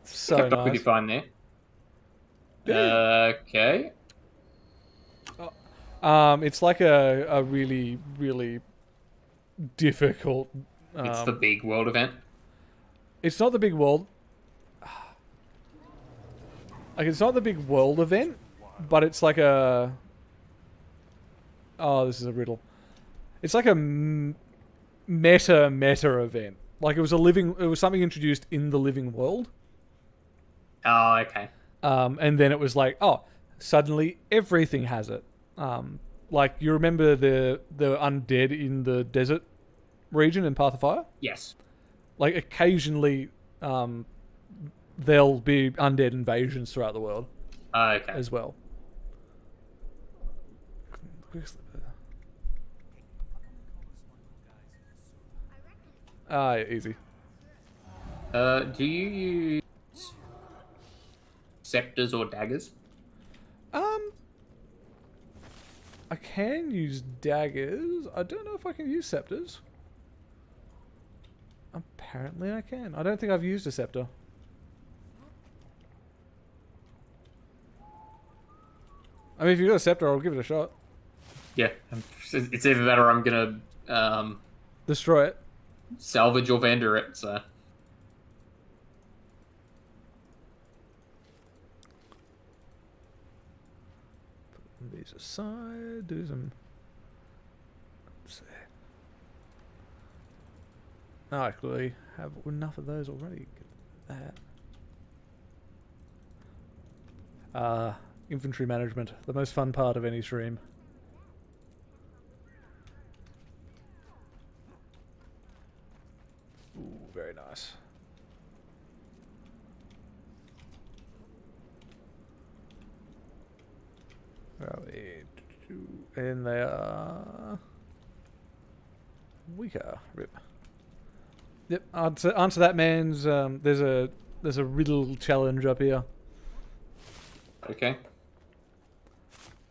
So Kept nice. up pretty fine there. Yeah. Okay. It's like a really, really difficult... it's the big world event. It's not the big world... Like, it's not the big world event, but it's like a... Oh, this is a riddle. It's like a meta event. Like it was something introduced in the living world. Oh, okay. And then it was like, oh, suddenly everything has it. Like you remember the undead in the desert region in Path of Fire? Yes. Like occasionally, there'll be undead invasions throughout the world Okay. as well. Ah, yeah, easy. Do you use scepters or daggers? I can use daggers. I don't know if I can use scepters. Apparently I can. I don't think I've used a scepter. I mean, if you've got a scepter, I'll give it a shot. Yeah. It's either that or I'm gonna Destroy it. salvage or vendor it, so... Put these aside. Do some... Let's see. I actually have enough of those already. Get that. Infantry management. The most fun part of any stream. Ooh, very nice. And they are weaker. Rip. Yep. Answer that man's. There's a riddle challenge up here. Okay.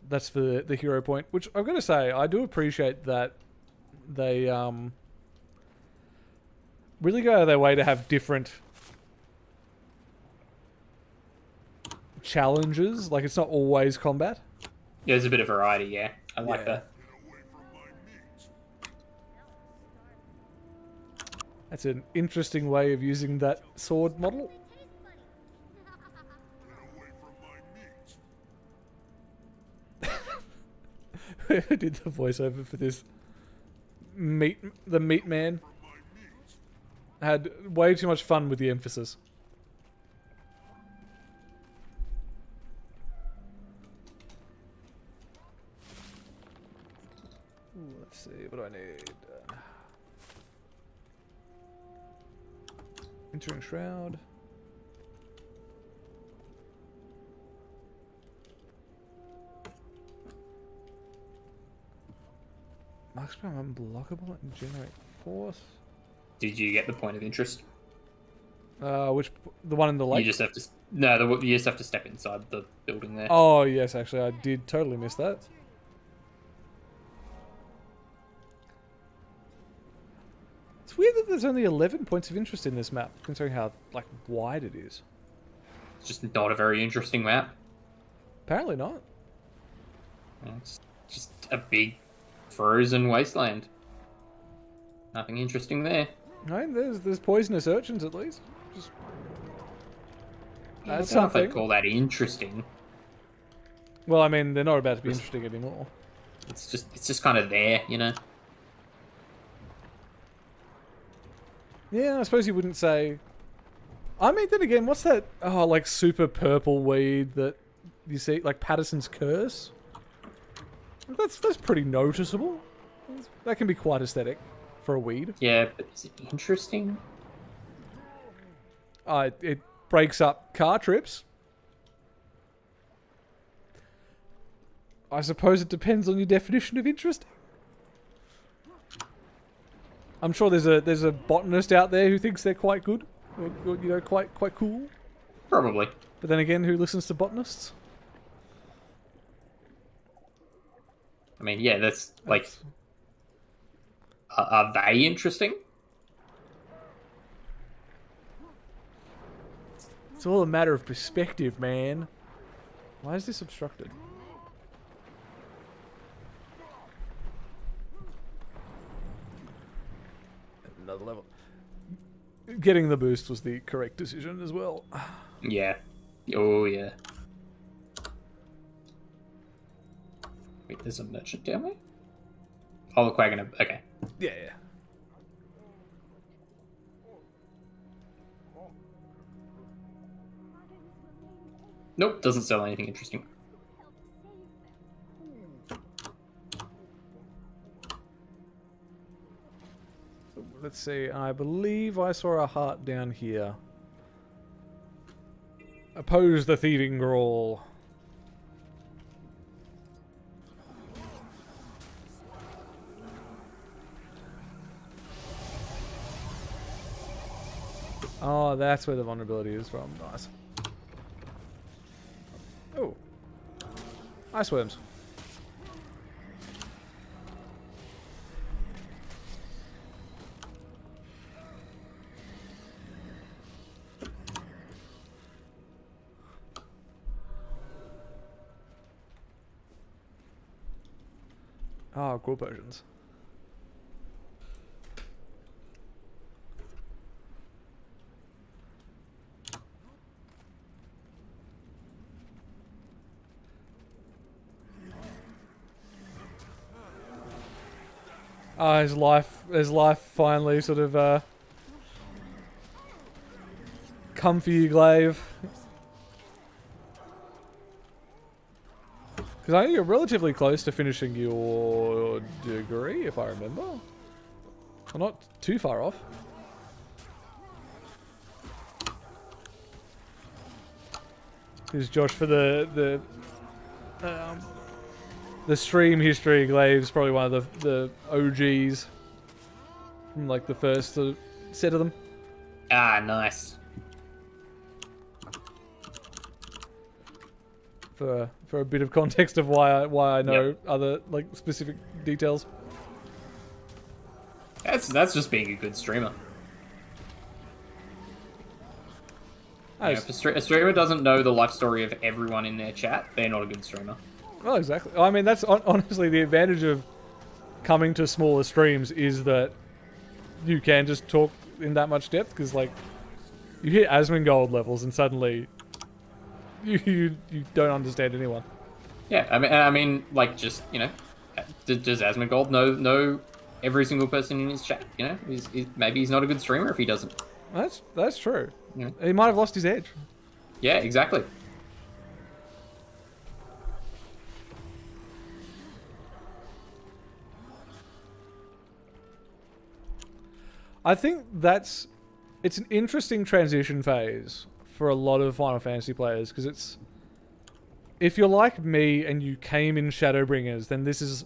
That's for the hero point, which I've got to say I do appreciate that they really go out of their way to have different challenges. Like it's not always combat. Yeah, there's a bit of variety, yeah. I like that. That's an interesting way of using that sword model. Who did the voiceover for this? The meat man had way too much fun with the emphasis. Ooh, let's see, what do I need? Entering shroud. Mark spell unblockable and generate force. Did you get the point of interest? The one in the lake? You just have to... you just have to step inside the building there. Oh, yes, actually, I did totally miss that. It's weird that there's only 11 points of interest in this map, considering how, like, wide it is. It's just not a very interesting map. Apparently not. It's just a big frozen wasteland. Nothing interesting there. No, there's poisonous urchins at least. Just... I That's don't know if something. I'd call that interesting. Well, I mean, they're not about to be interesting anymore. It's just kind of there, you know. Yeah, I suppose you wouldn't say... I mean, then again, what's that, like, super purple weed that you see, like Patterson's Curse? That's pretty noticeable. That can be quite aesthetic for a weed. Yeah, but is it interesting? It breaks up car trips. I suppose it depends on your definition of interesting. I'm sure there's a botanist out there who thinks they're quite good, or you know, quite cool. Probably. But then again, who listens to botanists? I mean, yeah, that's like... Are they interesting? It's all a matter of perspective, man. Why is this obstructed? Another level. Getting the boost was the correct decision as well. Yeah. Oh, yeah. Wait, there's a merchant down there? Oh, the Quaggin. Okay. Yeah, yeah. Nope, doesn't sell anything interesting. Let's see. I believe I saw a heart down here. Oppose the thieving Grawl. Oh, that's where the vulnerability is from. Nice. Oh. Ice worms. Oh, cool potions. His life finally sort of come for you, Glaive. Because I think you're relatively close to finishing your degree, if I remember. Well, not too far off. Because Josh, for the stream history, Glaive's probably one of the OGs from like the first set of them. Ah, nice. For a bit of context of why I know other like specific details. That's just being a good streamer. If a streamer doesn't know the life story of everyone in their chat, they're not a good streamer. Well, exactly. I mean, that's honestly the advantage of coming to smaller streams is that you can just talk in that much depth, because like you hit Asmongold levels and suddenly you don't understand anyone. Yeah, I mean, like, just, you know, does Asmongold know every single person in his chat? You know, maybe he's not a good streamer if he doesn't. That's true. Yeah. He might have lost his edge. Yeah, exactly. I think it's an interesting transition phase for a lot of Final Fantasy players, because it's, if you're like me and you came in Shadowbringers, then this is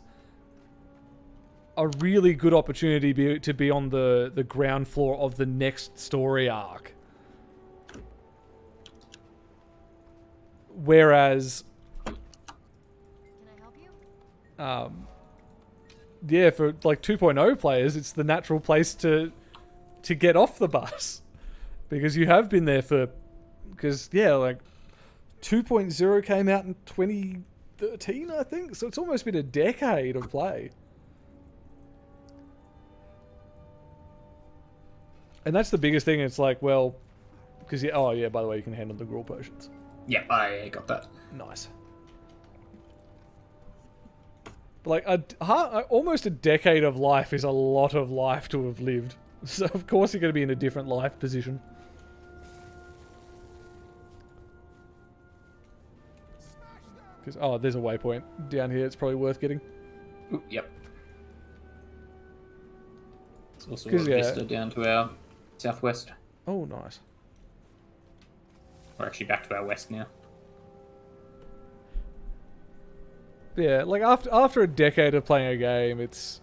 a really good opportunity to be on the ground floor of the next story arc. Whereas, Can I help you? yeah, for like 2.0 players, it's the natural place to get off the bus, because you have been there for, because yeah, like 2.0 came out in 2013, I think, so it's almost been a decade of play. And that's the biggest thing. It's like, well, because yeah, oh yeah, by the way, you can handle the Grawl potions. Yeah, I got that. Nice. But like almost a decade of life is a lot of life to have lived. So of course you're going to be in a different life position. Because oh, there's a waypoint down here. It's probably worth getting. Ooh, yep. It's also a vista down to our southwest. Oh, nice. We're actually back to our west now. Yeah, like after a decade of playing a game, it's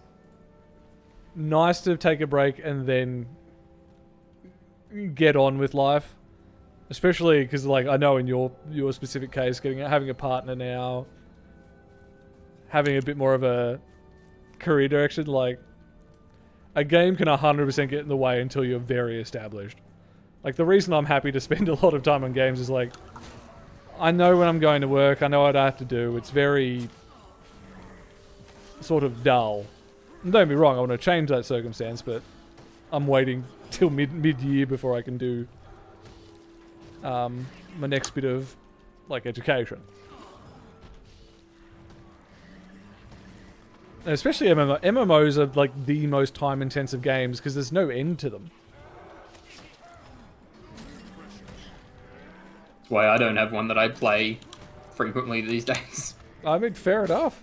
nice to take a break and then get on with life. Especially because, like, I know in your specific case, having a partner now, having a bit more of a career direction, like, a game can 100% get in the way until you're very established. Like, the reason I'm happy to spend a lot of time on games is, like, I know when I'm going to work, I know what I have to do. It's very sort of dull. And don't be wrong, I want to change that circumstance, but I'm waiting till mid-year before I can do my next bit of, like, education. And especially MMOs are like the most time-intensive games because there's no end to them. That's why I don't have one that I play frequently these days. I mean, fair enough.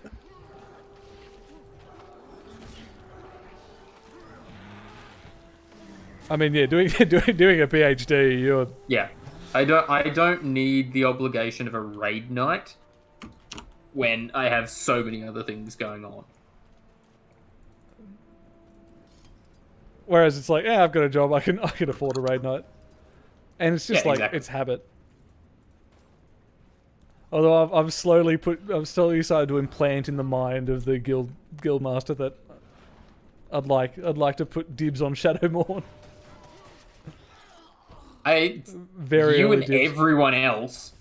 I mean, yeah, doing a PhD, you're... Yeah. I don't need the obligation of a raid night when I have so many other things going on. Whereas it's like, yeah, I've got a job, I can afford a raid night. And it's just exactly. it's habit. Although I've slowly started to implant in the mind of the guild master that I'd like to put dibs on Shadowmourne. You and everyone else.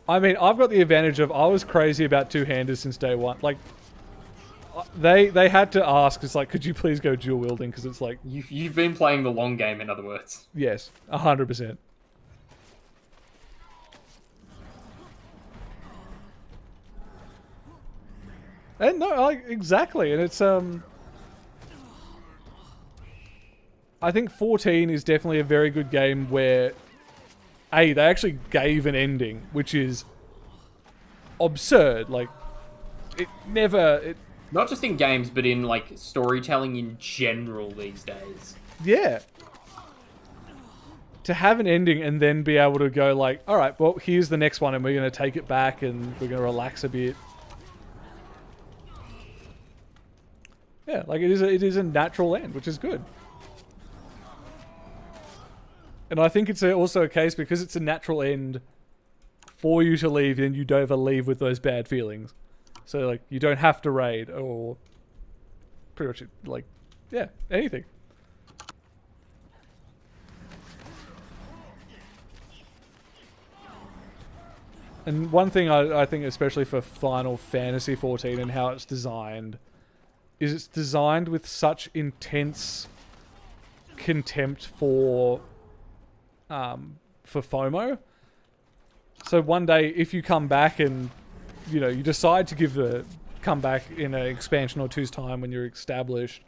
I mean, I've got the advantage of I was crazy about two-handers since day one. Like, they had to ask. It's like, could you please go dual wielding? Because it's like you've been playing the long game. In other words, yes, 100%. And no, exactly, and it's I think 14 is definitely a very good game where, they actually gave an ending, which is absurd. Like, not just in games, but in, like, storytelling in general these days. Yeah. To have an ending and then be able to go like, alright, well, here's the next one and we're going to take it back and we're going to relax a bit. Yeah, like it is a natural end, which is good. And I think it's also a case because it's a natural end for you to leave, and you don't ever leave with those bad feelings. So like you don't have to raid or pretty much like anything. And one thing I think especially for Final Fantasy XIV and how it's designed is it's designed with such intense contempt for FOMO. So one day, if you come back and you decide to come back in an expansion or two's time when you're established,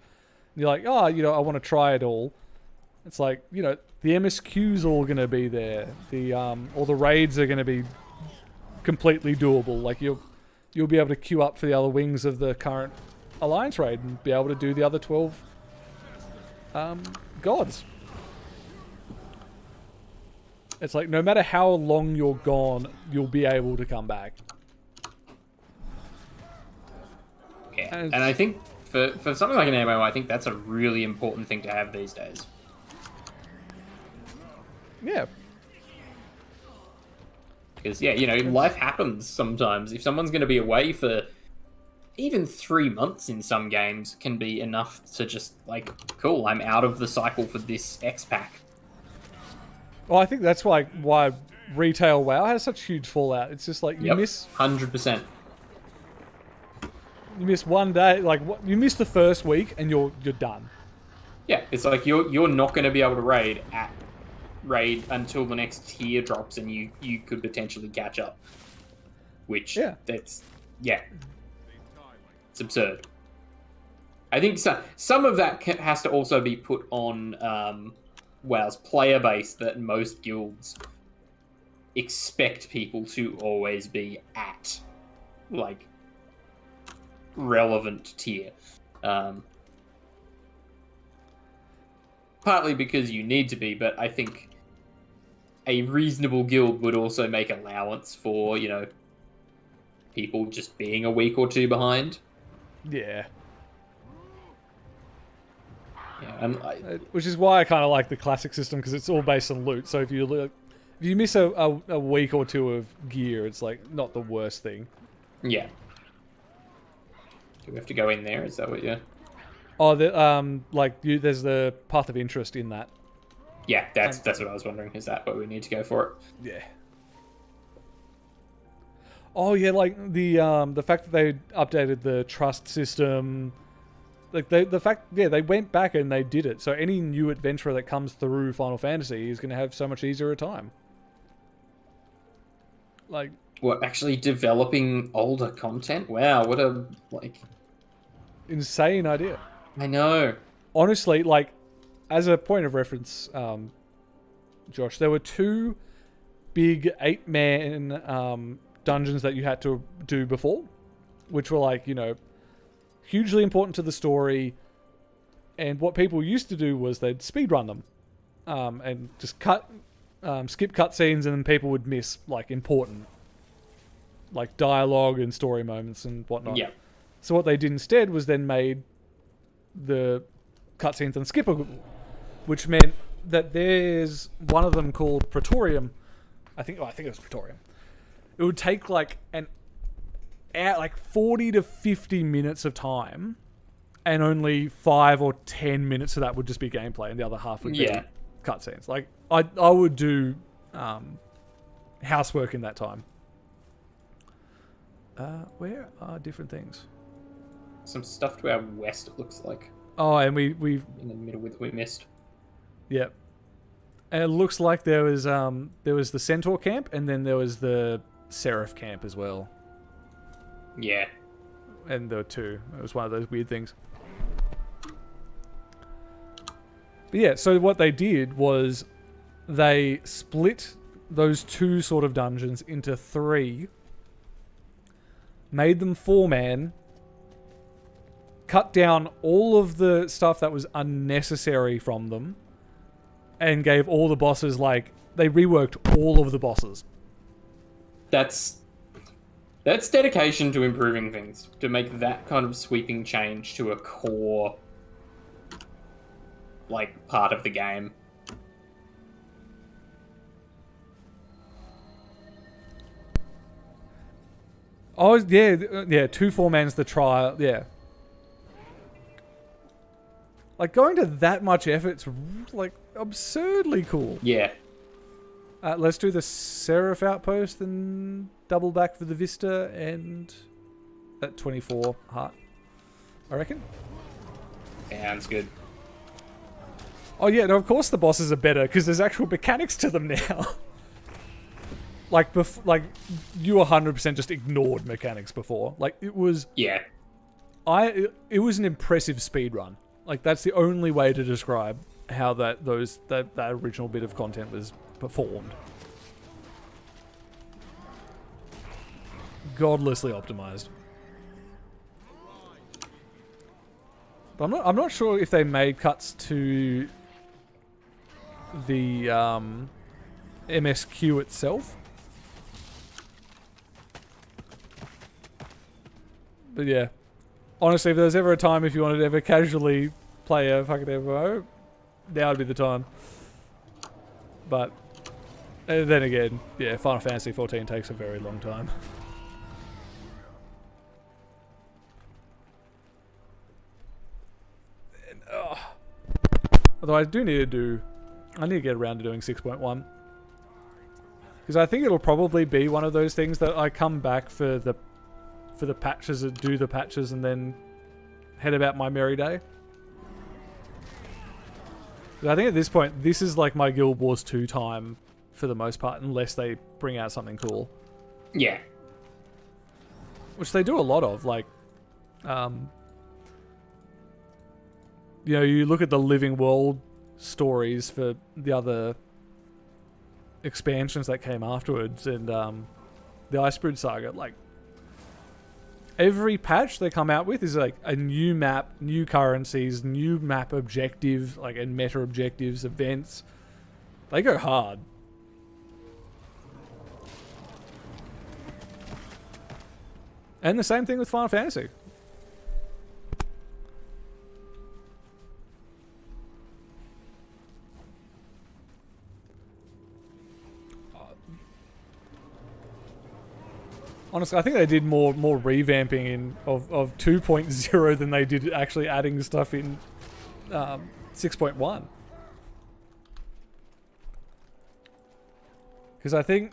and you're like, I want to try it all. It's like the MSQ's all gonna be there. All the raids are gonna be completely doable. Like you'll be able to queue up for the other wings of the current Alliance raid and be able to do the other 12 gods. It's like no matter how long you're gone, you'll be able to come back. Yeah, and I think for something like an MMO, I think that's a really important thing to have these days. Yeah. Because, life happens sometimes. If someone's going to be away for even 3 months in some games can be enough to just, like, cool, I'm out of the cycle for this X pack. Well, I think that's why retail WoW has such huge fallout. It's just like you miss 100%. You miss one day, like you miss the first week, and you're done. Yeah, it's like you're not going to be able to raid until the next tier drops, and you could potentially catch up. Which it's absurd. I think some of that has to also be put on WoW's player base, that most guilds expect people to always be at, like, relevant tier. Partly because you need to be, but I think a reasonable guild would also make allowance for, people just being a week or two behind. Yeah. Yeah, and which is why I kind of like the classic system, because it's all based on loot. So if you miss a week or two of gear, it's like not the worst thing. Yeah. Do we have to go in there? Is that what you're... Oh, there's the path of interest in that. Yeah, that's what I was wondering. Is that what we need to go for it? Yeah. Oh yeah, like the fact that they updated the trust system, like they went back and they did it. So any new adventurer that comes through Final Fantasy is going to have so much easier a time. Like, what, actually developing older content? Wow, what a insane idea. I know. Honestly, like, as a point of reference, Josh, there were 2 big 8-man dungeons that you had to do before, which were like, you know, hugely important to the story. And what people used to do was they'd speedrun them, and just skip cutscenes, and then people would miss like important, like dialogue and story moments and whatnot. Yeah. So what they did instead was then made the cutscenes unskippable, which meant that there's one of them called Praetorium. I think it was Praetorium. It would take like 40 to 50 minutes of time, and only 5 or 10 minutes of that would just be gameplay, and the other half would be cutscenes. Like I would do housework in that time. Where are different things? Some stuff to our west, it looks like. Oh, and we in the middle we missed. Yep. And it looks like there was the Centaur camp, and then there was the Seraph camp as well. Yeah. And there were 2. It was one of those weird things. But yeah, so what they did was they split those 2 sort of dungeons into 3, made them 4-man, cut down all of the stuff that was unnecessary from them, and gave all the bosses, like, they reworked all of the bosses. That's dedication to improving things, to make that kind of sweeping change to a core, like, part of the game. Oh, yeah, 2 4-man's the trial, yeah. Like, going to that much effort's, like, absurdly cool. Yeah. Let's do the Seraph Outpost and double back for the Vista and that 24 heart, I reckon. Sounds good. Oh, yeah, no, of course the bosses are better, because there's actual mechanics to them now. Like, you 100% just ignored mechanics before. Like, it was... Yeah. It was an impressive speedrun. Like, that's the only way to describe how that original bit of content was performed. Godlessly optimized. But I'm not sure if they made cuts to the MSQ itself. But yeah. Honestly, if there was ever a time if you wanted to ever casually play a fucking MMO, now would be the time. But then again, yeah, Final Fantasy XIV takes a very long time. And, although I need to get around to doing 6.1. Because I think it'll probably be one of those things that I come back for the patches, and do the patches, and then head about my merry day. But I think at this point, this is like my Guild Wars 2 time for the most part, unless they bring out something cool. Yeah. Which they do a lot of, like, you know, you look at the Living World stories for the other expansions that came afterwards, and the Icebridge Saga, like, every patch they come out with is like a new map, new currencies, new map objective, like, and meta objectives, events. They go hard. And the same thing with Final Fantasy. Honestly, I think they did more revamping of 2.0 than they did actually adding stuff in 6.1. Because I think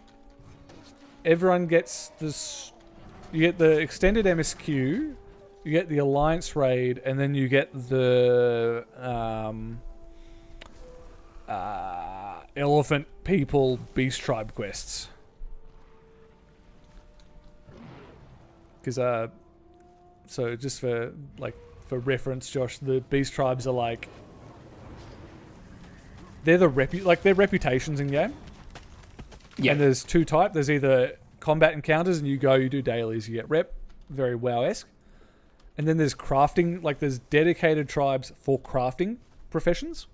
everyone gets this. You get the extended MSQ, you get the Alliance raid, and then you get the Elephant People Beast Tribe quests. Because so just for for reference, Josh, the beast tribes are like they're their reputations in game. Yeah. And there's two types. There's either combat encounters, and you do dailies, you get rep, very WoW-esque. And then there's crafting, like there's dedicated tribes for crafting professions.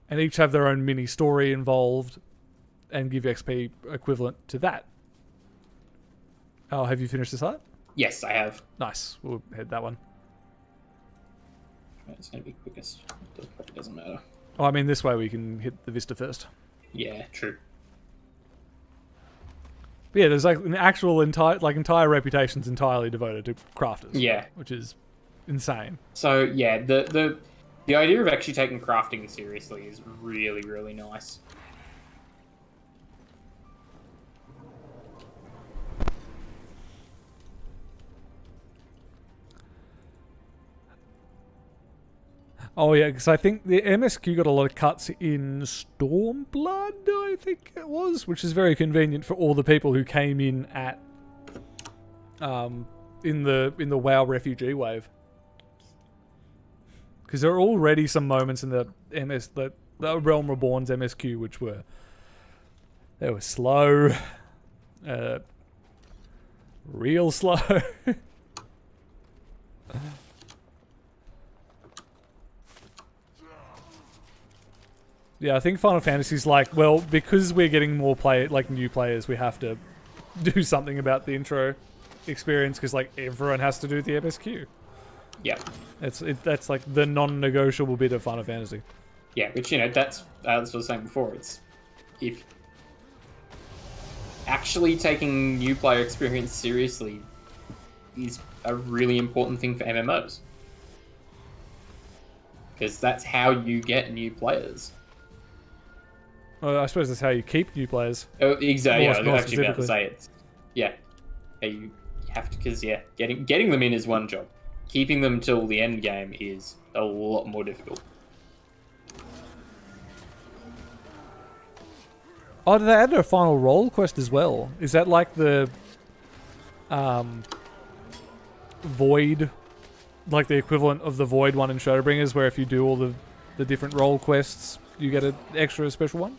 And each have their own mini story involved and give XP equivalent to that. Oh, have you finished this art? Yes, I have. Nice. We'll head that one. It's going to be quickest. It probably doesn't matter. Oh, I mean, this way we can hit the Vista first. Yeah, true. But yeah, there's like an actual entire reputation's entirely devoted to crafters. Yeah. Which is insane. So, yeah, the idea of actually taking crafting seriously is really, really nice. Oh yeah, because I think the MSQ got a lot of cuts in Stormblood, I think it was, which is very convenient for all the people who came in at in the WoW refugee wave. Because there are already some moments in the Realm Reborn's MSQ which were slow, real slow. Yeah, I think Final Fantasy's like, well, because we're getting more new players, we have to do something about the intro experience because like everyone has to do the MSQ. Yeah. That's like the non-negotiable bit of Final Fantasy. Yeah, which, you know, that's what I was saying before. It's if actually taking new player experience seriously is a really important thing for MMOs. Because that's how you get new players. Well, I suppose that's how you keep new players. Oh, exactly. Yeah, I was More actually about to say it. Yeah. You have to, because, yeah, getting them in is one job. Keeping them till the end game is a lot more difficult. Oh, did they add a final role quest as well? Is that like the Void, like the equivalent of the Void one in Shadowbringers, where if you do all the different role quests, you get an extra special one?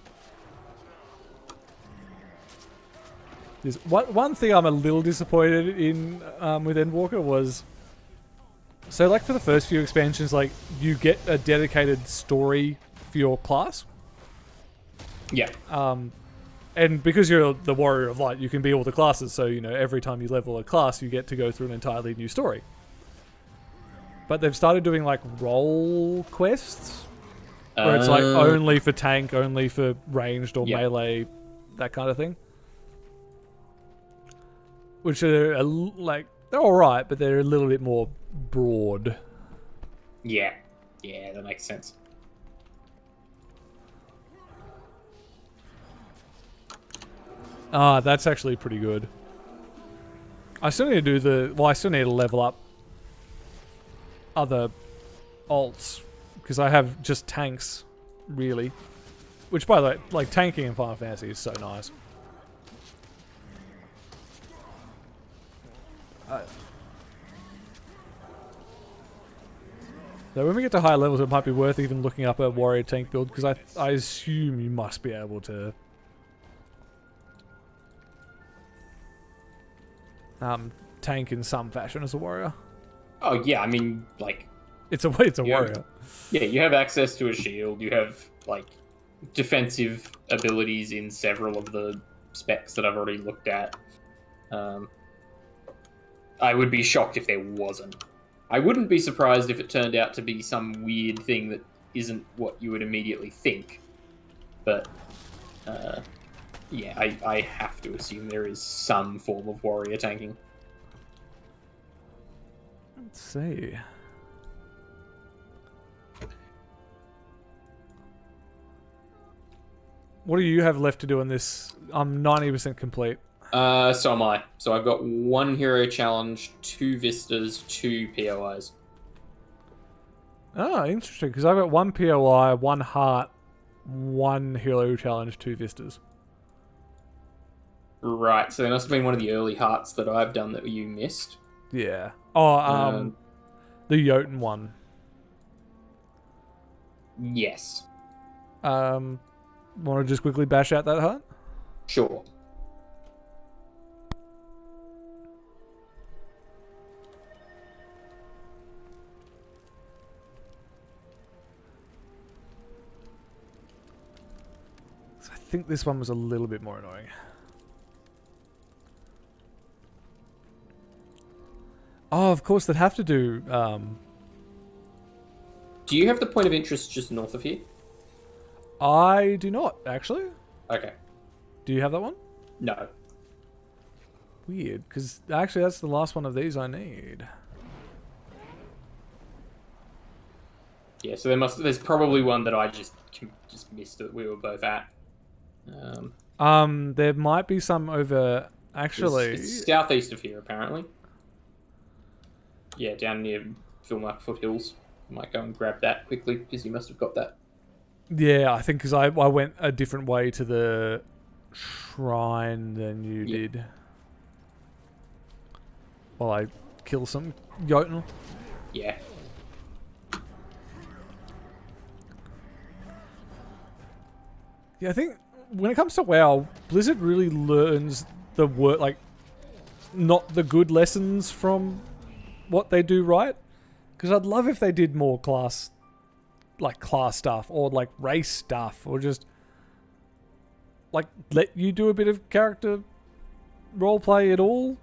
There's one thing I'm a little disappointed in with Endwalker was, so like for the first few expansions, like you get a dedicated story for your class. Yeah. And because you're the Warrior of Light, you can be all the classes, so, you know, every time you level a class, you get to go through an entirely new story. But they've started doing, like, role quests, where it's, like, only for tank, only for ranged or melee, that kind of thing. Which are, like, they're alright, but they're a little bit more broad. Yeah. Yeah, that makes sense. Ah, that's actually pretty good. I still need to do I still need to level up other alts, because I have just tanks, really. Which, by the way, like, tanking in Final Fantasy is so nice. So when we get to higher levels, it might be worth even looking up a warrior tank build, because I assume you must be able to tank in some fashion as a warrior. Oh yeah, I mean, like, it's a warrior. Yeah, you have access to a shield. You have, like, defensive abilities in several of the specs that I've already looked at. I would be shocked if there wasn't. I wouldn't be surprised if it turned out to be some weird thing that isn't what you would immediately think. But, yeah, I have to assume there is some form of warrior tanking. Let's see. What do you have left to do in this? I'm 90% complete. So am I. So I've got 1 hero challenge, 2 vistas, 2 POIs. Oh, interesting, because I've got 1 POI, 1 heart, 1 hero challenge, 2 vistas. Right, so there must have been one of the early hearts that I've done that you missed. Yeah. Oh, The Jotun one. Yes. Want to just quickly bash out that heart? Sure. I think this one was a little bit more annoying. Oh, of course, they'd have to do... Do you have the point of interest just north of here? I do not, actually. Okay. Do you have that one? No. Weird, because actually that's the last one of these I need. Yeah, so there's probably one that I just missed that we were both at. There might be some over... Actually... It's southeast of here, apparently. Yeah, down near Vilmark Foothills. I might go and grab that quickly, because you must have got that. Yeah, I think because I went a different way to the shrine than you did. While I kill some Jotun. Yeah. Yeah, I think when it comes to WoW, Blizzard really learns the work, like, not the good lessons from what they do right. Because I'd love if they did more class stuff, or like race stuff, or just like let you do a bit of character roleplay at all.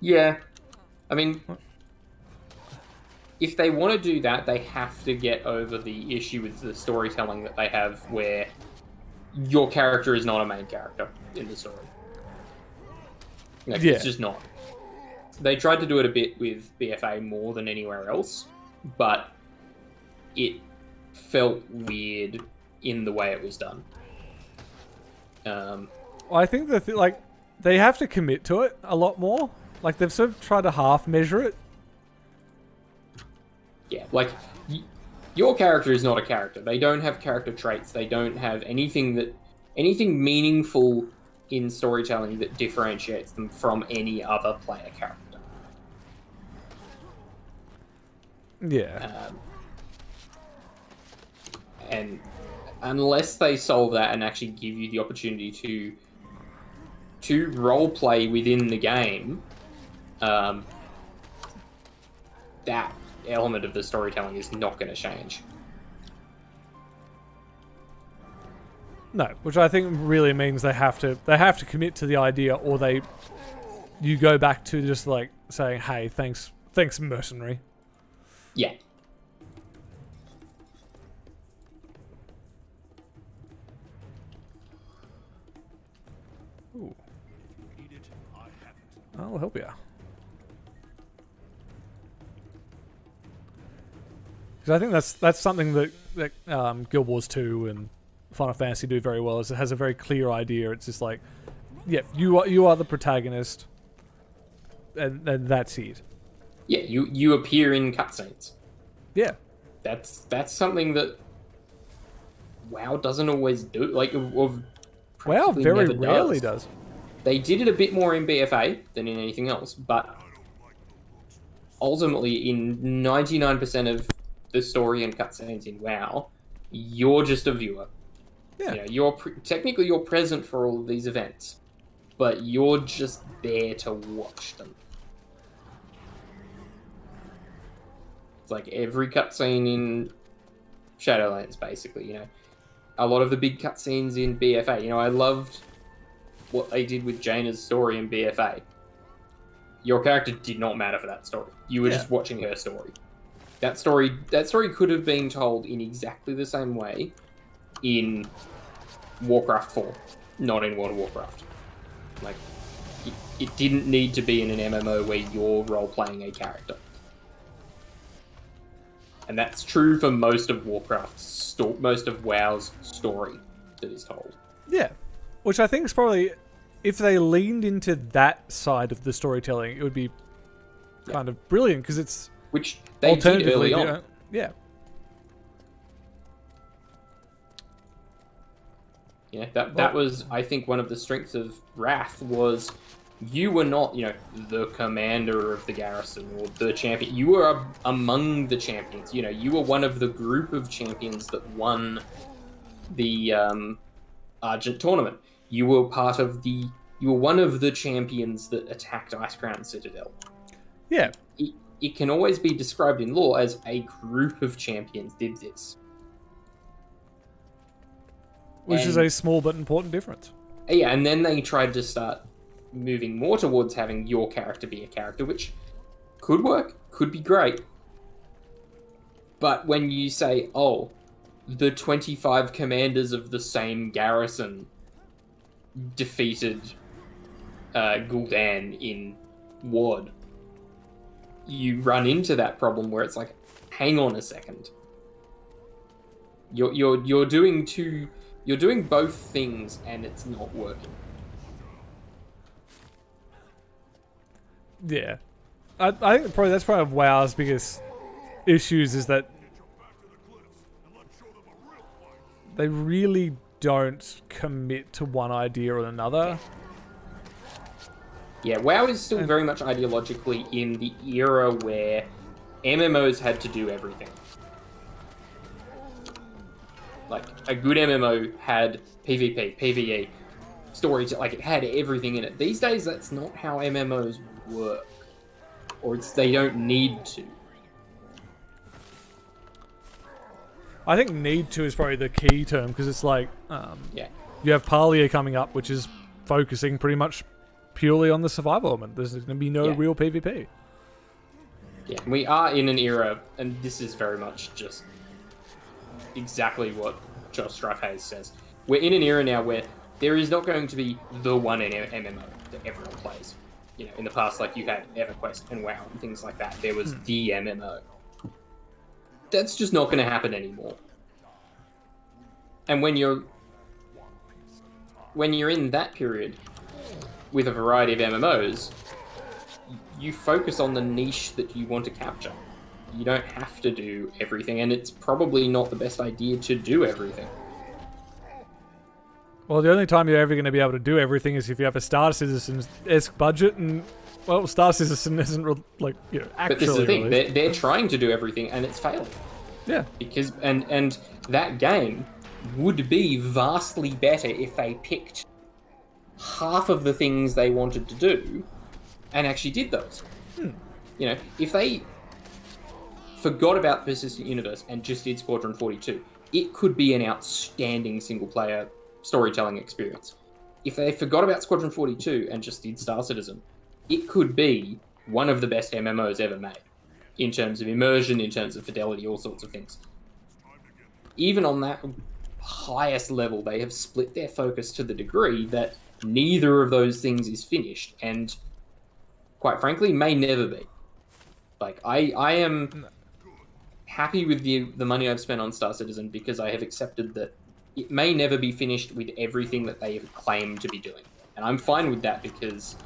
Yeah. I mean, if they want to do that, they have to get over the issue with the storytelling that they have, where your character is not a main character in the story. Like, Yeah. It's just not. They tried to do it a bit with BFA more than anywhere else, but it felt weird in the way it was done. I think like they have to commit to it a lot more. Like they've sort of tried to half measure it. Yeah, like your character is not a character. They don't have character traits. They don't have anything meaningful in storytelling that differentiates them from any other player character. Yeah. And unless they solve that and actually give you the opportunity to role play within the game, that element of the storytelling is not going to change. No, which I think really means they have to commit to the idea, or you go back to just like saying, "Hey, thanks, mercenary." Yeah. Ooh. I'll help you. Because I think that's something that Guild Wars 2 and Final Fantasy do very well. Is it has a very clear idea. It's just like, yeah, you are the protagonist, and that's it. Yeah, you appear in cutscenes. Yeah, that's something that WoW doesn't always do. Like, WoW very rarely does. They did it a bit more in BFA than in anything else, but ultimately, in 99% of the story and cutscenes in WoW, you're just a viewer. Yeah, you know, you're present for all of these events, but you're just there to watch them. It's like every cutscene in Shadowlands, basically. You know, a lot of the big cutscenes in BFA. You know, I loved what they did with Jaina's story in BFA. Your character did not matter for that story. You were just watching her story. That story could have been told in exactly the same way in Warcraft 4, not in World of Warcraft. Like, it didn't need to be in an MMO where you're role-playing a character. And that's true for most of most of WoW's story that is told. Yeah, which I think is probably, if they leaned into that side of the storytelling, it would be kind of brilliant, because it's which they did early on. Yeah. Yeah, that was, I think, one of the strengths of Wrath was you were not, the commander of the garrison or the champion. You were among the champions. You were one of the group of champions that won the Argent tournament. You were one of the champions that attacked Icecrown Citadel. Yeah. It can always be described in lore as a group of champions did this. Which is a small but important difference. Yeah, and then they tried to start moving more towards having your character be a character, which could work, could be great. But when you say, oh, the 25 commanders of the same garrison defeated Gul'dan in WoD, you run into that problem where it's like, hang on a second. You're doing both things and it's not working. Yeah. I think that's probably WoW's biggest issues is that they really don't commit to one idea or another. Yeah, WoW is still very much ideologically in the era where MMOs had to do everything. Like, a good MMO had PvP, PvE, story, like, it had everything in it. These days, that's not how MMOs work. Or they don't need to. I think need to is probably the key term, because it's like, yeah. You have Parlia coming up, which is focusing pretty much purely on the survival element. There's going to be no real PvP. Yeah, we are in an era, and this is very much just exactly what Josh Strife says. We're in an era now where there is not going to be the one MMO that everyone plays. In the past, like, you had EverQuest and WoW and things like that. There was the MMO. That's just not going to happen anymore. And when you're in that period with a variety of MMOs, you focus on the niche that you want to capture. You don't have to do everything, and it's probably not the best idea to do everything. Well, the only time you're ever going to be able to do everything is if you have a Star Citizen-esque budget, and, well, Star Citizen isn't, actually... But this is the thing, they're trying to do everything, and it's failing. Yeah. Because, and that game would be vastly better if they picked half of the things they wanted to do and actually did those. If they forgot about the Persistent Universe and just did Squadron 42, it could be an outstanding single-player storytelling experience. If they forgot about Squadron 42 and just did Star Citizen, it could be one of the best MMOs ever made. In terms of immersion, in terms of fidelity, all sorts of things. Even on that highest level, they have split their focus to the degree that neither of those things is finished, and quite frankly, may never be. Like, I am happy with the money I've spent on Star Citizen because I have accepted that it may never be finished with everything that they have claimed to be doing. And I'm fine with that because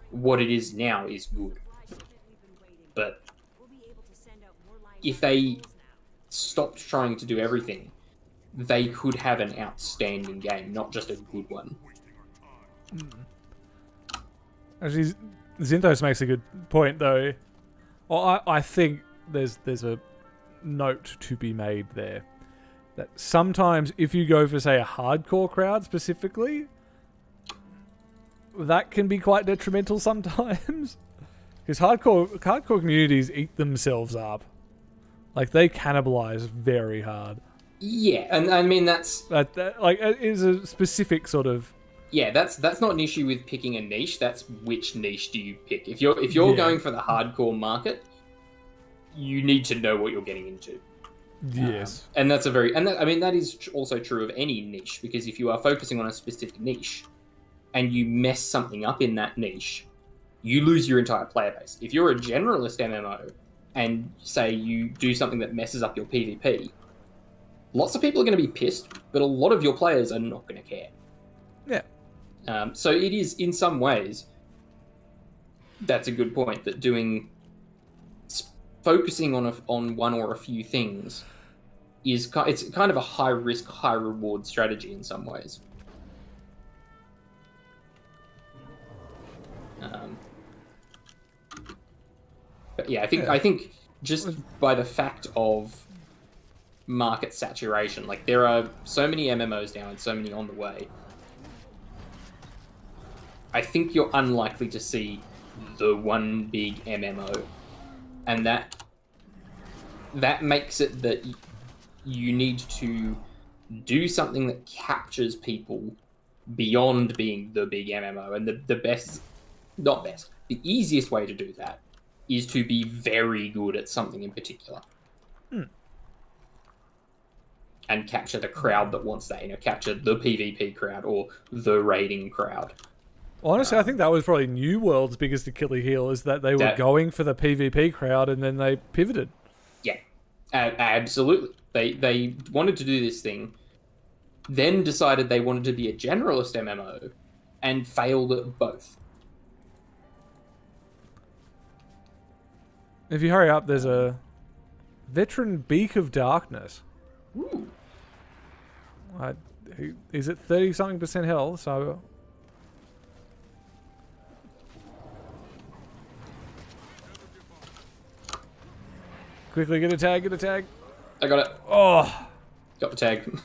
what it is now is good. But if they stopped trying to do everything, they could have an outstanding game, not just a good one. Actually, Zinthos makes a good point, though. Well, I think there's a note to be made there. That sometimes if you go for, say, a hardcore crowd specifically, that can be quite detrimental sometimes. Because hardcore communities eat themselves up. Like, they cannibalize very hard. Yeah, and I mean, it is a specific sort of... Yeah, that's not an issue with picking a niche. That's which niche do you pick. If you're going for the hardcore market, you need to know what you're getting into. Yes. And that's that is also true of any niche, because if you are focusing on a specific niche and you mess something up in that niche, you lose your entire player base. If you're a generalist MMO and say you do something that messes up your PvP, lots of people are going to be pissed, but a lot of your players are not going to care. Yeah. So it is, in some ways, that's a good point, that focusing on one or a few things it's kind of a high risk, high reward strategy in some ways. But yeah, I think just by the fact of market saturation, like there are so many MMOs now and so many on the way. I think you're unlikely to see the one big MMO, and that makes it that you need to do something that captures people beyond being the big MMO. And the easiest way to do that is to be very good at something in particular. And capture the crowd that wants that, capture the PvP crowd or the raiding crowd. Honestly, I think that was probably New World's biggest Achilles heel, is that they were going for the PvP crowd and then they pivoted. Yeah, absolutely. They wanted to do this thing, then decided they wanted to be a generalist MMO, and failed at both. If you hurry up, there's a veteran Beak of Darkness. Ooh. He's at 30-something% health, so... Quickly, get a tag. I got it. Oh! Got the tag.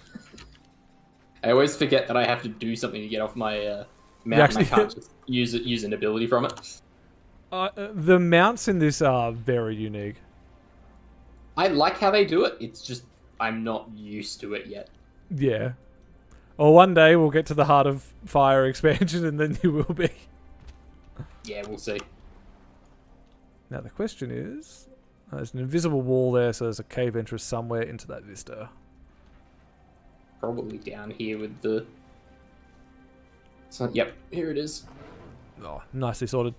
I always forget that I have to do something to get off my mount, and I can't just use an ability from it. The mounts in this are very unique. I like how they do it, it's just I'm not used to it yet. Yeah. Or one day we'll get to the Heart of Fire expansion and then you will be. Yeah, we'll see. Now the question is... there's an invisible wall there, so there's a cave entrance somewhere into that vista. Probably down here with the... So, yep, here it is. Oh, nicely sorted.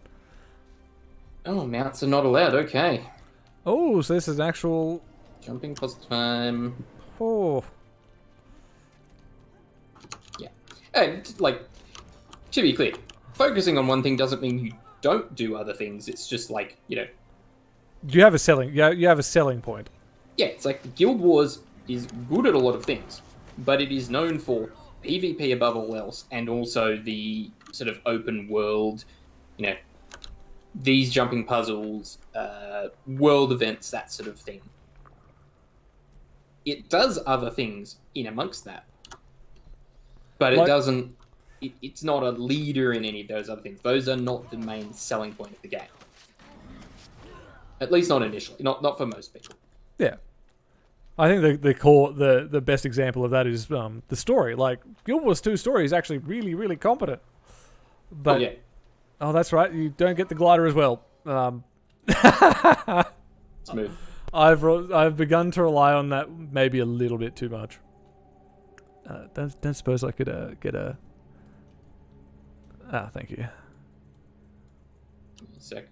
Oh, mounts are not allowed, okay. Oh, so this is an actual... Jumping puzzle time. Oh. Yeah. And, to be clear, focusing on one thing doesn't mean you don't do other things. It's just You have a selling... you have a selling point. Yeah, it's like Guild Wars is good at a lot of things, but it is known for PvP above all else, and also the sort of open world, these jumping puzzles, world events, that sort of thing. It does other things in amongst that, but it doesn't... It's not a leader in any of those other things. Those are not the main selling point of the game. At least not initially. Not for most people. Yeah. I think the best example of that is the story. Like, Guild Wars 2 story is actually really, really competent. But, yeah. Oh, that's right. You don't get the glider as well. Smooth. I've begun to rely on that maybe a little bit too much. Don't suppose I could get a... Ah, thank you. Give me a sec.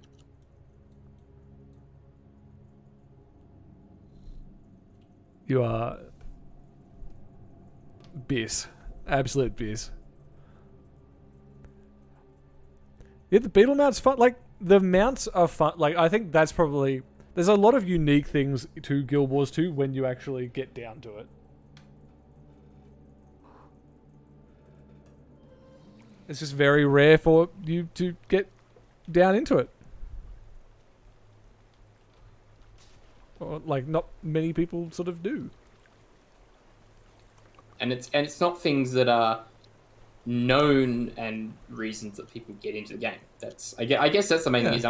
You are... Biss. Absolute biss. Yeah, the beetle mount's fun. Like, the mounts are fun. Like, I think that's probably... There's a lot of unique things to Guild Wars 2 when you actually get down to it. It's just very rare for you to get down into it. Or, like, not many people sort of do. And it's not things that are known and reasons that people get into the game. I guess that's the main thing. Is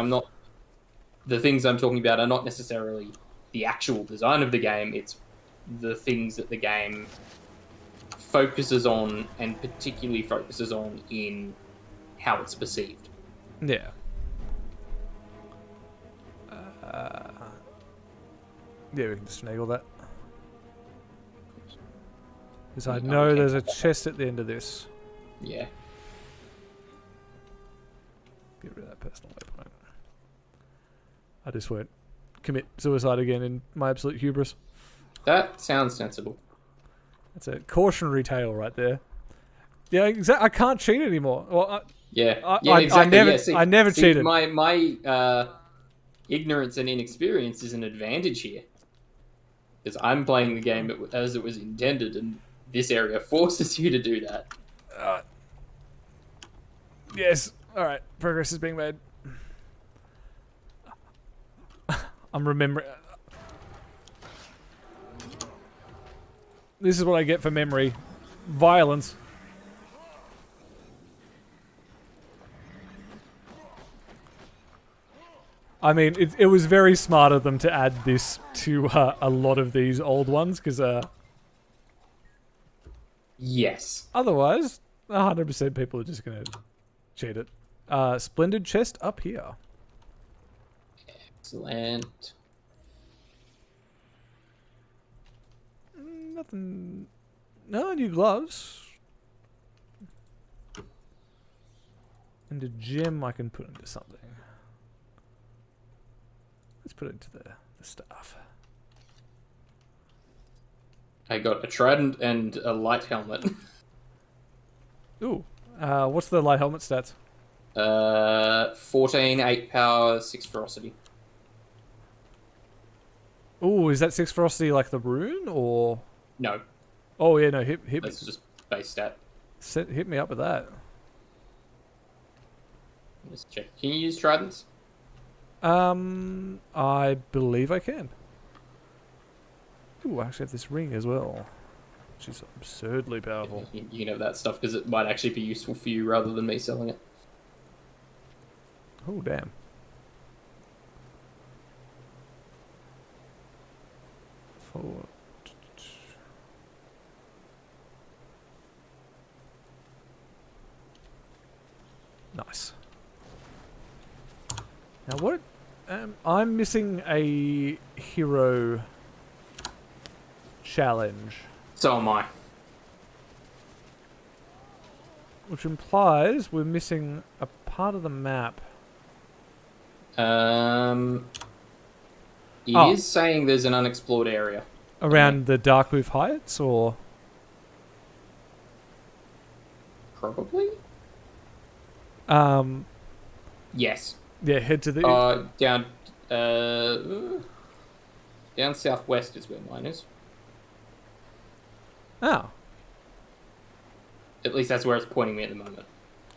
the things I'm talking about are not necessarily the actual design of the game. It's the things that the game focuses on, and particularly focuses on in how it's perceived. Yeah. Yeah, we can just finagle that. Because I know there's a chest at the end of this. Yeah. Get rid of that personal waypoint. I just won't commit suicide again in my absolute hubris. That sounds sensible. That's a cautionary tale right there. Yeah, exactly. I can't cheat anymore. Well, exactly. I never cheated. My ignorance and inexperience is an advantage here, because I'm playing the game as it was intended, and this area forces you to do that. Yes. Alright, progress is being made. I'm remembering. This is what I get for memory. Violence. I mean, it was very smart of them to add this to a lot of these old ones, because Yes. otherwise, 100% people are just going to cheat it. Splendid chest up here. Excellent. Nothing. No new gloves. And a gem I can put into something. Let's put it into the staff. I got a trident and a light helmet. Ooh. What's the light helmet stats? 14, 8 power, 6 ferocity. Ooh, is that 6 ferocity like the rune, or? No, Oh yeah, no, hit me. that's just base stat. Hit me up with that. Let's check. Can you use tridents? I believe I can. Ooh, I actually have this ring as well, which is absurdly powerful. You can have that stuff because it might actually be useful for you rather than me selling it. Oh damn. Forward. Nice. Now what? I'm missing a hero challenge, So am I. which implies we're missing a part of the map. It Oh. is saying there's an unexplored area. Around the Darkwolf Heights, or? Probably? Yes. Yeah, head to the... Down southwest is where mine is. Oh. At least that's where it's pointing me at the moment.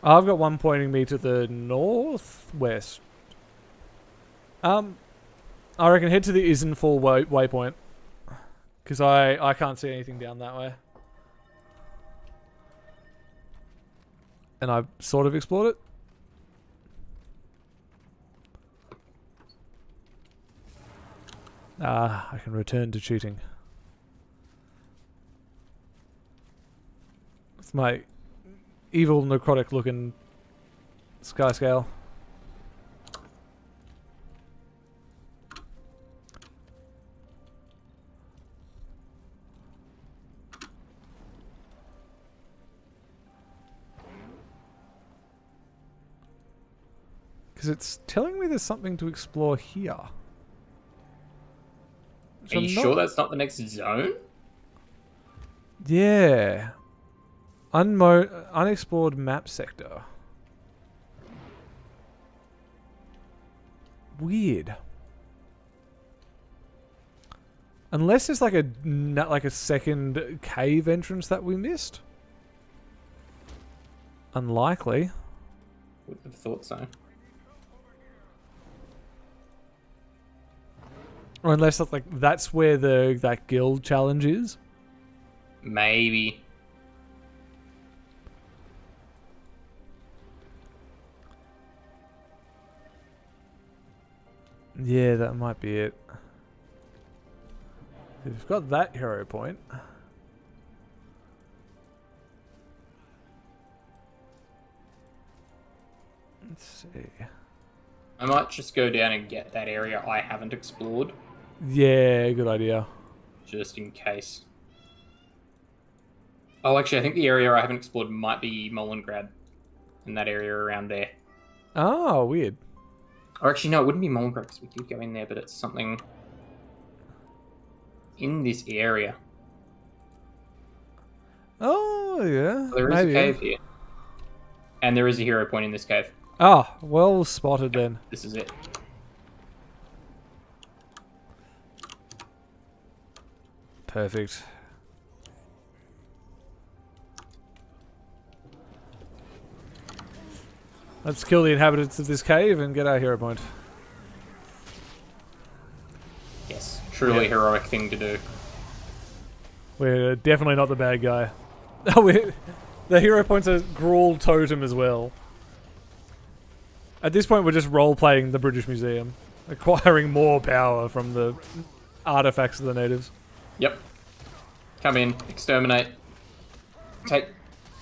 I've got one pointing me to the northwest. I reckon head to the Isenfall waypoint. Because I can't see anything down that way. And I've sort of explored it. I can return to shooting. It's my evil necrotic looking sky scale. Because it's telling me there's something to explore here. Which Are I'm you not- sure that's not the next zone? Yeah. Unexplored map sector. Weird. Unless there's like a second cave entrance that we missed. Unlikely. Would have thought so. Or unless that's that's where that guild challenge is. Maybe. Yeah, that might be it. We've got that hero point. Let's see. I might just go down and get that area I haven't explored, Yeah, good idea. just in case. Oh, actually, I think the area I haven't explored might be Molengrad, in that area around there. Oh, weird. Or actually, no, it wouldn't be Molengrad because we did go in there, but it's something in this area. Oh, yeah. There is maybe. a cave here. And there is a hero point in this cave. Ah, well spotted then. This is it. Perfect. Let's kill the inhabitants of this cave and get our hero point. Yes, truly heroic thing to do. We're definitely not the bad guy. Oh, the hero point's a Grawl totem as well. At this point, we're just role-playing the British Museum, acquiring more power from the artifacts of the natives. Yep. Come in, exterminate, take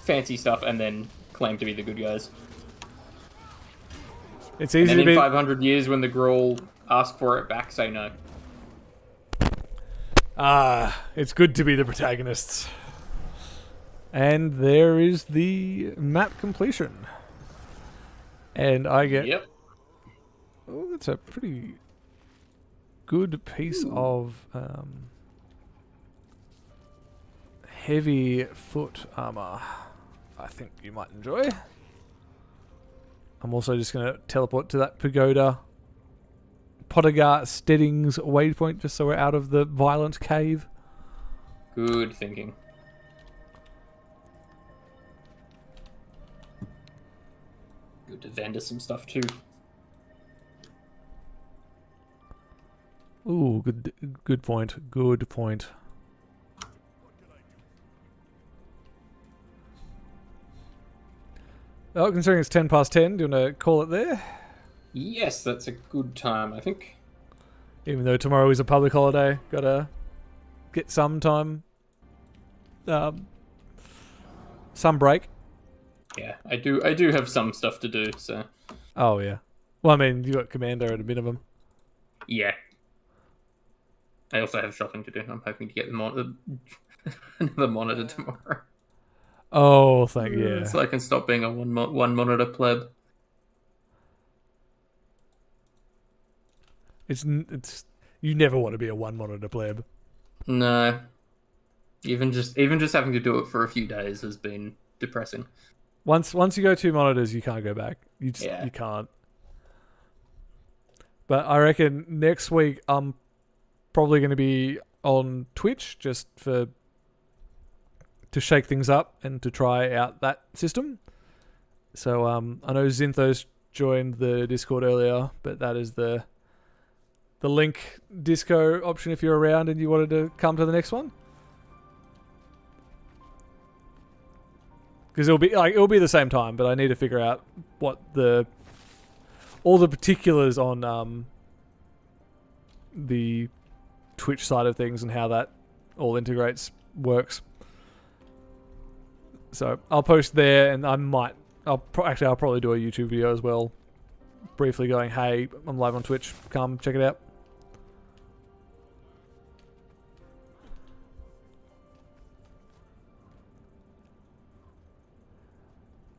fancy stuff, and then claim to be the good guys. It's easy and then to in be 500 years, when the Grawl ask for it back, say no. It's good to be the protagonists. And there is the map completion. And I get... Yep. Oh, that's a pretty good piece of heavy foot armor. I think you might enjoy. I'm also just going to teleport to that pagoda. Potagar Steddings waypoint, just so we're out of the violent cave. Good thinking. Good to vendor some stuff too. Ooh, good point. Good point. Oh, considering it's 10 past 10, do you want to call it there? Yes, that's a good time, I think. Even though tomorrow is a public holiday, gotta get some time, some break. Yeah, I do have some stuff to do, so... Oh, yeah. Well, I mean, you got Commander at a minimum. Yeah. I also have shopping to do. I'm hoping to get another monitor tomorrow. Oh, thank you. So I can stop being a one monitor pleb. It's you never want to be a one monitor pleb. No. Even just having to do it for a few days has been depressing. Once you go 2 monitors, you can't go back. You can't. But I reckon next week I'm probably going to be on Twitch just to shake things up and to try out that system. So I know Zinthos joined the Discord earlier, but that is the link disco option if you're around and you wanted to come to the next one. Because it'll be the same time, but I need to figure out what all the particulars on the Twitch side of things and how that all integrates works. So I'll post there, and I'll probably do a YouTube video as well, briefly going, "Hey, I'm live on Twitch. Come check it out."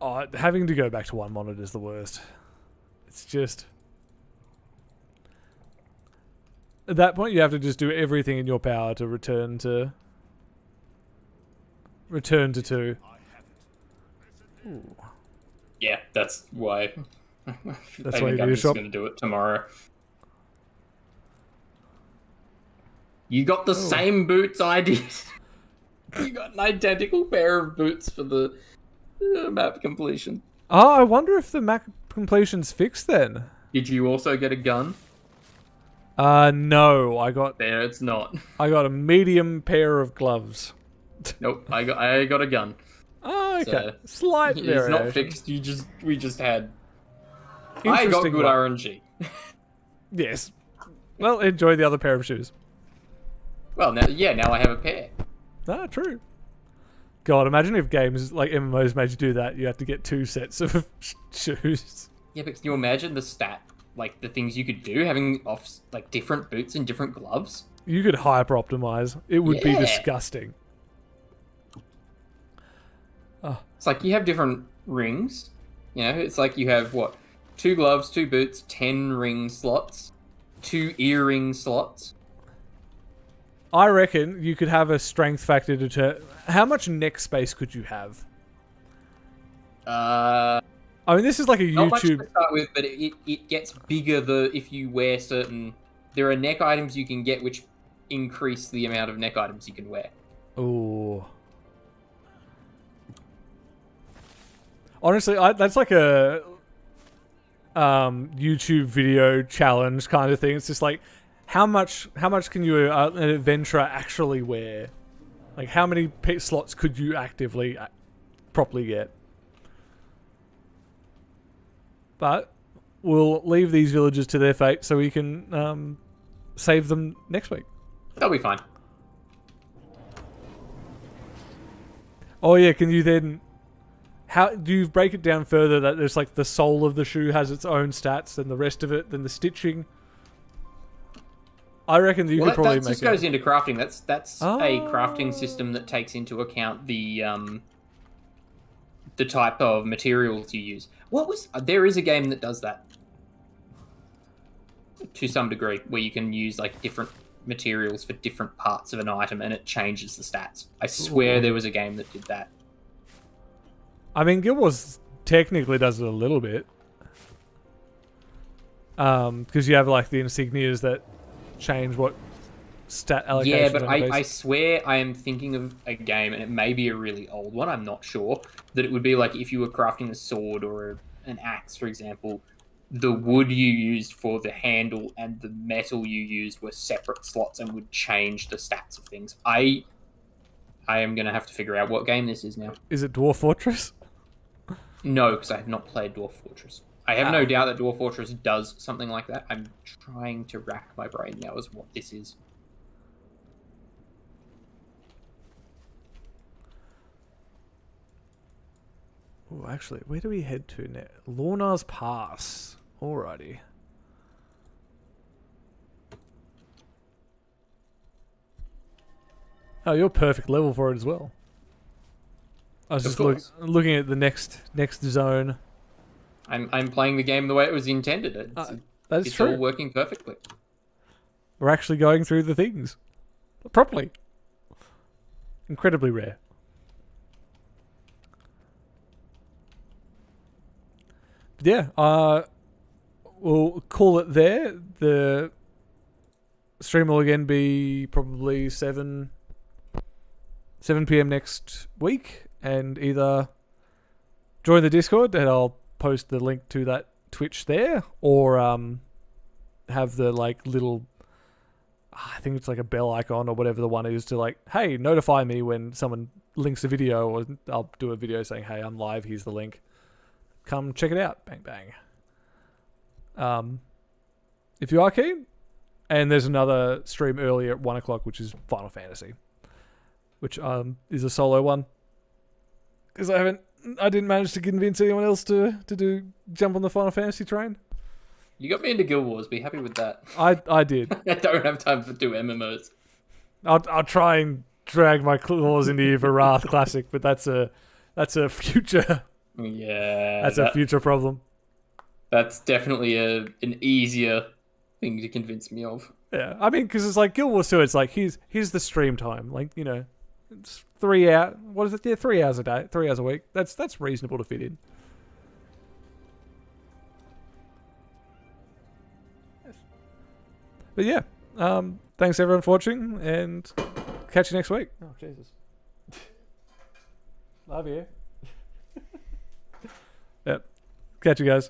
Oh, having to go back to one monitor is the worst. It's just... At that point, you have to just do everything in your power to return to 2. Ooh. Yeah, that's why. That's I why think you I'm do just shop. going to do it tomorrow. You got the same boots I did. You got an identical pair of boots for the map completion. Oh, I wonder if the map completion's fixed then. Did you also get a gun? No, I got It's not. a medium pair of gloves. Nope, I got a gun. Oh, okay. So, Slight it's variation. not fixed. We just had. I got Interesting good one. RNG. Yes. Well, enjoy the other pair of shoes. Well, now I have a pair. Ah, true. God, imagine if games like MMOs made you do that. You have to get 2 sets of shoes. Yeah, but can you imagine the things you could do having different boots and different gloves? You could hyper optimize. It would be disgusting. Oh. It's like you have different rings. You know, it's like you have 2 gloves, 2 boots, 10 ring slots, 2 earring slots. I reckon you could have a strength factor to how much neck space could you have? I mean, this is like a Not much YouTube... to start with, but it gets bigger if you wear certain... There are neck items you can get which increase the amount of neck items you can wear. Ooh. Honestly, that's like a YouTube video challenge kind of thing. It's just like, how much can you an adventurer actually wear? Like, how many slots could you actively properly get? But we'll leave these villagers to their fate so we can save them next week. That'll be fine. Oh yeah, can you then... How do you break it down further that there's like the sole of the shoe has its own stats, then the rest of it, then the stitching? I reckon you could probably make that just goes into crafting. That's a crafting system that takes into account the type of materials you use. There is a game that does that to some degree, where you can use like different materials for different parts of an item and it changes the stats. I swear there was a game that did that. I mean, Guild Wars technically does it a little bit. Because you have like the insignias that change what stat allocation. Yeah, but I swear I am thinking of a game, and it may be a really old one, I'm not sure, that it would be like if you were crafting a sword or an axe, for example, the wood you used for the handle and the metal you used were separate slots and would change the stats of things. I am going to have to figure out what game this is now. Is it Dwarf Fortress? No, because I have not played Dwarf Fortress. I have no doubt that Dwarf Fortress does something like that. I'm trying to rack my brain now as what this is. Oh, actually, where do we head to now? Lorna's Pass. Alrighty. Oh, you're perfect level for it as well. I was just looking at the next zone. I'm playing the game the way it was intended. That's true. It's all working perfectly. We're actually going through the things properly. Incredibly rare. But yeah, we'll call it there. The stream will again be probably 7 p.m. next week, and either join the Discord, and I'll post the link to that Twitch there, or have the like little, I think it's like a bell icon or whatever the one is, to like, hey, notify me when someone links a video, or I'll do a video saying, hey, I'm live, here's the link, come check it out, bang bang. If you are keen, and there's another stream earlier at 1 o'clock, which is Final Fantasy, which is a solo one, because I didn't manage to convince anyone else to jump on the Final Fantasy train. You got me into Guild Wars. Be happy with that. I did. I don't have time for 2 MMOs. I'll try and drag my claws into you for Wrath Classic, but that's a future. Yeah, that's a future problem. That's definitely an easier thing to convince me of. Yeah, I mean, because it's like Guild Wars 2. It's like here's the stream time. Like, you know, it's 3 hours. What is it? Yeah, 3 hours a day, 3 hours a week. That's reasonable to fit in. But yeah, thanks everyone for watching, and catch you next week. Oh Jesus, love you. Yep, catch you guys.